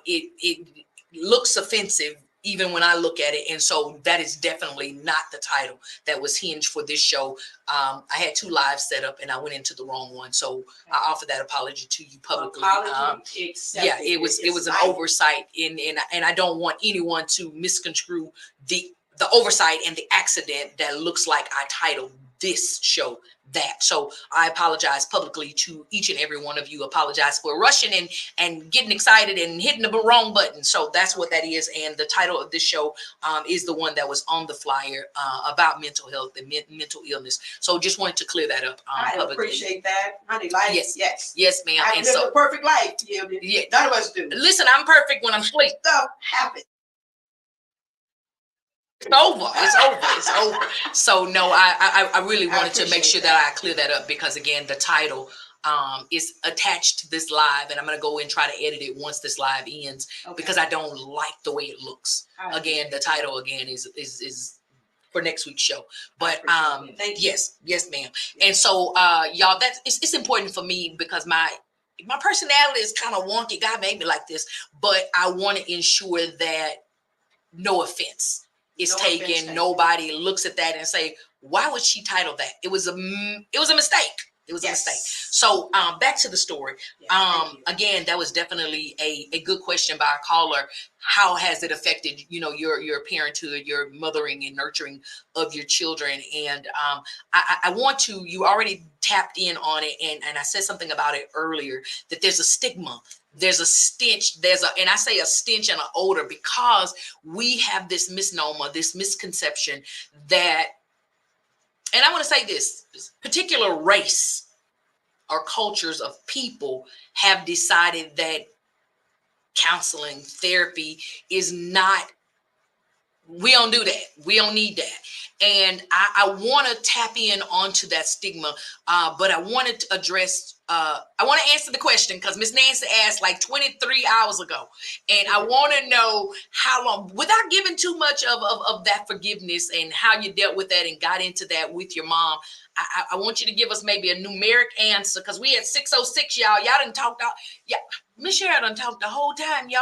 It looks offensive even when I look at it. And so that is definitely not the title that was hinged for this show. I had 2 lives set up and I went into the wrong one. So I offer that apology to you publicly. Yeah, it was an oversight and I don't want anyone to misconstrue the oversight and the accident that looks like I titled this show that. So I apologize publicly to each and every one of you. Apologize for rushing and getting excited and hitting the wrong button. So that's what that is. And the title of this show is the one that was on the flyer about mental health and mental illness. So just wanted to clear that up. I publicly. Appreciate that, honey. Life, yes, ma'am. I live a perfect life. Yeah, none of us do. Listen, I'm perfect when I'm asleep. Stuff happens. It's over. So no, I really wanted to make sure that I clear that up because again, the title is attached to this live and I'm going to go and try to edit it once this live ends because I don't like the way it looks. Again, the title again is for next week's show. But yes, ma'am. And so y'all, it's important for me because my personality is kind of wonky. God made me like this, but I want to ensure that no offense is taken. Nobody looks at that and say, why would she title that? It was a mistake. It was a mistake. So back to the story. Again, that was definitely a good question by a caller. How has it affected, your parenthood, your mothering and nurturing of your children? And I want to, you already tapped in on it. And I said something about it earlier, that there's a stigma. There's a stench, and I say a stench and an odor because we have this misnomer, this misconception that, and I want to say this particular race or cultures of people have decided that counseling, therapy is not, we don't do that. We don't need that. And I want to tap in onto that stigma, but I wanted to address, I want to answer the question because Miss Nancy asked like 23 hours ago. And I want to know how long, without giving too much of that forgiveness and how you dealt with that and got into that with your mom. I want you to give us maybe a numeric answer because we had 606, y'all. Y'all didn't talk. Miss Cheryl done talked the whole time, y'all.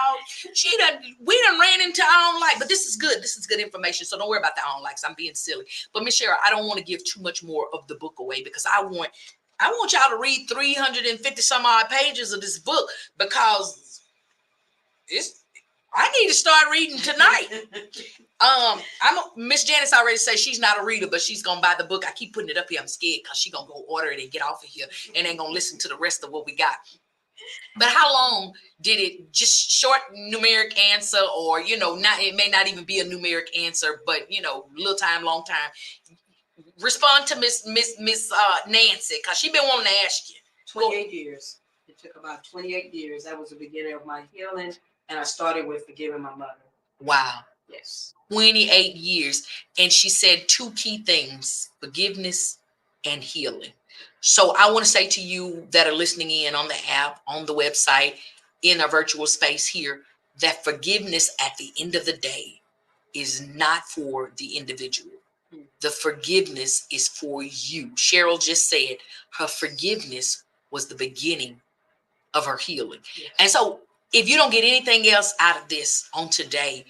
We done ran into our own light, but this is good. This is good information. So don't worry about the own likes. I'm being silly. But Miss Cheryl, I don't want to give too much more of the book away because I want y'all to read 350 some odd pages of this book because I need to start reading tonight. Miss Janice already said she's not a reader, but she's gonna buy the book. I keep putting it up here. I'm scared because she's gonna go order it and get off of here and ain't gonna listen to the rest of what we got. But how long did it, just short numeric answer, or it may not even be a numeric answer, but little time, long time. Respond to Miss Nancy because she been wanting to ask you. 28 years. It took about 28 years. That was the beginning of my healing, and I started with forgiving my mother. Wow. Yes. 28 years. And she said 2 key things: forgiveness and healing. So I want to say to you that are listening in on the app, on the website, in our virtual space here, that forgiveness at the end of the day is not for the individual. The forgiveness is for you. Cheryl just said her forgiveness was the beginning of her healing. Yes. And so if you don't get anything else out of this on today,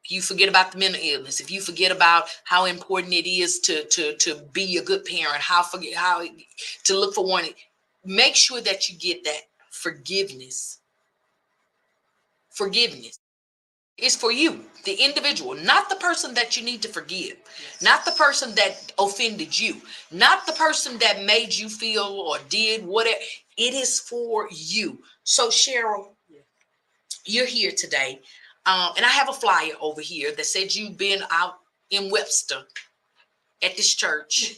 you forget about the mental illness, if you forget about how important it is to be a good parent, how to look for one, make sure that you get that forgiveness. Forgiveness is for you, the individual, not the person that you need to forgive, not the person that offended you, not the person that made you feel or did whatever. It is for you. So Cheryl, you're here today. And I have a flyer over here that said you've been out in Webster at this church.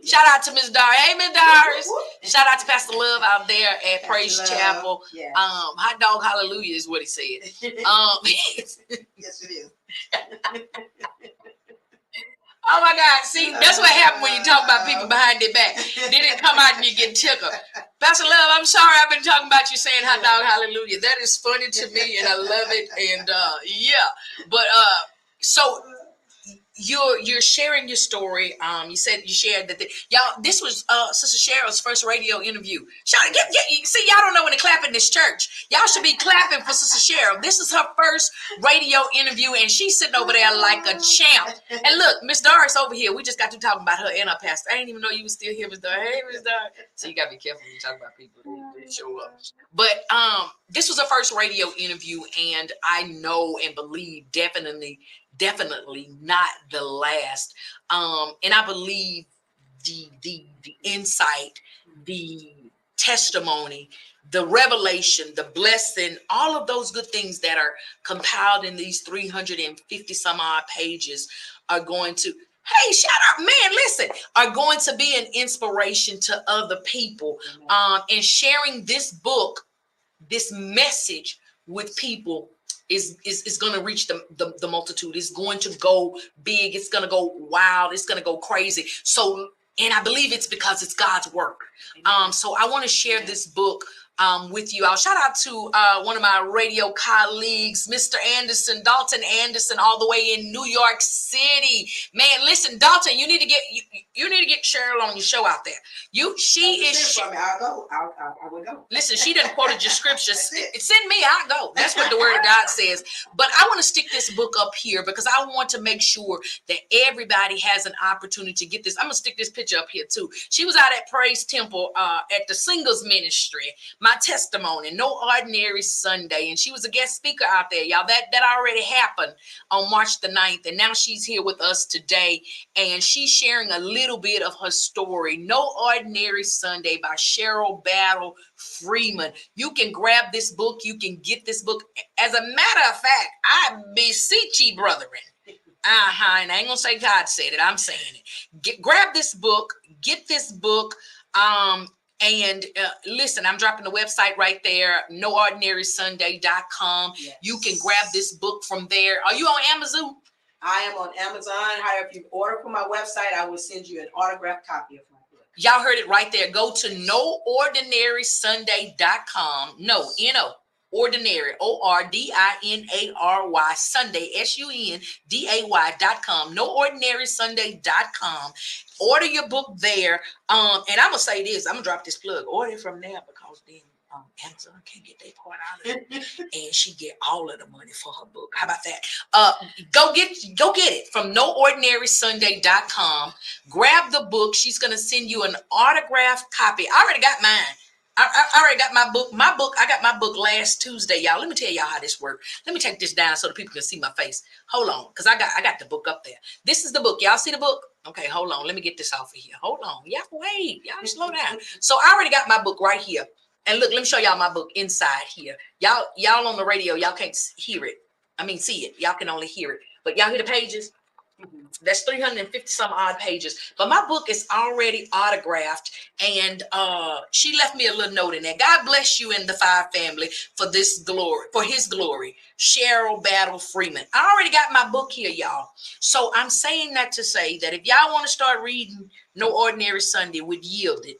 Shout out to Miss Doris. Hey, Miss Doris. Shout out to Pastor Love out there at Praise Chapel. Yes. Hot dog hallelujah is what he said. Yes, it is. Oh my God. See, that's what happened when you talk about people behind their back. Then it come out and you get tickled. Pastor Love, I'm sorry I've been talking about you saying hot dog hallelujah. That is funny to me and I love it. And yeah. But so you're sharing your story. You said you shared that y'all. This was Sister Cheryl's first radio interview. See, y'all don't know when to clap in this church. Y'all should be clapping for Sister Cheryl. This is her first radio interview, and she's sitting over there like a champ. And look, Miss Doris over here. We just got to talking about her and her pastor. I didn't even know you were still here, Miss Doris. Hey, Miss Doris. So you gotta be careful when you talk about people that show up. But this was her first radio interview, and I know and believe definitely not the last. And I believe the insight, the testimony, the revelation, the blessing, all of those good things that are compiled in these 350 some odd pages are going to, hey, shout out, man, listen, are going to be an inspiration to other people. And sharing this book, this message with people is going to reach the multitude. It's going to go big. It's going to go wild. It's going to go crazy. So, and I believe it's because it's God's work. So I want to share this book with you. I'll shout out to one of my radio colleagues, Mr. Anderson, Dalton Anderson, all the way in New York City. Man, listen, Dalton, you need to get Cheryl on your show out there. I'll go. I will go. Listen, she done quoted your scripture. Send me, I'll go. That's what the word of God says. But I want to stick this book up here because I want to make sure that everybody has an opportunity to get this. I'm gonna stick this picture up here too. She was out at Praise Temple at the Singles Ministry. My testimony, no ordinary Sunday, and she was a guest speaker out there, y'all. That already happened on March the 9th, and now she's here with us today, and she's sharing a little bit of her story. No Ordinary Sunday by Cheryl Battle Freeman. You can grab this book. You can get this book. As a matter of fact, I beseech ye, brethren. And I ain't gonna say God said it. I'm saying it. Grab this book. Get this book. And listen, I'm dropping the website right there, noordinarysunday.com. Yes. You can grab this book from there. Are you on Amazon? I am on Amazon. However, if you order from my website, I will send you an autographed copy of my book. Y'all heard it right there. Go to noordinarysunday.com. No, N-O. Ordinary, ORDINARY, Sunday, SUNDAY.com, noordinarysunday.com. Order your book there. And I'm going to say this, I'm going to drop this plug. Order it from there because then Amazon can't get their part out of it. And she get all of the money for her book. How about that? Go get it from noordinarysunday.com. Grab the book. She's going to send you an autographed copy. I already got mine. I already got my book. I got my book last Tuesday, y'all. Let me tell y'all how this works. Let me take this down so the people can see my face. Hold on, because I got the book up there. This is the book. Y'all see the book? Okay, hold on. Let me get this off of here. Hold on. Y'all wait. Y'all slow down. So I already got my book right here. And look, let me show y'all my book inside here. Y'all on the radio, y'all can't hear it. I mean, see it. Y'all can only hear it. But y'all hear the pages? That's 350 some odd pages. But my book is already autographed, and she left me a little note in there. God bless you and the Fiyah family for this glory, for his glory. Cheryl Battle Freeman. I already got my book here, y'all. So I'm saying that to say that if y'all want to start reading No Ordinary Sunday with Yielded,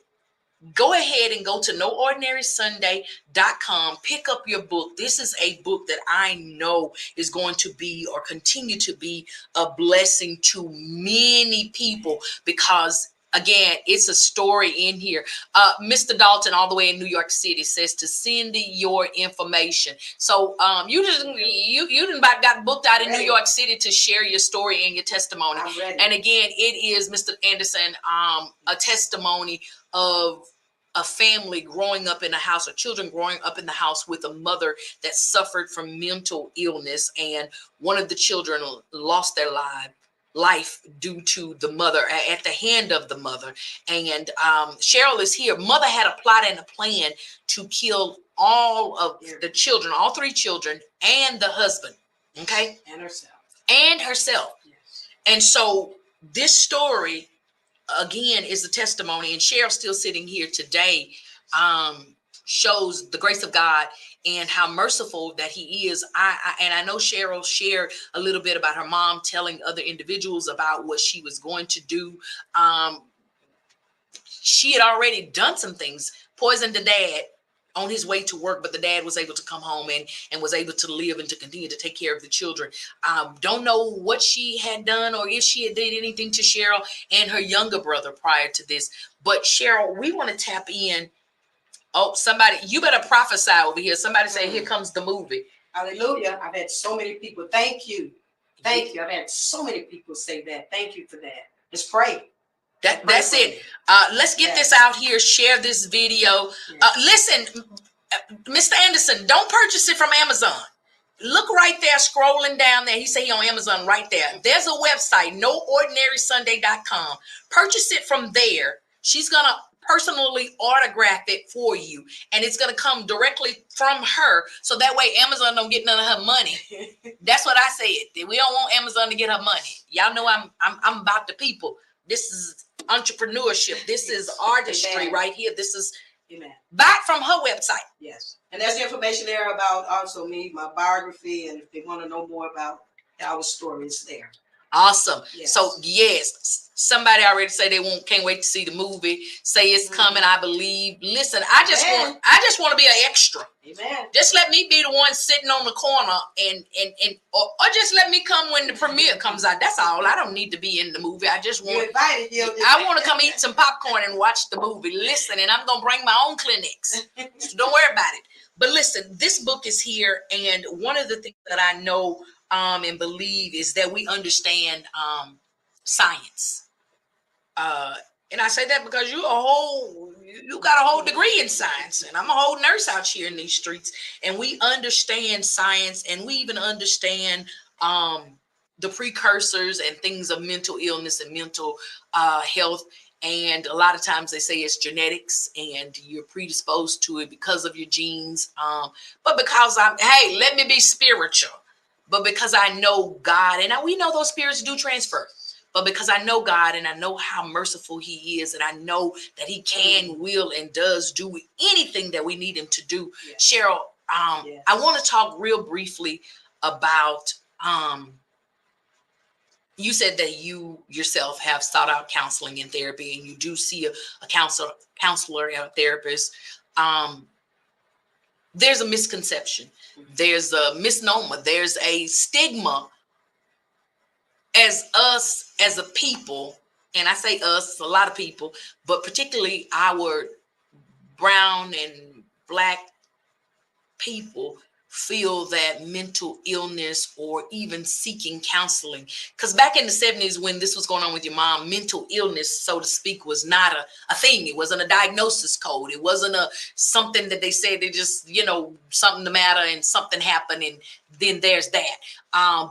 go ahead and go to noordinarysunday.com. Pick up your book. This is a book that I know is going to be or continue to be a blessing to many people because, again, it's a story in here. Mr. Dalton, all the way in New York City, says to send your information. So you done got booked out in New York City to share your story and your testimony. And again, it is, Mr. Anderson, a testimony of a family growing up in a house, or children growing up in the house with a mother that suffered from mental illness, and one of the children lost their life due to the mother, at the hand of the mother. And Cheryl is here. Mother had a plot and a plan to kill all of the children, all three children, and the husband. Okay. And herself. And herself. Yes. And so this story, again, is a testimony, and Cheryl's still sitting here today, shows the grace of God and how merciful that he is. I know Cheryl shared a little bit about her mom telling other individuals about what she was going to do. She had already done some things, poisoned the dad on his way to work, but the dad was able to come home and was able to live and to continue to take care of the children. Don't know what she had done or if she had did anything to Cheryl and her younger brother prior to this. But Cheryl, we want to tap in. Oh, somebody, you better prophesy over here. Somebody say, here comes the movie. Hallelujah. I've had so many people. Thank you. Thank you. I've had so many people say that. Thank you for that. Let's pray. That's it. Let's get this out here. Share this video. Listen, Mr. Anderson, don't purchase it from Amazon. Look right there, scrolling down there. He said he on Amazon right there. There's a website, noordinarysunday.com. Purchase it from there. She's going to personally autograph it for you, and it's going to come directly from her, so that way Amazon don't get none of her money. That's what I said. We don't want Amazon to get her money. Y'all know I'm about the people. This is entrepreneurship. This is artistry right here. This is buy it from her website. Yes. And there's information there about also me, my biography, and if they want to know more about our story, it's there. Awesome. Yes. So yes, somebody already say they can't wait to see the movie. Say it's coming, I believe. Listen, I just want to be an extra. Amen. Just let me be the one sitting on the corner or just let me come when the premiere comes out. That's all. I don't need to be in the movie. I just want I want to come eat some popcorn and watch the movie. Listen, and I'm gonna bring my own clinics. So don't worry about it. But listen, this book is here, and one of the things that I know and believe is that we understand science. And I say that because you got a whole degree in science, and I'm a whole nurse out here in these streets, and we understand science, and we even understand the precursors and things of mental illness and mental health. And a lot of times they say it's genetics and you're predisposed to it because of your genes. But because let me be spiritual. But because I know God, and we know those spirits do transfer, but because I know God and I know how merciful he is, and I know that he can, will, and does do anything that we need him to do. Yes. Cheryl, I want to talk real briefly about, you said that you yourself have sought out counseling and therapy, and you do see a counselor and a therapist. There's a misconception. There's a misnomer. There's a stigma as us, as a people, and I say us, a lot of people, but particularly our brown and black people feel that mental illness or even seeking counseling, because back in the 70s when this was going on with your mom, mental illness, so to speak, was not a thing. It wasn't a diagnosis code. It wasn't something that they said they just, something the matter and something happened and then there's that.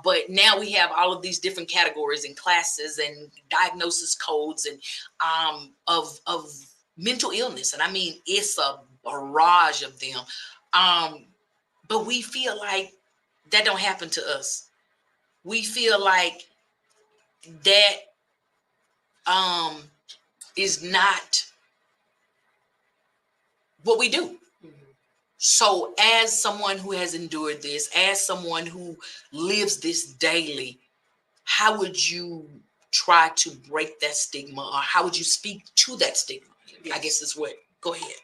But now we have all of these different categories and classes and diagnosis codes and of mental illness. And I mean, it's a barrage of them. But we feel like that don't happen to us. We feel like that is not what we do. Mm-hmm. So as someone who has endured this, as someone who lives this daily, how would you try to break that stigma, or how would you speak to that stigma? Yes. I guess that's what, go ahead.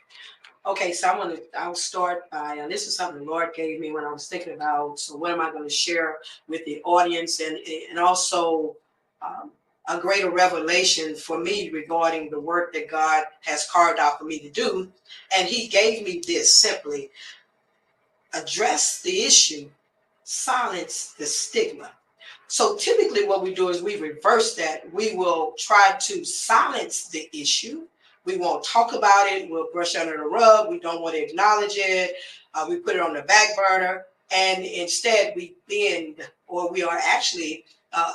Okay, so I'll start by, this is something the Lord gave me when I was thinking about, so what am I going to share with the audience, and also a greater revelation for me regarding the work that God has carved out for me to do. And he gave me this simply: address the issue, silence the stigma. So typically what we do is we reverse that. We will try to silence the issue. We won't talk about it. We'll brush under the rug. We don't want to acknowledge it. We put it on the back burner. And instead we bend, or we are actually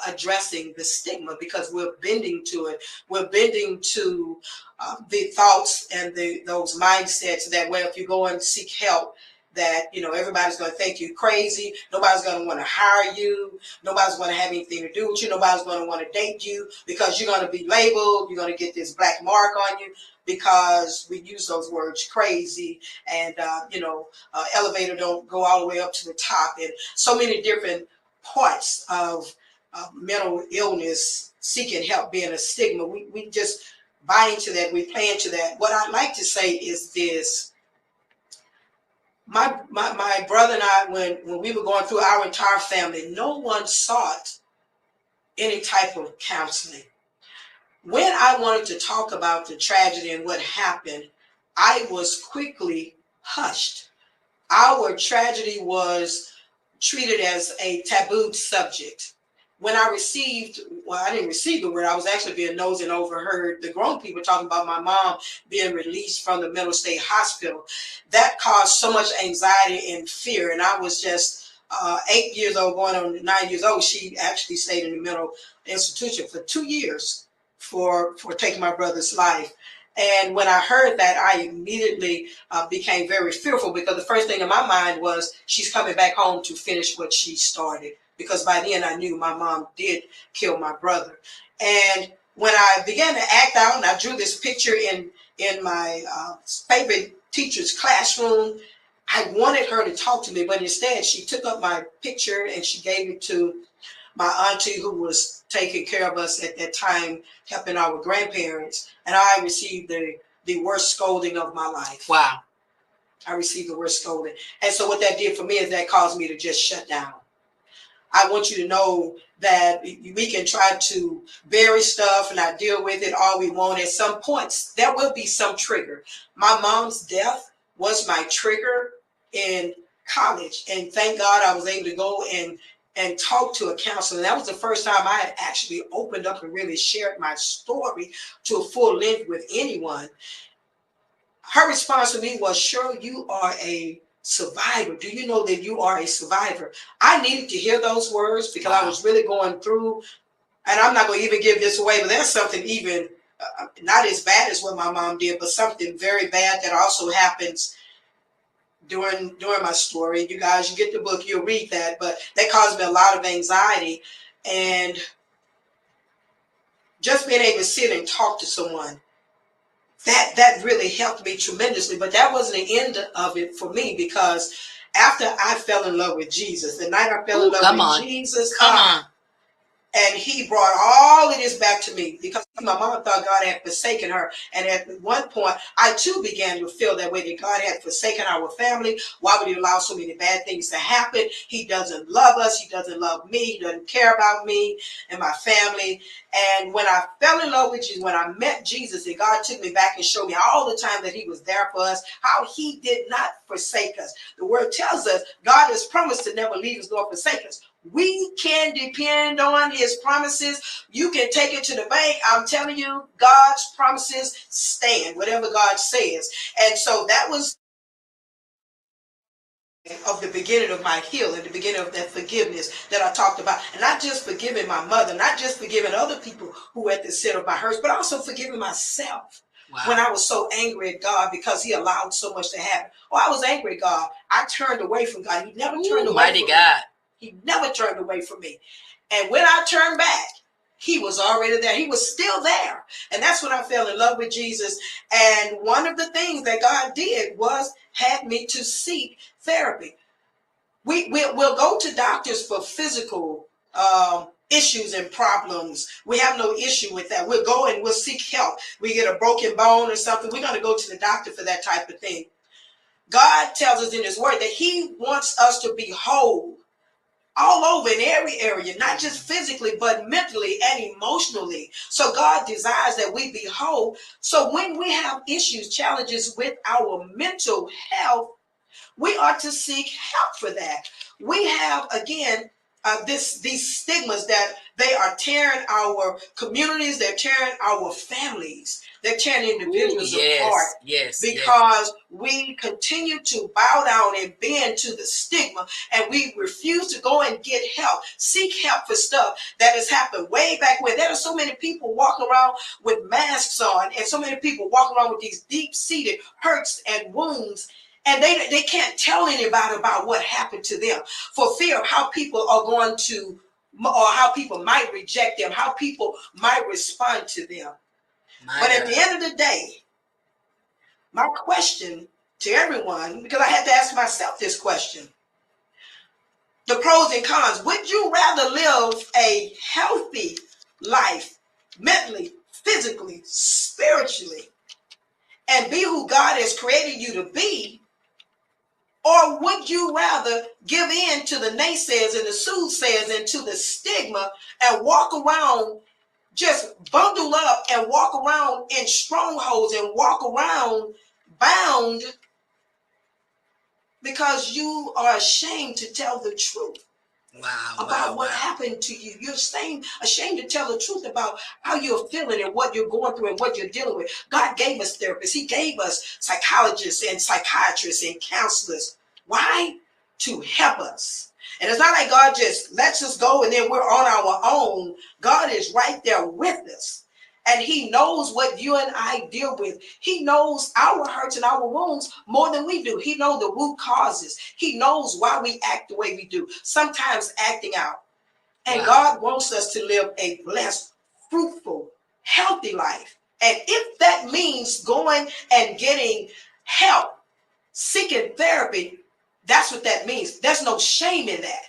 addressing the stigma, because we're bending to it. We're bending to the thoughts and those mindsets that, well, if you go and seek help, that, everybody's going to think you crazy. Nobody's going to want to hire you. Nobody's going to have anything to do with you. Nobody's going to want to date you because you're going to be labeled. You're going to get this black mark on you because we use those words crazy and, elevator don't go all the way up to the top, and so many different parts of mental illness, seeking help being a stigma. We just buy into that. We play into that. What I'd like to say is this. My brother and I, when we were going through our entire family, no one sought any type of counseling. When I wanted to talk about the tragedy and what happened, I was quickly hushed. Our tragedy was treated as a tabooed subject. When I didn't receive the word. I was actually being nosy and overheard the grown people talking about my mom being released from the mental state hospital. That caused so much anxiety and fear. And I was just 8 years old, going on 9 years old. She actually stayed in the mental institution for 2 years for taking my brother's life. And when I heard that, I immediately became very fearful, because the first thing in my mind was she's coming back home to finish what she started. Because by then I knew my mom did kill my brother. And when I began to act out, and I drew this picture in my favorite teacher's classroom, I wanted her to talk to me, but instead she took up my picture and she gave it to my auntie, who was taking care of us at that time, helping our grandparents. And I received the worst scolding of my life. Wow. I received the worst scolding. And so what that did for me is that caused me to just shut down. I want you to know that we can try to bury stuff and not deal with it all we want. At some points, there will be some trigger. My mom's death was my trigger in college. And thank God I was able to go and talk to a counselor. And that was the first time I had actually opened up and really shared my story to a full length with anyone. Her response to me was, "Sure, you are a survivor. Do you know that you are a survivor?" I needed to hear those words because I was really going through, and I'm not going to even give this away, but there's something even not as bad as what my mom did, but something very bad that also happens during my story. You guys, you get the book, you'll read that, but that caused me a lot of anxiety. And just being able to sit and talk to someone, that really helped me tremendously. But that wasn't the end of it for me, because after I fell in love with Jesus, the night I fell in love with Jesus, and he brought all of this back to me, because my mom thought God had forsaken her. And at one point, I too began to feel that way, that God had forsaken our family. Why would he allow so many bad things to happen? He doesn't love us. He doesn't love me. He doesn't care about me and my family. And when I fell in love with Jesus, when I met Jesus, and God took me back and showed me all the time that he was there for us, how he did not forsake us. The word tells us God has promised to never leave us nor forsake us. We can depend on his promises. You can take it to the bank. I'm telling you, God's promises stand, whatever God says. And so that was of the beginning of my healing, the beginning of that forgiveness that I talked about. And not just forgiving my mother, not just forgiving other people who were at the center of my hurts, but also forgiving myself. Wow. When I was so angry at God because he allowed so much to happen. Oh, I was angry at God. I turned away from God. He never turned away from me. He never turned away from me. And when I turned back, he was already there. He was still there. And that's when I fell in love with Jesus. And one of the things that God did was had me to seek therapy. We'll go to doctors for physical issues and problems. We have no issue with that. We'll go and we'll seek help. We get a broken bone or something, we're going to go to the doctor for that type of thing. God tells us in his word that he wants us to be whole all over in every area, not just physically, but mentally and emotionally. So God desires that we be whole. So when we have issues, challenges with our mental health, we are to seek help for that. We have, again, these stigmas that they are tearing our communities, they're tearing our families, they're tearing individuals apart. Because we continue to bow down and bend to the stigma, and we refuse to go and get help, seek help for stuff that has happened way back when. There are so many people walking around with masks on, and so many people walking around with these deep-seated hurts and wounds. And they can't tell anybody about what happened to them for fear of how people are going to, or how people might reject them, how people might respond to them. But at the end of the day, my question to everyone, because I had to ask myself this question, the pros and cons, would you rather live a healthy life mentally, physically, spiritually, and be who God has created you to be? Or would you rather give in to the naysayers and the soothsayers and to the stigma and walk around just bundled up and walk around in strongholds and walk around bound because you are ashamed to tell the truth about what happened to you? You're ashamed to tell the truth about how you're feeling and what you're going through and what you're dealing with. God gave us therapists. He gave us psychologists and psychiatrists and counselors. Why? To help us. And it's not like God just lets us go and then we're on our own. God is right there with us. And he knows what you and I deal with. He knows our hurts and our wounds more than we do. He knows the root causes. He knows why we act the way we do, sometimes acting out. And God wants us to live a blessed, fruitful, healthy life. And if that means going and getting help, seeking therapy, that's what that means. There's no shame in that.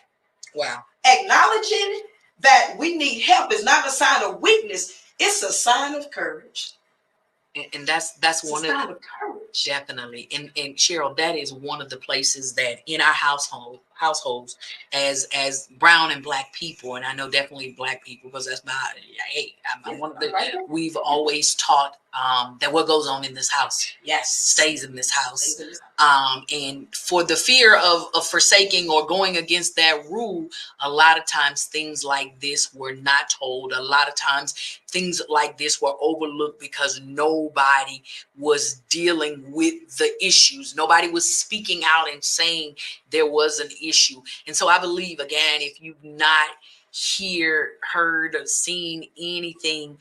Wow. Acknowledging that we need help is not a sign of weakness. It's a sign of courage. And that's one of the courage. Definitely. And Cheryl, that is one of the places that in our households as brown and black people, and I know definitely black people because that's I'm one of the we've always taught that what goes on in this house stays in this house. And for the fear of forsaking or going against that rule, a lot of times things like this were not told. A lot of times things like this were overlooked because nobody was dealing with the issues. Nobody was speaking out and saying there was an issue. And so I believe, again, if you've not heard or seen anything,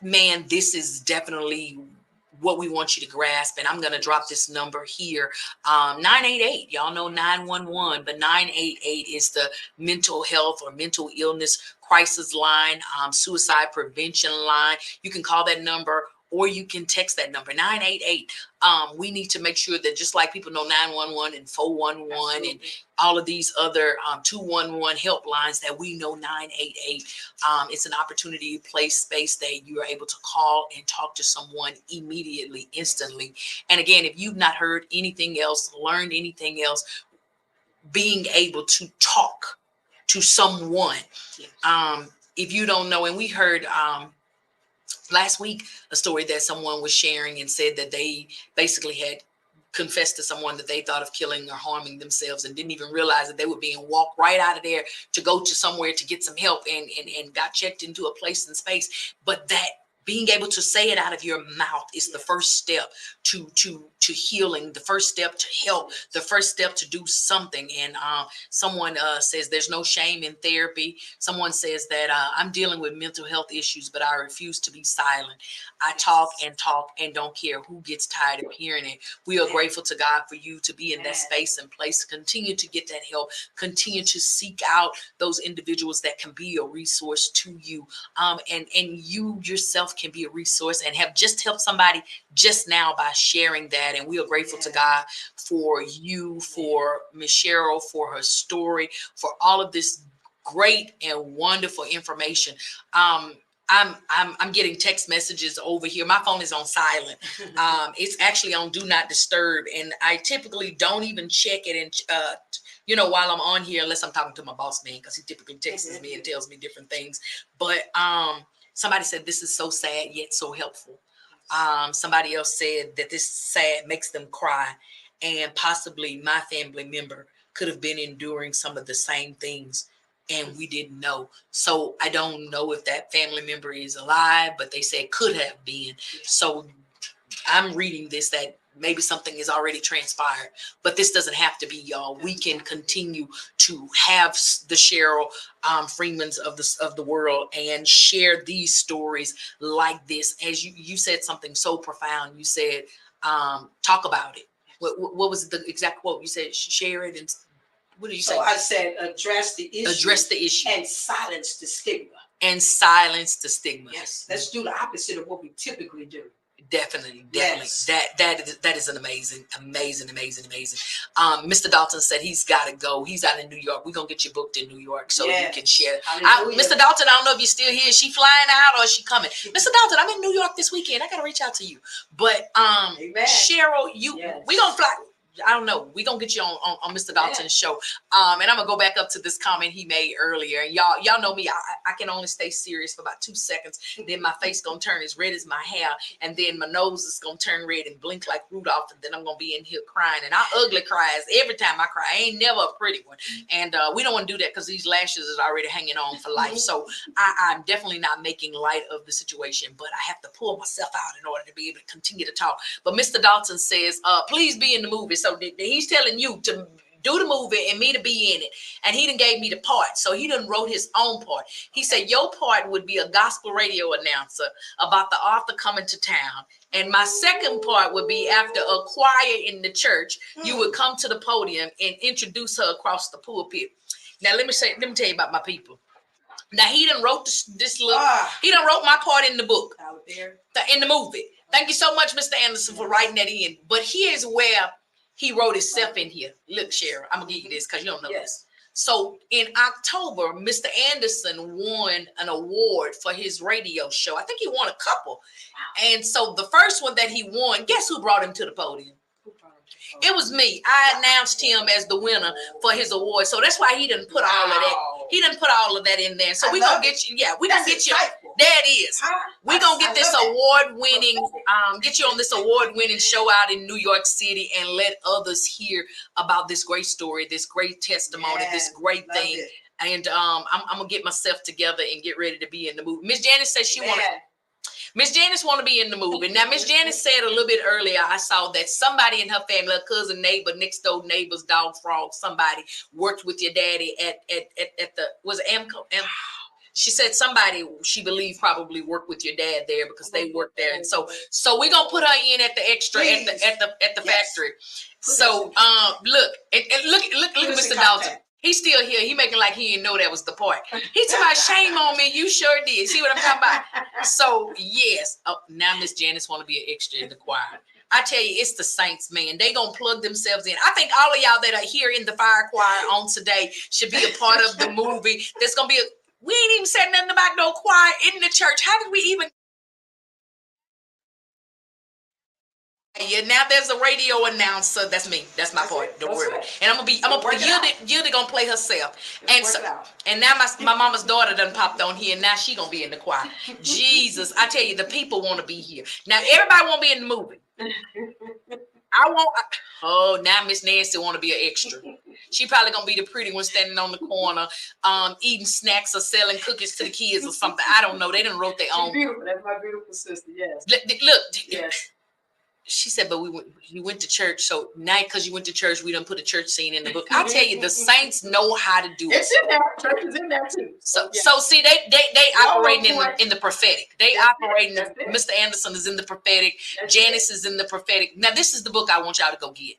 man, this is definitely what we want you to grasp. And I'm going to drop this number here, 988. Y'all know 911, but 988 is the mental health or mental illness crisis line, suicide prevention line. You can call that number or you can text that number, 988. We need to make sure that just like people know 911 and 411 and all of these other 211 helplines, that we know 988. It's an opportunity, place, space that you are able to call and talk to someone immediately, instantly. And again, if you've not heard anything else, learned anything else, being able to talk to someone, if you don't know, and we heard last week a story that someone was sharing and said that they basically had confessed to someone that they thought of killing or harming themselves and didn't even realize that they were being walked right out of there to go to somewhere to get some help and got checked into a place and space. But that being able to say it out of your mouth is the first step to healing, the first step to help, the first step to do something. And someone says there's no shame in therapy. Someone says that I'm dealing with mental health issues, but I refuse to be silent. I talk and don't care who gets tired of hearing it. We are grateful to God for you to be in that space and place. Continue to get that help. Continue to seek out those individuals that can be a resource to you. And you yourself can be a resource and have just helped somebody just now by sharing that. And we are grateful to God for you, for Miss Cheryl, for her story, for all of this great and wonderful information. I'm getting text messages over here. My phone is on silent. It's actually on do not disturb, and I typically don't even check it and while I'm on here, unless I'm talking to my boss man, because he typically texts me and tells me different things. But somebody said this is so sad yet so helpful. Somebody else said that this sad makes them cry, and possibly my family member could have been enduring some of the same things and we didn't know. So I don't know if that family member is alive, but they said could have been. So I'm reading this that maybe something is already transpired, but this doesn't have to be, y'all. We can continue to have the Cheryl Freemans of the world and share these stories like this. As you said something so profound. You said, talk about it. What was the exact quote you said? Share it, and what did you say? So I said address the issue. Address the issue and silence the stigma. And silence the stigma. Yes, let's do the opposite of what we typically do. Definitely. Yes. That is an amazing. Mr. Dalton said he's got to go. He's out in New York. We're gonna get you booked in New York so you can share. Mr. Dalton, I don't know if you're still here. Is she flying out or is she coming? Mr. Dalton, I'm in New York this weekend. I gotta reach out to you. But Cheryl, we gonna fly. I don't know. We're gonna get you on Mr. Dalton's show. And I'm gonna go back up to this comment he made earlier. And y'all know me, I can only stay serious for about 2 seconds. Then my face gonna turn as red as my hair, and then my nose is gonna turn red and blink like Rudolph, and then I'm gonna be in here crying. And I ugly cries every time I cry. I ain't never a pretty one. And we don't want to do that because these lashes is already hanging on for life. So I'm definitely not making light of the situation, but I have to pull myself out in order to be able to continue to talk. But Mr. Dalton says, please be in the movie. So he's telling you to do the movie and me to be in it. And he done gave me the part. So he done wrote his own part. He said, your part would be a gospel radio announcer about the author coming to town. And my second part would be after a choir in the church, you would come to the podium and introduce her across the pulpit. Now, let me tell you about my people. Now, he done wrote he done wrote my part in the book, in the movie. Thank you so much, Mr. Anderson, for writing that in. But here's where he wrote himself in here. Look, Cheryl, I'm going to give you this because you don't know this. So in October, Mr. Anderson won an award for his radio show. I think he won a couple. And so the first one that he won, guess who brought him to the podium? It was me. I announced him as the winner for his award. So that's why he didn't put all of that. He didn't put all of that in there. So we're going to get you. Yeah, we're going to get you. There it is. We're going to get this award-winning, get you on this award-winning show out in New York City and let others hear about this great story, this great testimony, this great thing. And I'm going to get myself together and get ready to be in the movie. Miss Janice says she Miss Janice want to be in the movie. Now, Miss Janice said a little bit earlier, I saw that somebody in her family, a cousin, neighbor, next door neighbor's dog, frog, somebody worked with your daddy at the, was it Amco? She said somebody she believed probably worked with your dad there because they worked there. And so we're going to put her in at the extra at the factory. So look at Mr. Dalton. He's still here. He making like he didn't know that was the part. He told me, shame on me. You sure did. See what I'm talking about? So, yes. Oh, now Miss Janice want to be an extra in the choir. I tell you, it's the saints, man. They going to plug themselves in. I think all of y'all that are here in the fire choir on today should be a part of the movie. There's going to be we ain't even said nothing about no choir in the church. How did we even? Yeah, now there's a radio announcer. That's me. That's my part. Don't worry about it. And I'm gonna put Yilda gonna play herself. And now my mama's daughter done popped on here, and now she gonna be in the choir. Jesus, I tell you, the people want to be here. Now everybody want to be in the movie. Now Miss Nancy want to be an extra. She probably gonna be the pretty one standing on the corner, eating snacks or selling cookies to the kids or something. I don't know. They done wrote their own. Beautiful. That's my beautiful sister. Yes. Look. Yes. She said, but you went to church. So now because you went to church, we done put a church scene in the book. I'll tell you, the saints know how to do it. It's in there. Church is in there too. So see, they operating in the prophetic. They operating. Mr. Anderson is in the prophetic. Janice is in the prophetic. Now this is the book I want y'all to go get.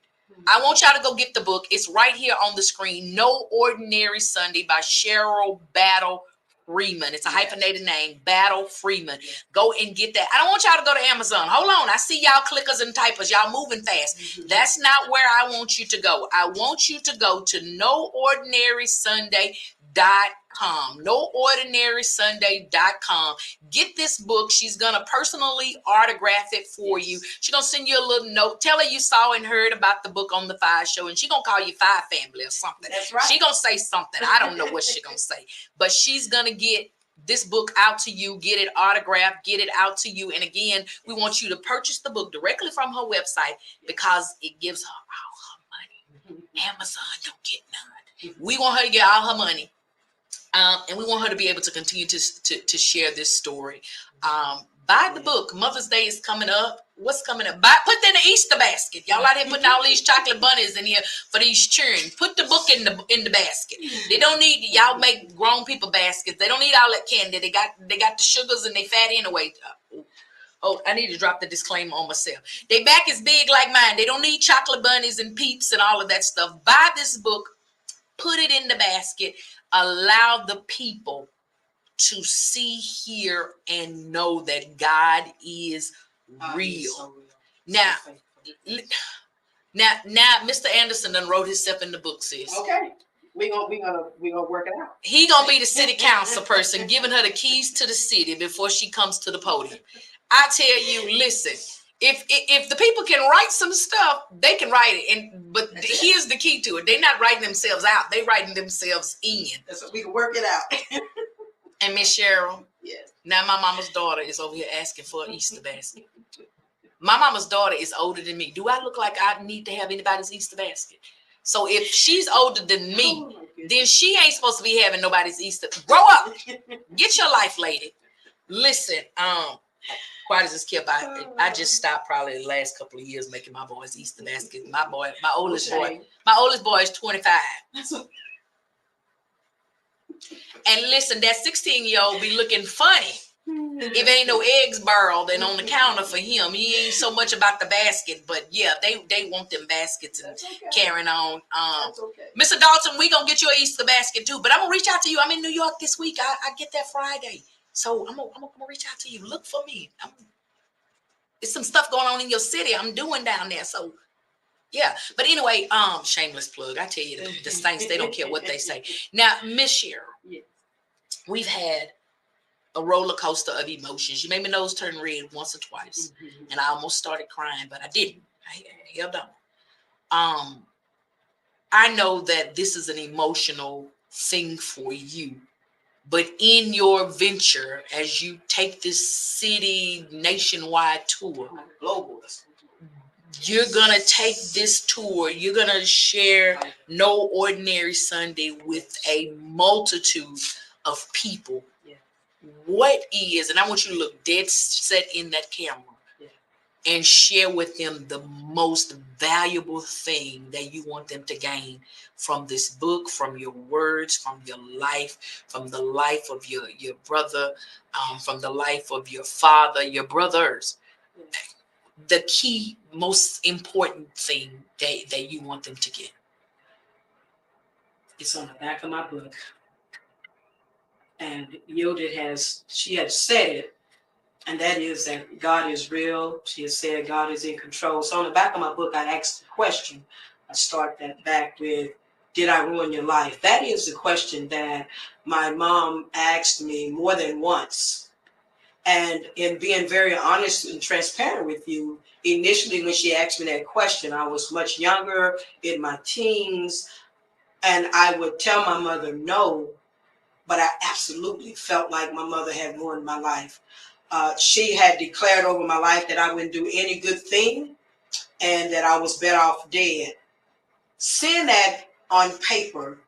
I want y'all to go get the book. It's right here on the screen. No Ordinary Sunday by Cheryl Battle Freeman. It's a hyphenated name, Battle Freeman. Go and get that. I don't want y'all to go to Amazon. Hold on. I see y'all clickers and typers. Y'all moving fast. That's not where I want you to go. I want you to go to noordinarysunday.com. Noordinarysunday.com. Get this book. She's going to personally autograph it for you. She's going to send you a little note. Tell her you saw and heard about the book on the Fiyah Show, and she's going to call you Fiyah Family or something. That's right. She's going to say something. I don't know what she's going to say, but she's going to get this book out to you, get it autographed, get it out to you. And again, we want you to purchase the book directly from her website because it gives her all her money. Amazon don't get none. We want her to get all her money. And we want her to be able to continue to share this story. Buy the book. Mother's Day is coming up. What's coming up? Put that in the Easter basket. Y'all out here putting all these chocolate bunnies in here for these children. Put the book in the basket. They don't need, y'all make grown people baskets. They don't need all that candy. They got the sugars and they fat anyway. Oh, I need to drop the disclaimer on myself. Their back is big like mine. They don't need chocolate bunnies and peeps and all of that stuff. Buy this book, put it in the basket, allow the people to see, hear, and know that God is real. So real. Now, Mr. Anderson done wrote himself in the book, sis. Okay. We're gonna work it out. He gonna be the city council person, giving her the keys to the city before she comes to the podium. I tell you, listen, if the people can write some stuff, they can write it. But here's the key to it: they're not writing themselves out; they writing themselves in. So we can work it out. And Miss Cheryl, yes. Now my mama's daughter is over here asking for an Easter basket. My mama's daughter is older than me. Do I look like I need to have anybody's Easter basket? So if she's older than me, then she ain't supposed to be having nobody's Easter. Grow up. Get your life, lady. Listen, quiet as this kept, I just stopped probably the last couple of years making my boys Easter basket. My oldest boy is 25. And listen, that 16-year-old be looking funny. If ain't no eggs burled and on the counter for him, he ain't so much about the basket. But yeah, they want them baskets and carrying on. Mr. Dalton, we gonna get you an Easter basket too. But I'm gonna reach out to you. I'm in New York this week. I get that Friday, so I'm gonna reach out to you. Look for me. There's some stuff going on in your city. I'm doing down there. So yeah. But anyway, shameless plug. I tell you, the Saints, they don't care what they say. Now, Miss Cheryl, we've had a roller coaster of emotions. You made my nose turn red once or twice, and I almost started crying, but I didn't. I held on. I know that this is an emotional thing for you, but in your venture, as you take this city nationwide tour, global, you're gonna take this tour. You're gonna share No Ordinary Sunday with a multitude of people. What is, and I want you to look dead set in that camera and share with them the most valuable thing that you want them to gain from this book, from your words, from your life, from the life of your brother, from the life of your father, your brothers. The key, most important thing that you want them to get. It's on the back of my book. And she had said it, and that is that God is real. She has said God is in control. So on the back of my book, I asked the question. I start that back with, did I ruin your life? That is the question that my mom asked me more than once. And in being very honest and transparent with you, initially when she asked me that question, I was much younger, in my teens, and I would tell my mother no. But I absolutely felt like my mother had ruined my life. She had declared over my life that I wouldn't do any good thing and that I was better off dead. Seeing that on paper,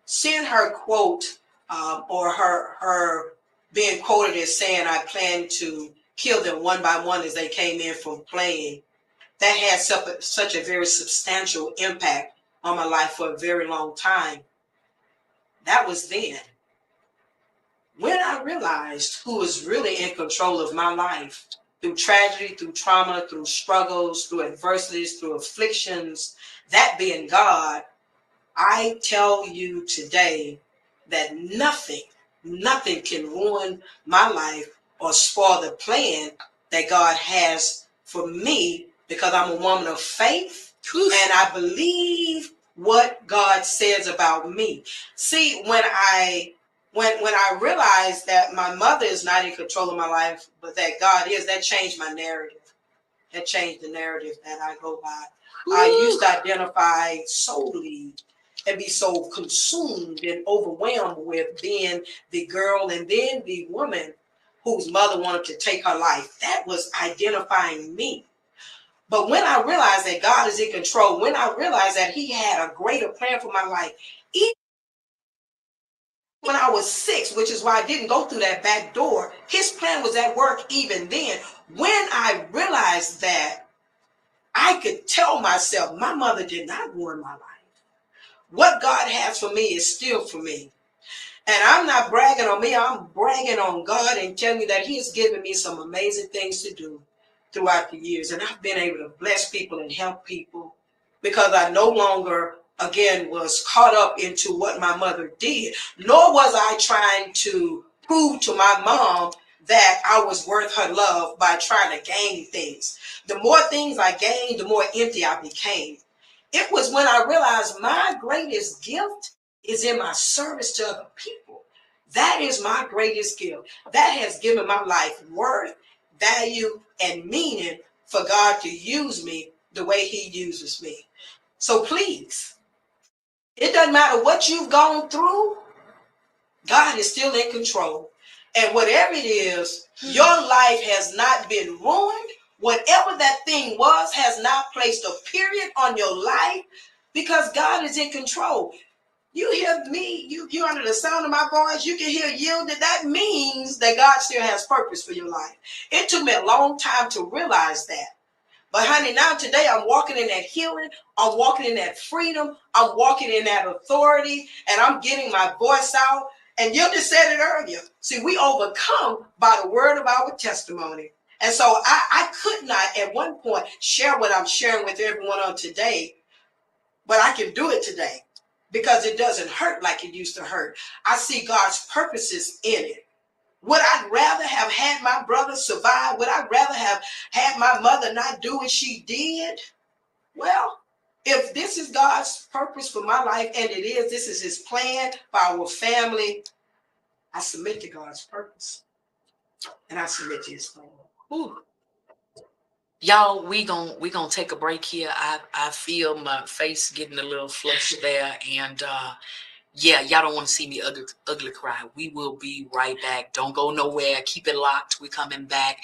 seeing her quote or her being quoted as saying I plan to kill them one by one as they came in from playing, that had such a very substantial impact on my life for a very long time. That was then. When I realized who was really in control of my life, through tragedy, through trauma, through struggles, through adversities, through afflictions, that being God, I tell you today that nothing can ruin my life or spoil the plan that God has for me, because I'm a woman of faith and I believe what God says about me. See, when I realized that my mother is not in control of my life, but that God is, that changed my narrative. That changed the narrative that I go by. I used to identify solely and be so consumed and overwhelmed with being the girl and then the woman whose mother wanted to take her life. That was identifying me. But when I realized that God is in control, when I realized that He had a greater plan for my life, even when I was 6, which is why I didn't go through that back door, His plan was at work even then. When I realized that, I could tell myself, my mother did not ruin my life. What God has for me is still for me. And I'm not bragging on me, I'm bragging on God and telling you that He has given me some amazing things to do throughout the years. And I've been able to bless people and help people because I no longer, again, was caught up into what my mother did, nor was I trying to prove to my mom that I was worth her love by trying to gain things. The more things I gained, the more empty I became. It was when I realized my greatest gift is in my service to other people. That is my greatest gift. That has given my life worth, value, and meaning for God to use me the way He uses me. So please, it doesn't matter what you've gone through, God is still in control. And whatever it is, your life has not been ruined. Whatever that thing was has not placed a period on your life because God is in control. You hear me, you under the sound of my voice, you can hear yielded. That means that God still has purpose for your life. It took me a long time to realize that. But honey, now today I'm walking in that healing. I'm walking in that freedom. I'm walking in that authority, and I'm getting my voice out. And you just said it earlier. See, we overcome by the word of our testimony. And so I could not at one point share what I'm sharing with everyone on today, but I can do it today because it doesn't hurt like it used to hurt. I see God's purposes in it. Would I rather have had my brother survive? Would I rather have had my mother not do what she did? Well, if this is God's purpose for my life, and it is, this is His plan for our family, I submit to God's purpose. And I submit to His plan. Ooh. Y'all, we gonna take a break here. I feel my face getting a little flushed there, and yeah, y'all don't want to see me ugly cry. We will be right back. Don't go nowhere. Keep it locked. We're coming back.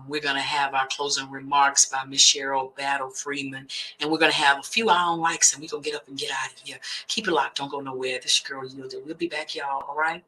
We're gonna have our closing remarks by Miss Cheryl Battle Freeman, and we're gonna have a few I don't likes, and we're gonna get up and get out of here. Keep it locked. Don't go nowhere. This your girl Yielded. We'll be back, y'all. All right.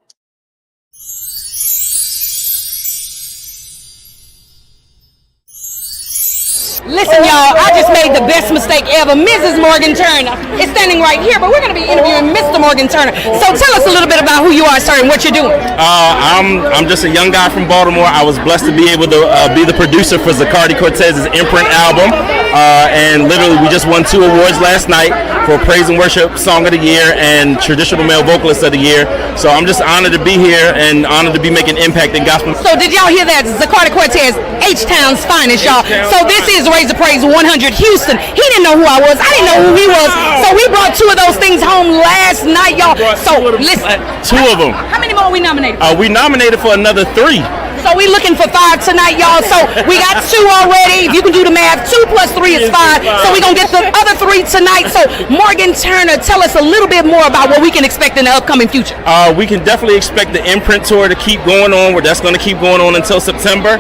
Listen, y'all, I just made the best mistake ever. Mrs. Morgan Turner is standing right here, but we're going to be interviewing Mr. Morgan Turner. So tell us a little bit about who you are, sir, and what you're doing. I'm just a young guy from Baltimore. I was blessed to be able to be the producer for Zacardi Cortez's Imprint album. And literally, we just won 2 awards last night for Praise and Worship Song of the Year and Traditional Male Vocalist of the Year. So I'm just honored to be here and honored to be making impact in gospel. So did y'all hear that? Zacardi Cortez, H-Town's finest, y'all. So this is Raise the Praise 100 Houston. He didn't know who I was. I didn't know who he was. So we brought 2 of those things home last night, y'all. So listen. 2 of them. How many more are we nominated for? We nominated for another 3. So we looking for 5 tonight, y'all. So we got 2 already. If you can do the math, 2 plus 3 is 5. So we're going to get the other 3 tonight. So Morgan Turner, tell us a little bit more about what we can expect in the upcoming future. We can definitely expect the Imprint tour to keep going on. That's going to keep going on until September.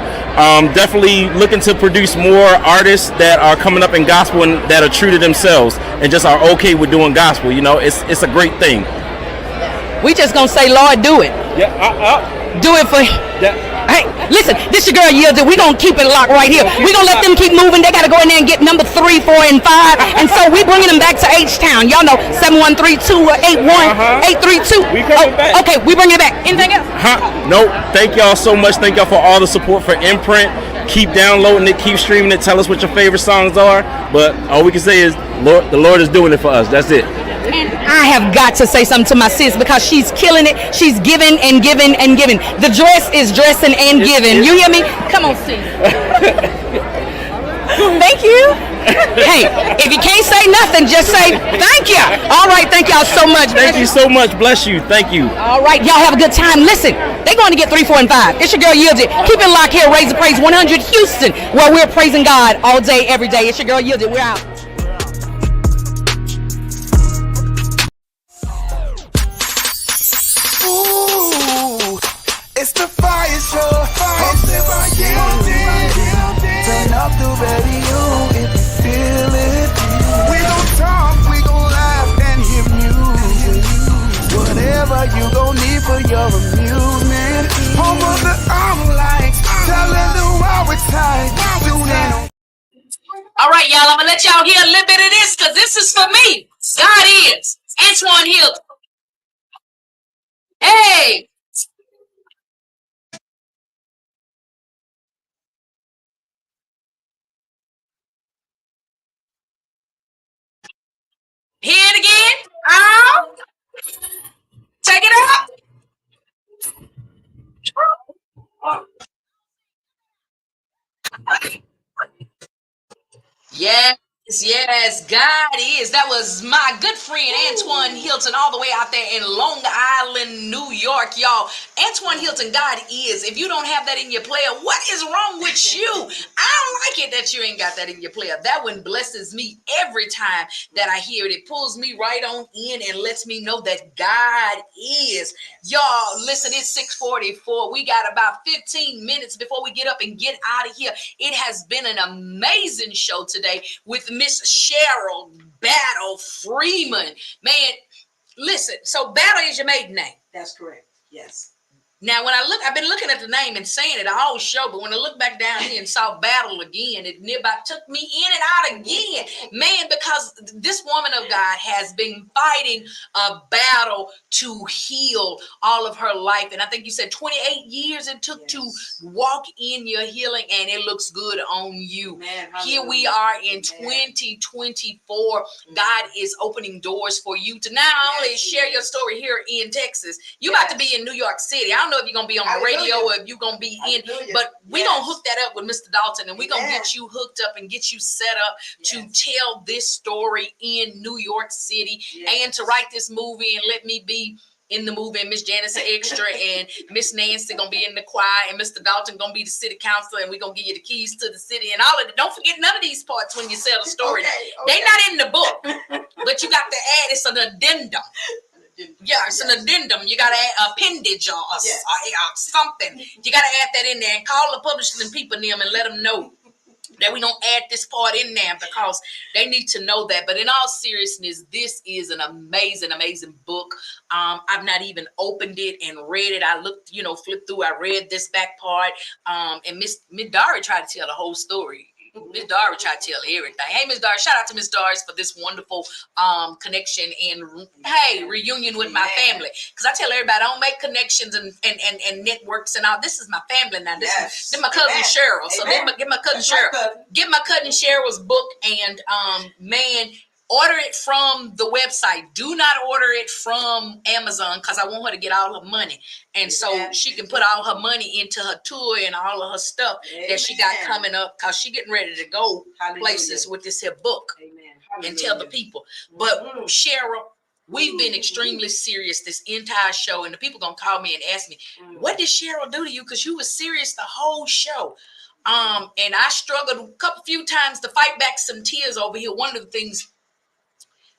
Definitely looking to produce more artists that are coming up in gospel and that are true to themselves and just are okay with doing gospel. You know, it's a great thing. We just going to say, Lord, do it. Yeah. Do it for Hey, listen, this your girl Yielded. We're going to keep it locked right here. We're going to let them keep moving. They got to go in there and get number 3, 4, and 5. And so we're bringing them back to H-Town. Y'all know 713-281-832. We coming back. Okay, we bringing it back. Anything else? Nope. Thank y'all so much. Thank y'all for all the support for Imprint. Keep downloading it. Keep streaming it. Tell us what your favorite songs are. But all we can say is the Lord is doing it for us. That's it. And I have got to say something to my sis because she's killing it. She's giving and giving and giving. The dress is dressing and giving. You hear me? Come on, sis. Thank you. Hey, if you can't say nothing, just say thank you. All right, thank y'all so much. Thank you so much. Bless you. Thank you. All right, y'all have a good time. Listen, they're going to get 3, 4, and 5. It's your girl Yielded. Keep it locked here. Raise the Praise 100 Houston, where we're praising God all day, every day. It's your girl Yielded. We're out. It's the Fiyah Show, hosted by Yielded. Turn up the radio if you feel it. We gon' talk, we gon' laugh and hear music. Whatever you gon' need for your amusement. Home of the likes, telling the world we're tight. All right, y'all, I'm going to let y'all hear a little bit of this because this is for me. God is. Antoine Hill. Hey, hear it again. Oh, take it up. Yes, yes, God is. That was my good friend Antoine Hilton, all the way out there in Long Island, New York, y'all. Antoine Hilton, God is. If you don't have that in your player, what is wrong with you? I don't like it that you ain't got that in your player. That one blesses me every time that I hear it. It pulls me right on in and lets me know that God is. Y'all, listen, it's 6:44. We got about 15 minutes before we get up and get out of here. It has been an amazing show today with Miss Cheryl Battle Freeman. Man, listen, so Battle is your maiden name. That's correct. Yes. Now, when I've been looking at the name and saying it all show, but when I look back down here and saw Battle again, it nearby took me in and out again. Man, because this woman of God has been fighting a battle to heal all of her life. And I think you said 28 years it took to walk in your healing, and it looks good on you. Man, here we are in 2024. God is opening doors for you to not only share your story here in Texas, you're about to be in New York City. I don't know if you're going to be on the radio or if you're going to be in, but we're going to hook that up with Mr. Dalton, and we're going to get you hooked up and get you set up to tell this story in New York City and to write this movie and let me be in the movie, and Miss Janice an extra, and Miss Nancy gonna be in the choir, and Mr. Dalton gonna be the city councilor, and we're gonna give you the keys to the city and all of it. Don't forget none of these parts when you sell the story. They not in the book, but you got to add, it's an addendum. Yeah, it's an addendum. You gotta add appendage or something. You gotta add that in there and call the publishing people in them and let them know that we don't add this part in there because they need to know that. But in all seriousness, this is an amazing, amazing book. I've not even opened it and read it. I looked, flipped through. I read this back part. And Miss Dari tried to tell the whole story. Miss Dari tried to tell everything. Hey, Miss Dari, shout out to Miss Doris for this wonderful connection and reunion with my family. Because I tell everybody, I don't make connections and networks and all. This is my family now. This is my cousin Cheryl. So give my cousin Cheryl. Get my cousin Cheryl's book and man, order it from the website. Do not order it from Amazon because I want her to get all her money. And so she can put all her money into her tour and all of her stuff that she got coming up because she getting ready to go places with this here book and tell the people. But Cheryl, we've been extremely serious this entire show, and the people gonna call me and ask me, what did Cheryl do to you? Because you were serious the whole show. And I struggled a few times to fight back some tears over here. One of the things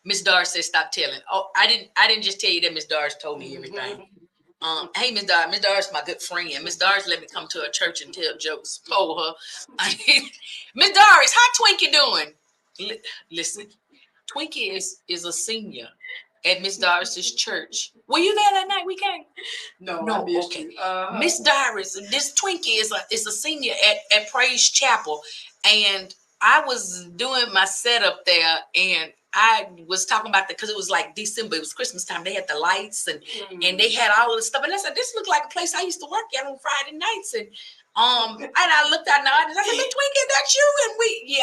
Miss Doris said, stop telling. Oh, I didn't just tell you that Miss Doris told me everything. Hey, Miss Doris. Miss Doris is my good friend. Miss Doris let me come to her church and tell jokes. Oh, her. Miss Doris, how Twinkie doing? Listen, Twinkie is a senior at Miss Doris's church. Were you there that night we came? No, okay. Miss Doris, this Twinkie is a senior at Praise Chapel, and I was doing my setup there, and I was talking about because it was like December, it was Christmas time. They had the lights and they had all of the stuff, and I said, "This looked like a place I used to work at on Friday nights." And I looked out now and I said, "Miss Twinkie, that's you?"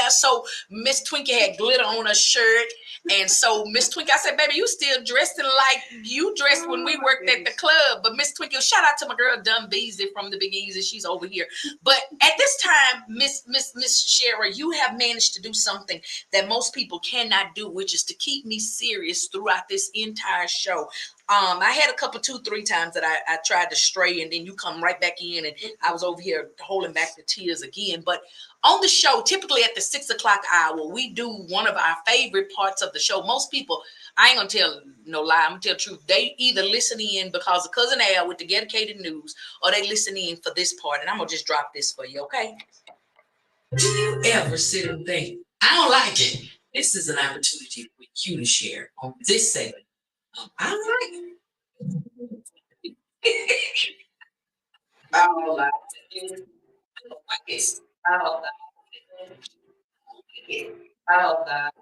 And so Miss Twinkie had glitter on her shirt. And so Miss Twinkie, I said, "Baby, you still dressing like you dressed when we worked at the club." But Miss Twinkie, shout out to my girl Dunn Beasley from the Big Easy. She's over here. But at this time, Miss Shara, you have managed to do something that most people cannot do, which is to keep me serious throughout this entire show. I had a couple, 2-3 times that I tried to stray, and then you come right back in, and I was over here holding back the tears again. But on the show, typically at the 6 o'clock hour, we do one of our favorite parts of the show. Most people, I ain't gonna tell no lie, I'm gonna tell the truth. They either listen in because of Cousin Al with the dedicated news, or they listen in for this part. And I'm gonna just drop this for you, okay? Do you ever sit and think, I don't like it? This is an opportunity for you to share on this segment. I don't like it. I don't like it. I don't like it. I don't like it. I don't like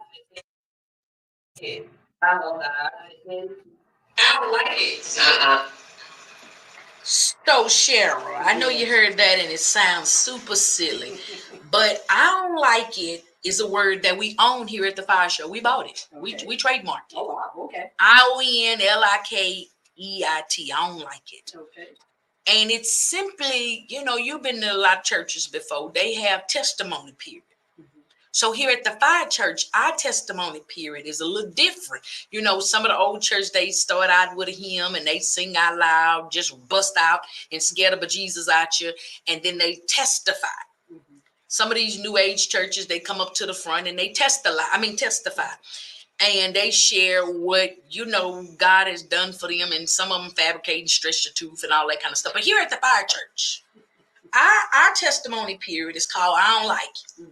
it. I don't like it. I don't like it. So Cheryl, I know you heard that and it sounds super silly, but I don't like it is a word that we own here at the Fiyah Show. We bought it. Okay. We trademarked it. Oh, wow. Okay. IONLIKEIT. I don't like it. Okay. And it's simply, you've been to a lot of churches before. They have testimony period. So here at the Fiyah Church, our testimony period is a little different. Some of the old church, they start out with a hymn and they sing out loud, just bust out and scare the bejesus out you, and then they testify. Some of these new age churches, they come up to the front and they testify. And they share what, God has done for them, and some of them fabricate and stretch the truth and all that kind of stuff. But here at the Fiyah Church, our testimony period is called I Don't Like It.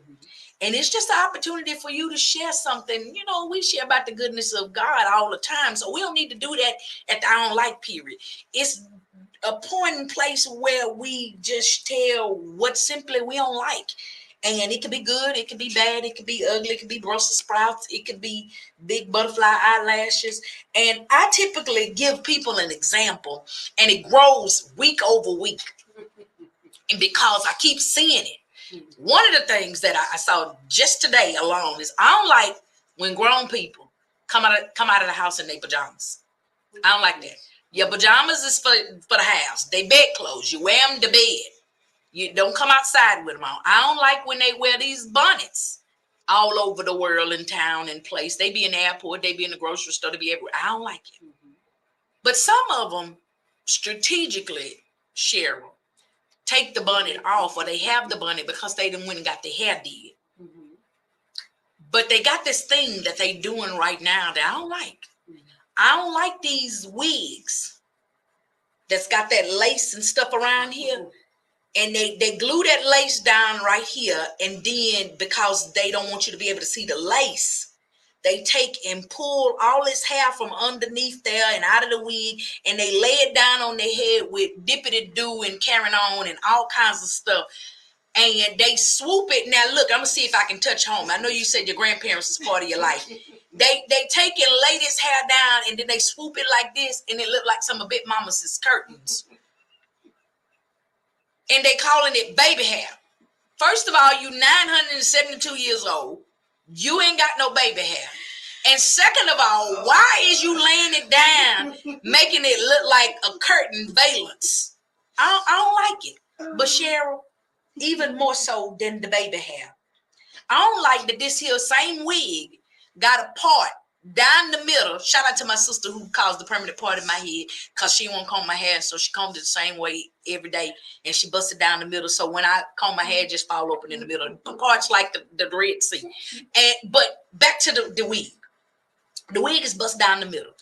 And it's just an opportunity for you to share something. We share about the goodness of God all the time. So we don't need to do that at the I don't like period. It's a point in place where we just tell what simply we don't like. And it could be good, it could be bad, it could be ugly, it could be Brussels sprouts, it could be big butterfly eyelashes. And I typically give people an example, and it grows week over week. And because I keep seeing it. One of the things that I saw just today alone is I don't like when grown people come out of the house in their pajamas. I don't like that. Your pajamas is for the house. They bedclothes. You wear them to bed. You don't come outside with them on. I don't like when they wear these bonnets all over the world, in town and place. They be in the airport. They be in the grocery store. They be everywhere. I don't like it. But some of them strategically, Cheryl, take the bonnet off, or they have the bonnet because they done went and got their hair did. But they got this thing that they doing right now that I don't like. I don't like these wigs that's got that lace and stuff around here. And they glue that lace down right here. And then because they don't want you to be able to see the lace, they take and pull all this hair from underneath there and out of the wig, and they lay it down on their head with dippity-doo and carrying on and all kinds of stuff. And they swoop it. Now, look, I'm going to see if I can touch home. I know you said your grandparents is part of your life. They take and lay this hair down, and then they swoop it like this, and it look like some of Big Mama's curtains. And they calling it baby hair. First of all, you 972 years old. You ain't got no baby hair. And second of all, why is you laying it down, making it look like a curtain valance? I don't like it. But Cheryl, even more so than the baby hair, I don't like that this here same wig got a part down the middle. Shout out to my sister who caused the permanent part in my head because she won't comb my hair, so she combed it the same way every day, and she busted down the middle. So when I comb my hair, it just fall open in the middle. The parts like the Red Sea. But back to the wig. The wig is bust down the middle,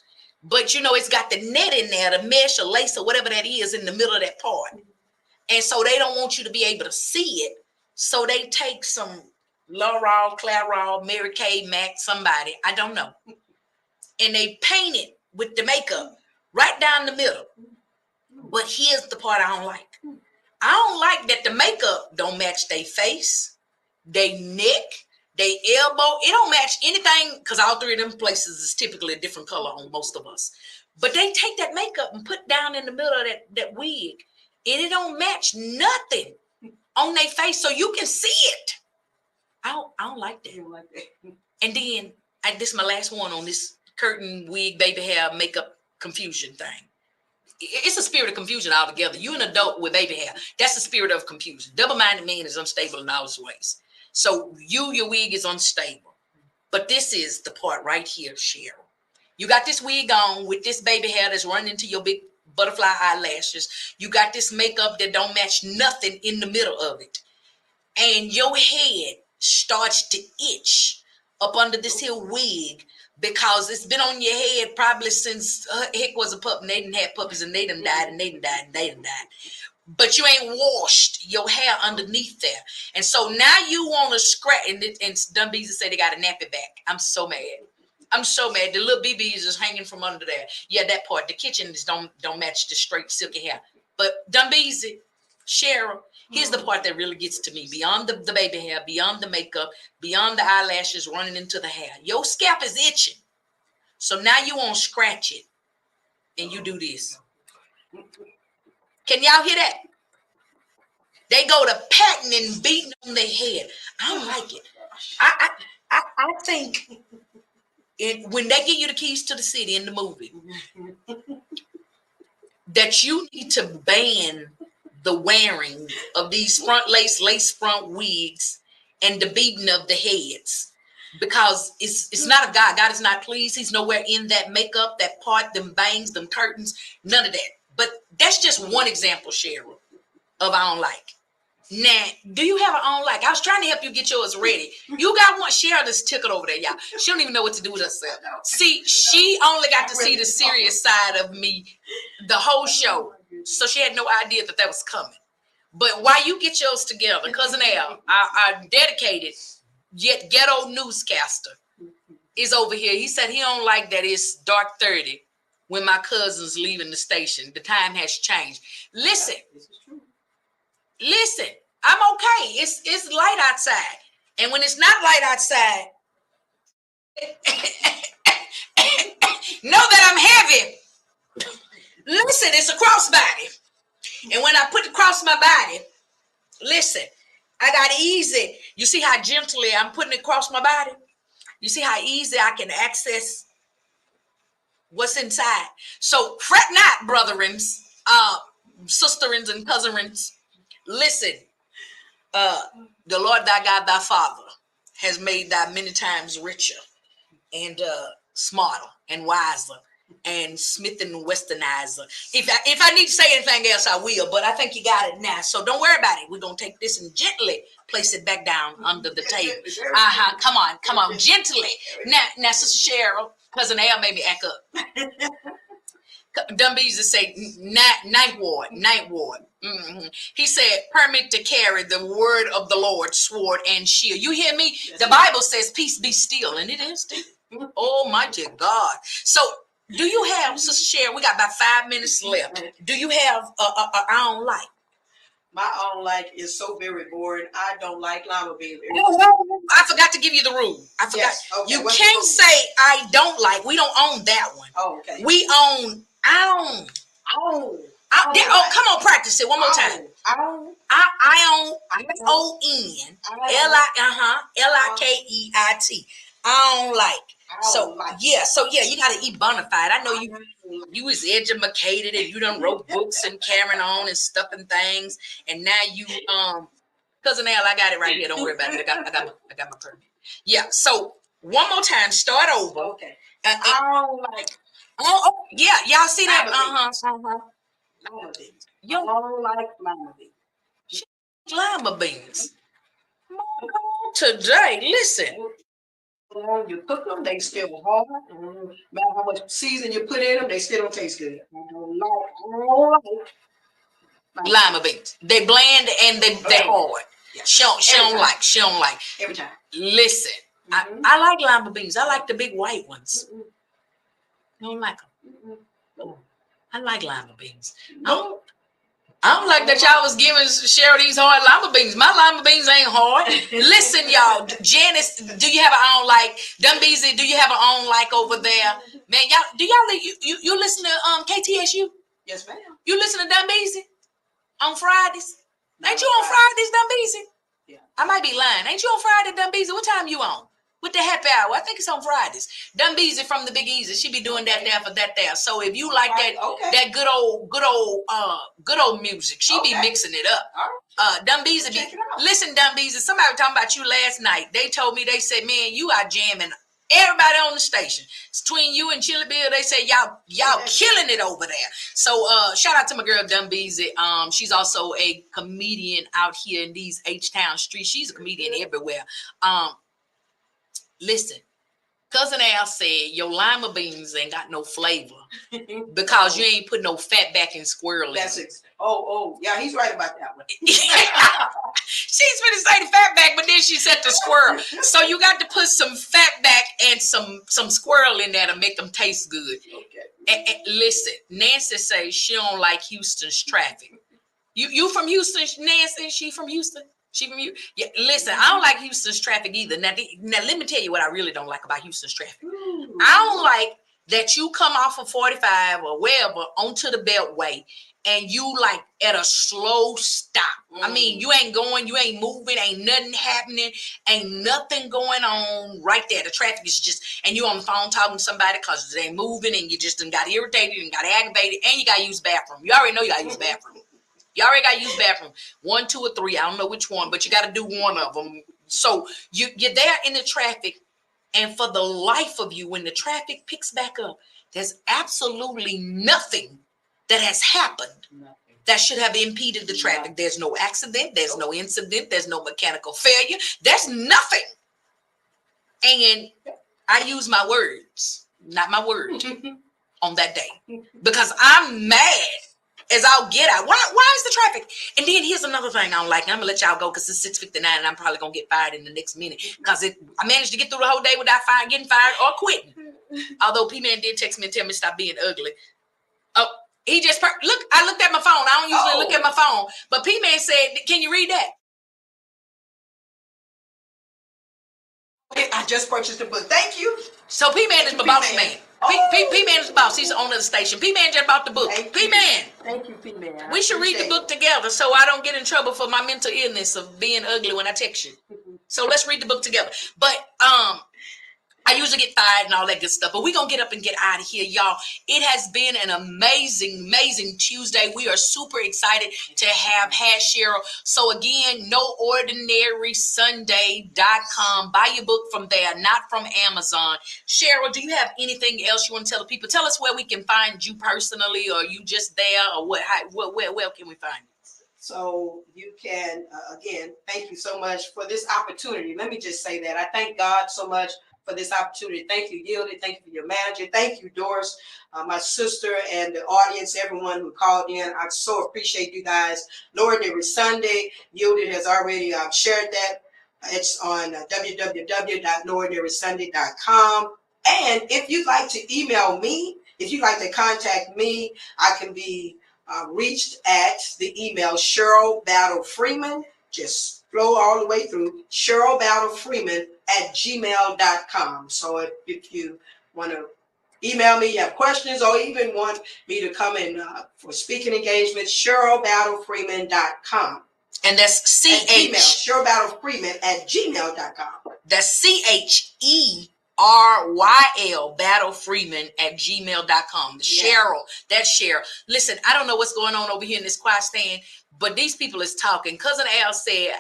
but it's got the net in there, the mesh or lace or whatever that is in the middle of that part, and so they don't want you to be able to see it. So they take some L'Oreal, Clairol, Mary Kay, Mac, somebody, I don't know, and they paint it with the makeup right down the middle. But here's the part I don't like. I don't like that the makeup don't match their face, their neck, they elbow. It don't match anything because all three of them places is typically a different color on most of us. But they take that makeup and put down in the middle of that wig, and it don't match nothing on their face so you can see it. I don't like that. And then this is my last one on this curtain, wig, baby hair, makeup confusion thing. It's a spirit of confusion altogether. You're an adult with baby hair. That's the spirit of confusion. Double-minded man is unstable in all his ways. So your wig is unstable. But this is the part right here, Cheryl. You got this wig on with this baby hair that's running into your big butterfly eyelashes. You got this makeup that don't match nothing in the middle of it. And your head starts to itch up under this here wig because it's been on your head probably since Hick was a pup, and they didn't have puppies, and they done died, and they done died, and they done died. But you ain't washed your hair underneath there. And so now you want to scratch, and Dumbeezy say they got a nappy back. I'm so mad. I'm so mad. The little BB is just hanging from under there. Yeah, that part. The kitchen is don't match the straight silky hair. But Dumbeezy, Cheryl, here's the part that really gets to me. Beyond the baby hair, beyond the makeup, beyond the eyelashes running into the hair. Your scalp is itching. So now you want to scratch it. And you do this. Can y'all hear that? They go to patting and beating on their head. I don't like it. I think when they give you the keys to the city in the movie, that you need to ban the wearing of these lace front wigs and the beating of the heads, because it's not of God. God is not pleased. He's nowhere in that makeup, that part, them bangs, them curtains, none of that. But that's just one example, Cheryl, of I don't like. Now, do you have an on like? I was trying to help you get yours ready. You got one. Cheryl is tickled over there, y'all. She don't even know what to do with herself. See, she only got to see the serious side of me the whole show. So she had no idea that was coming. But while you get yours together, Cousin Al, our dedicated yet ghetto newscaster, is over here. He said he don't like that it's dark 30 when my cousin's leaving the station. The time has changed. Listen, I'm okay. It's light outside. And when it's not light outside, know that I'm heavy. Listen, it's a crossbody. And when I put it across my body, listen, I got easy. You see how gently I'm putting it across my body? You see how easy I can access what's inside? So fret not, brotherins, sisterins and cousinins. Listen, the Lord thy God, thy Father, has made thy many times richer and smarter and wiser and Smith and Westernizer. If I need to say anything else, I will, but I think you got it now. So don't worry about it. We're going to take this and gently place it back down under the table. Come on, gently. Now, Sister Cheryl, Cousin Al made me act up. Dumbies to say ninth ward. Mm-hmm. He said, permit to carry the word of the Lord, sword and shield. You hear me? The Bible says, peace be still, and it is still. Almighty God. So, do you have, Sister Cheryl, we got about 5 minutes left. Do you have I don't like? My own like is so very boring. I don't like lima beans. I forgot to give you the rule. I forgot. Yes, okay. You can't say I don't like. We don't own that one. Oh, okay. We own, I own. Come on, practice it one more time. I own L-I-K-E-I-T. I don't like. So yeah, you gotta eat bona fide. I know you was educated and you done wrote books and carrying on and stuff and things, and now you Cousin Al, I got it right here. Don't worry about it. I got my permit. Yeah. So one more time, start over. Okay. I don't like. Oh yeah, y'all see that? Lima beans. You don't like lima beans. Lima beans. Today, listen. When you cook them, they still hard. No matter how much season you put in them, they still don't taste good. I don't like lima beans. They bland and they hard. Yeah. She don't like. Every time. Listen, I like lima beans. I like the big white ones. You don't like them? I like lima beans. I don't like that y'all was giving Cheryl these hard lima beans. My lima beans ain't hard. Listen, y'all. Janice, do you have an on like? Dumbeezy, do you have an on like over there? Man, y'all, do you listen to KTSU? Yes, ma'am. You listen to Dumbeezy on Fridays? Ain't you on Fridays, Dumbeezy? Yeah. I might be lying. Ain't you on Friday, Dumbeezy? What time you on? With the happy hour. I think it's on Fridays. Dumbeezy from the Big Easy. She be doing that there for that there. So if you like that good old music, she be mixing it up. Dumbeezy listen, Dumbeezy, somebody was talking about you last night. They told me, they said, man, you are jamming everybody on the station. It's between you and Chili Bill, they say y'all killing it over there. So shout out to my girl Dumbeezy. She's also a comedian out here in these H-Town streets. She's a comedian everywhere. Listen, Cousin Al said your lima beans ain't got no flavor because you ain't put no fat back and squirrel in it. Yeah, he's right about that one. She's gonna say the fat back, but then she said the squirrel. So you got to put some fat back and some squirrel in there to make them taste good. Okay. And listen, Nancy says she don't like Houston's traffic. You from Houston, Nancy? She from Houston? She from you? Yeah. Listen, I don't like Houston's traffic either. Now, let me tell you what I really don't like about Houston's traffic. I don't like that you come off of 45 or wherever onto the Beltway, and you like at a slow stop. I mean, you ain't going, you ain't moving, ain't nothing happening, ain't nothing going on right there. The traffic is just, and you on the phone talking to somebody because they ain't moving, and you just done got irritated and got aggravated, and you got to use the bathroom. You already know you got to use the bathroom. You already got to use the bathroom. 1, 2, or 3. I don't know which one, but you got to do one of them. So you're there in the traffic, and for the life of you, when the traffic picks back up, there's absolutely nothing that has happened that should have impeded the traffic. There's no accident. There's no incident. There's no mechanical failure. There's nothing. And I use my words, not my word, on that day, because I'm mad as I'll get out. Why is the traffic? And then here's another thing I don't like. I'm gonna let y'all go because it's 6:59 and I'm probably gonna get fired in the next minute because I managed to get through the whole day without getting fired or quitting. Although P-Man did text me and tell me to stop being ugly. Oh, he just look. I looked at my phone. I don't usually look at my phone, but P-Man said, "Can you read that?" I just purchased the book. Thank you. So P-Man is the boss man. P-Man is the boss. He's the owner of the station. P-Man just bought the book. P-Man. Thank you, P-Man. We should read the book together so I don't get in trouble for my mental illness of being ugly when I text you. So let's read the book together. But I usually get fired and all that good stuff, but we're going to get up and get out of here, y'all. It has been an amazing, amazing Tuesday. We are super excited to have Cheryl. So again, NoOrdinarySunday.com. Buy your book from there, not from Amazon. Cheryl, do you have anything else you want to tell the people? Tell us where we can find you personally, or you just there, or where can we find you? So you can, again, thank you so much for this opportunity. Let me just say that. I thank God so much for this opportunity. Thank you, Yielded. Thank you for your manager. Thank you, Doris, my sister, and the audience, everyone who called in. I so appreciate you guys. Lord, every Sunday, Yielded has already shared that. It's on www.NoOrdinarySunday.com. And if you'd like to email me, if you'd like to contact me, I can be reached at the email Cheryl Battle Freeman. Just flow all the way through Cheryl Battle Freeman at gmail.com. So if you want to email me, you have questions, or even want me to come in for speaking engagements, CherylBattleFreeman.com. And that's Cheryl Battle Freeman at gmail.com. That's CHERYL Battle Freeman at gmail.com. Cheryl, that's Cheryl. Listen, I don't know what's going on over here in this quiet stand, but these people is talking. Cousin Al said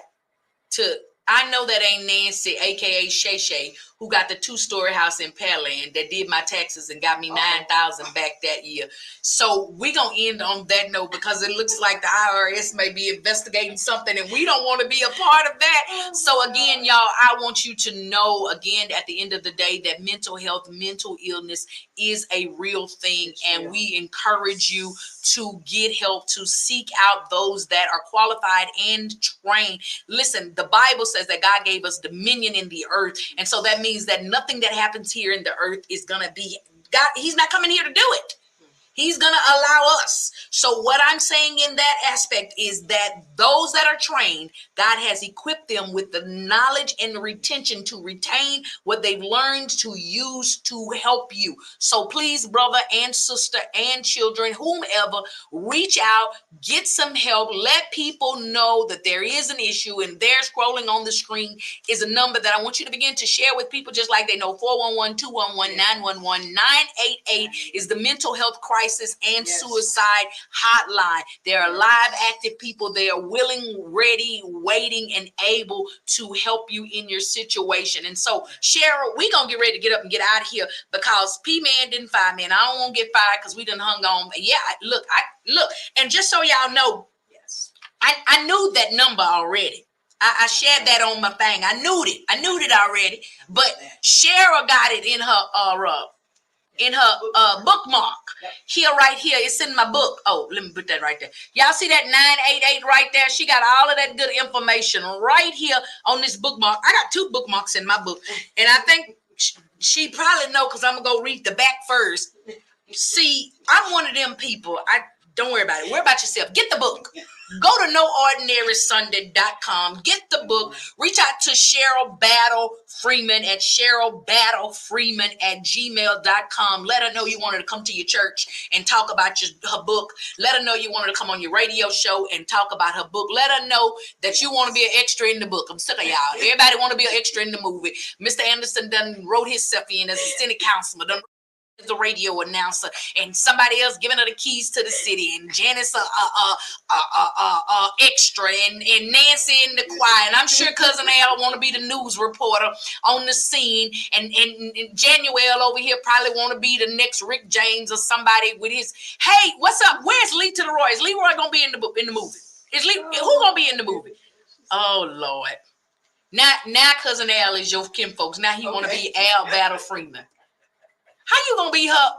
I know that ain't Nancy, aka Shay Shay, who got the 2-story house in Pearland that did my taxes and got me $9,000 back that year. So we gonna end on that note because it looks like the IRS may be investigating something and we don't want to be a part of that. So again, y'all, I want you to know again at the end of the day that mental health, mental illness is a real thing, and we encourage you to get help, to seek out those that are qualified and trained. Listen, the Bible says that God gave us dominion in the earth, and so that means that nothing that happens here in the earth is gonna be God. He's not coming here to do it. He's going to allow us. So what I'm saying in that aspect is that those that are trained, God has equipped them with the knowledge and the retention to retain what they've learned to use to help you. So please, brother and sister and children, whomever, reach out, get some help. Let people know that there is an issue, and there scrolling on the screen is a number that I want you to begin to share with people, just like they know 411-211-911-988 is the mental health crisis and suicide hotline. There are live, active people. They are willing, ready, waiting, and able to help you in your situation. And so, Cheryl, we're going to get ready to get up and get out of here because P-Man didn't fire me, and I don't want to get fired because we done hung on. Yeah, look. And just so y'all know, I knew that number already. I shared that on my thing. I knew it already. But Cheryl got it in her bookmark. Here, right here, it's in my book. Oh, let me put that right there. Y'all see that 988 right there? She got all of that good information right here on this bookmark. I got 2 bookmarks in my book, and I think she probably know because I'm gonna go read the back first. See, I'm one of them people. Don't worry about it. Worry about yourself. Get the book. Go to noordinarysunday.com. Get the book. Reach out to Cheryl Battle Freeman at cherylbattlefreeman@gmail.com. Let her know you wanted to come to your church and talk about her book. Let her know you wanted to come on your radio show and talk about her book. Let her know that you want to be an extra in the book. I'm sick of y'all. Everybody want to be an extra in the movie. Mr. Anderson done wrote himself in as a city councilman. Done the radio announcer, and somebody else giving her the keys to the city, and Janice extra, and Nancy in the choir, and I'm sure Cousin Al want to be the news reporter on the scene, and Januel over here probably want to be the next Rick James or somebody with his, hey, what's up? Where's Lee to the Roy? Is Leroy gonna be in the movie? Is Lee who gonna be in the movie? Oh Lord. Now Cousin Al is your kin folks. Now he want to be Al Battle Freeman. How you gonna be her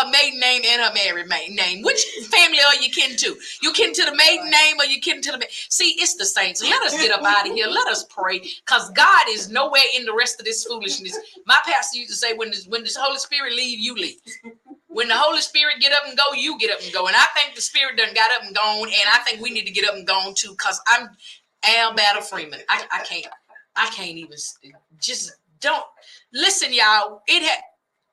maiden name and her married maiden name? Which family are you kin to? You kin to the maiden name or you kin to the See, it's the same. So let us get up out of here. Let us pray, because God is nowhere in the rest of this foolishness. My pastor used to say, when the Holy Spirit leave, you leave. When the Holy Spirit get up and go, you get up and go. And I think the Spirit done got up and gone, and I think we need to get up and gone too, because I'm Al Battle Freeman. I can't even just don't listen, y'all.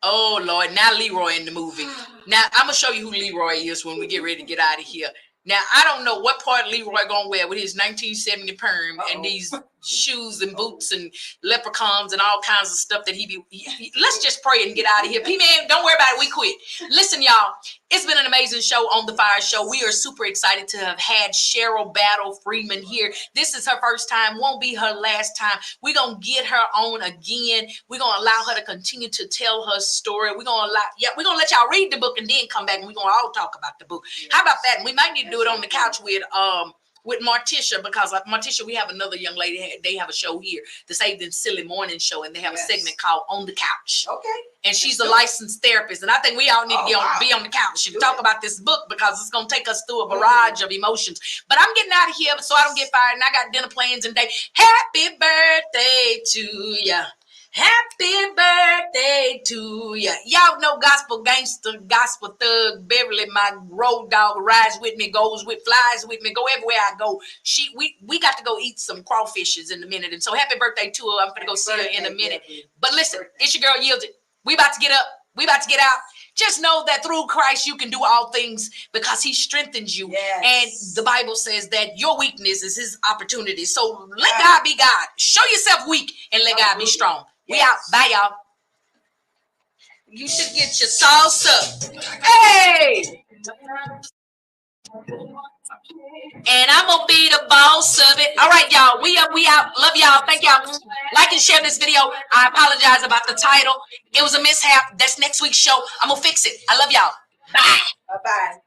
Oh Lord, now Leroy in the movie. Now I'm gonna show you who Leroy is when we get ready to get out of here. Now I don't know what part Leroy gonna wear with his 1970 perm and these shoes and boots and leprechauns and all kinds of stuff that he be. Let's just pray and get out of here. P-Man, don't worry about it. We quit. Listen, y'all, it's been an amazing show on the Fiyah Show. We are super excited to have had Cheryl Battle Freeman here. This is her first time, won't be her last time. We're gonna get her on again. We're gonna allow her to continue to tell her story. We're gonna let y'all read the book and then come back and we're gonna all talk about the book. How about that? And we might need to do it on the couch with Martisha, because Martisha, we have another young lady. They have a show here, the Saved and Silly Morning Show, and they have a segment called On the Couch. Okay. And she's a licensed therapist, and I think we all need to be on the couch and talk about this book, because it's going to take us through a barrage of emotions. But I'm getting out of here so I don't get fired, and I got dinner plans and day. Happy birthday to ya. Happy birthday to ya. Y'all know gospel gangster, gospel thug, Beverly, my road dog, rides with me, goes with, flies with me, go everywhere I go. We got to go eat some crawfishes in a minute. And so happy birthday to her. I'm going to go see her in a minute. But listen, it's your girl Yielded. We about to get up. We about to get out. Just know that through Christ, you can do all things because he strengthens you. Yes. And the Bible says that your weakness is his opportunity. So let God be God. Show yourself weak and let God be strong. We out. Bye, y'all. You should get your salsa. Hey! And I'm going to be the boss of it. All right, y'all. We up. We out. Love y'all. Thank y'all. Like and share this video. I apologize about the title. It was a mishap. That's next week's show. I'm going to fix it. I love y'all. Bye. Bye-bye.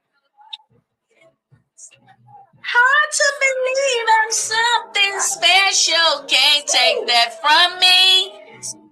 Hard to believe I'm something special. Can't take that from me.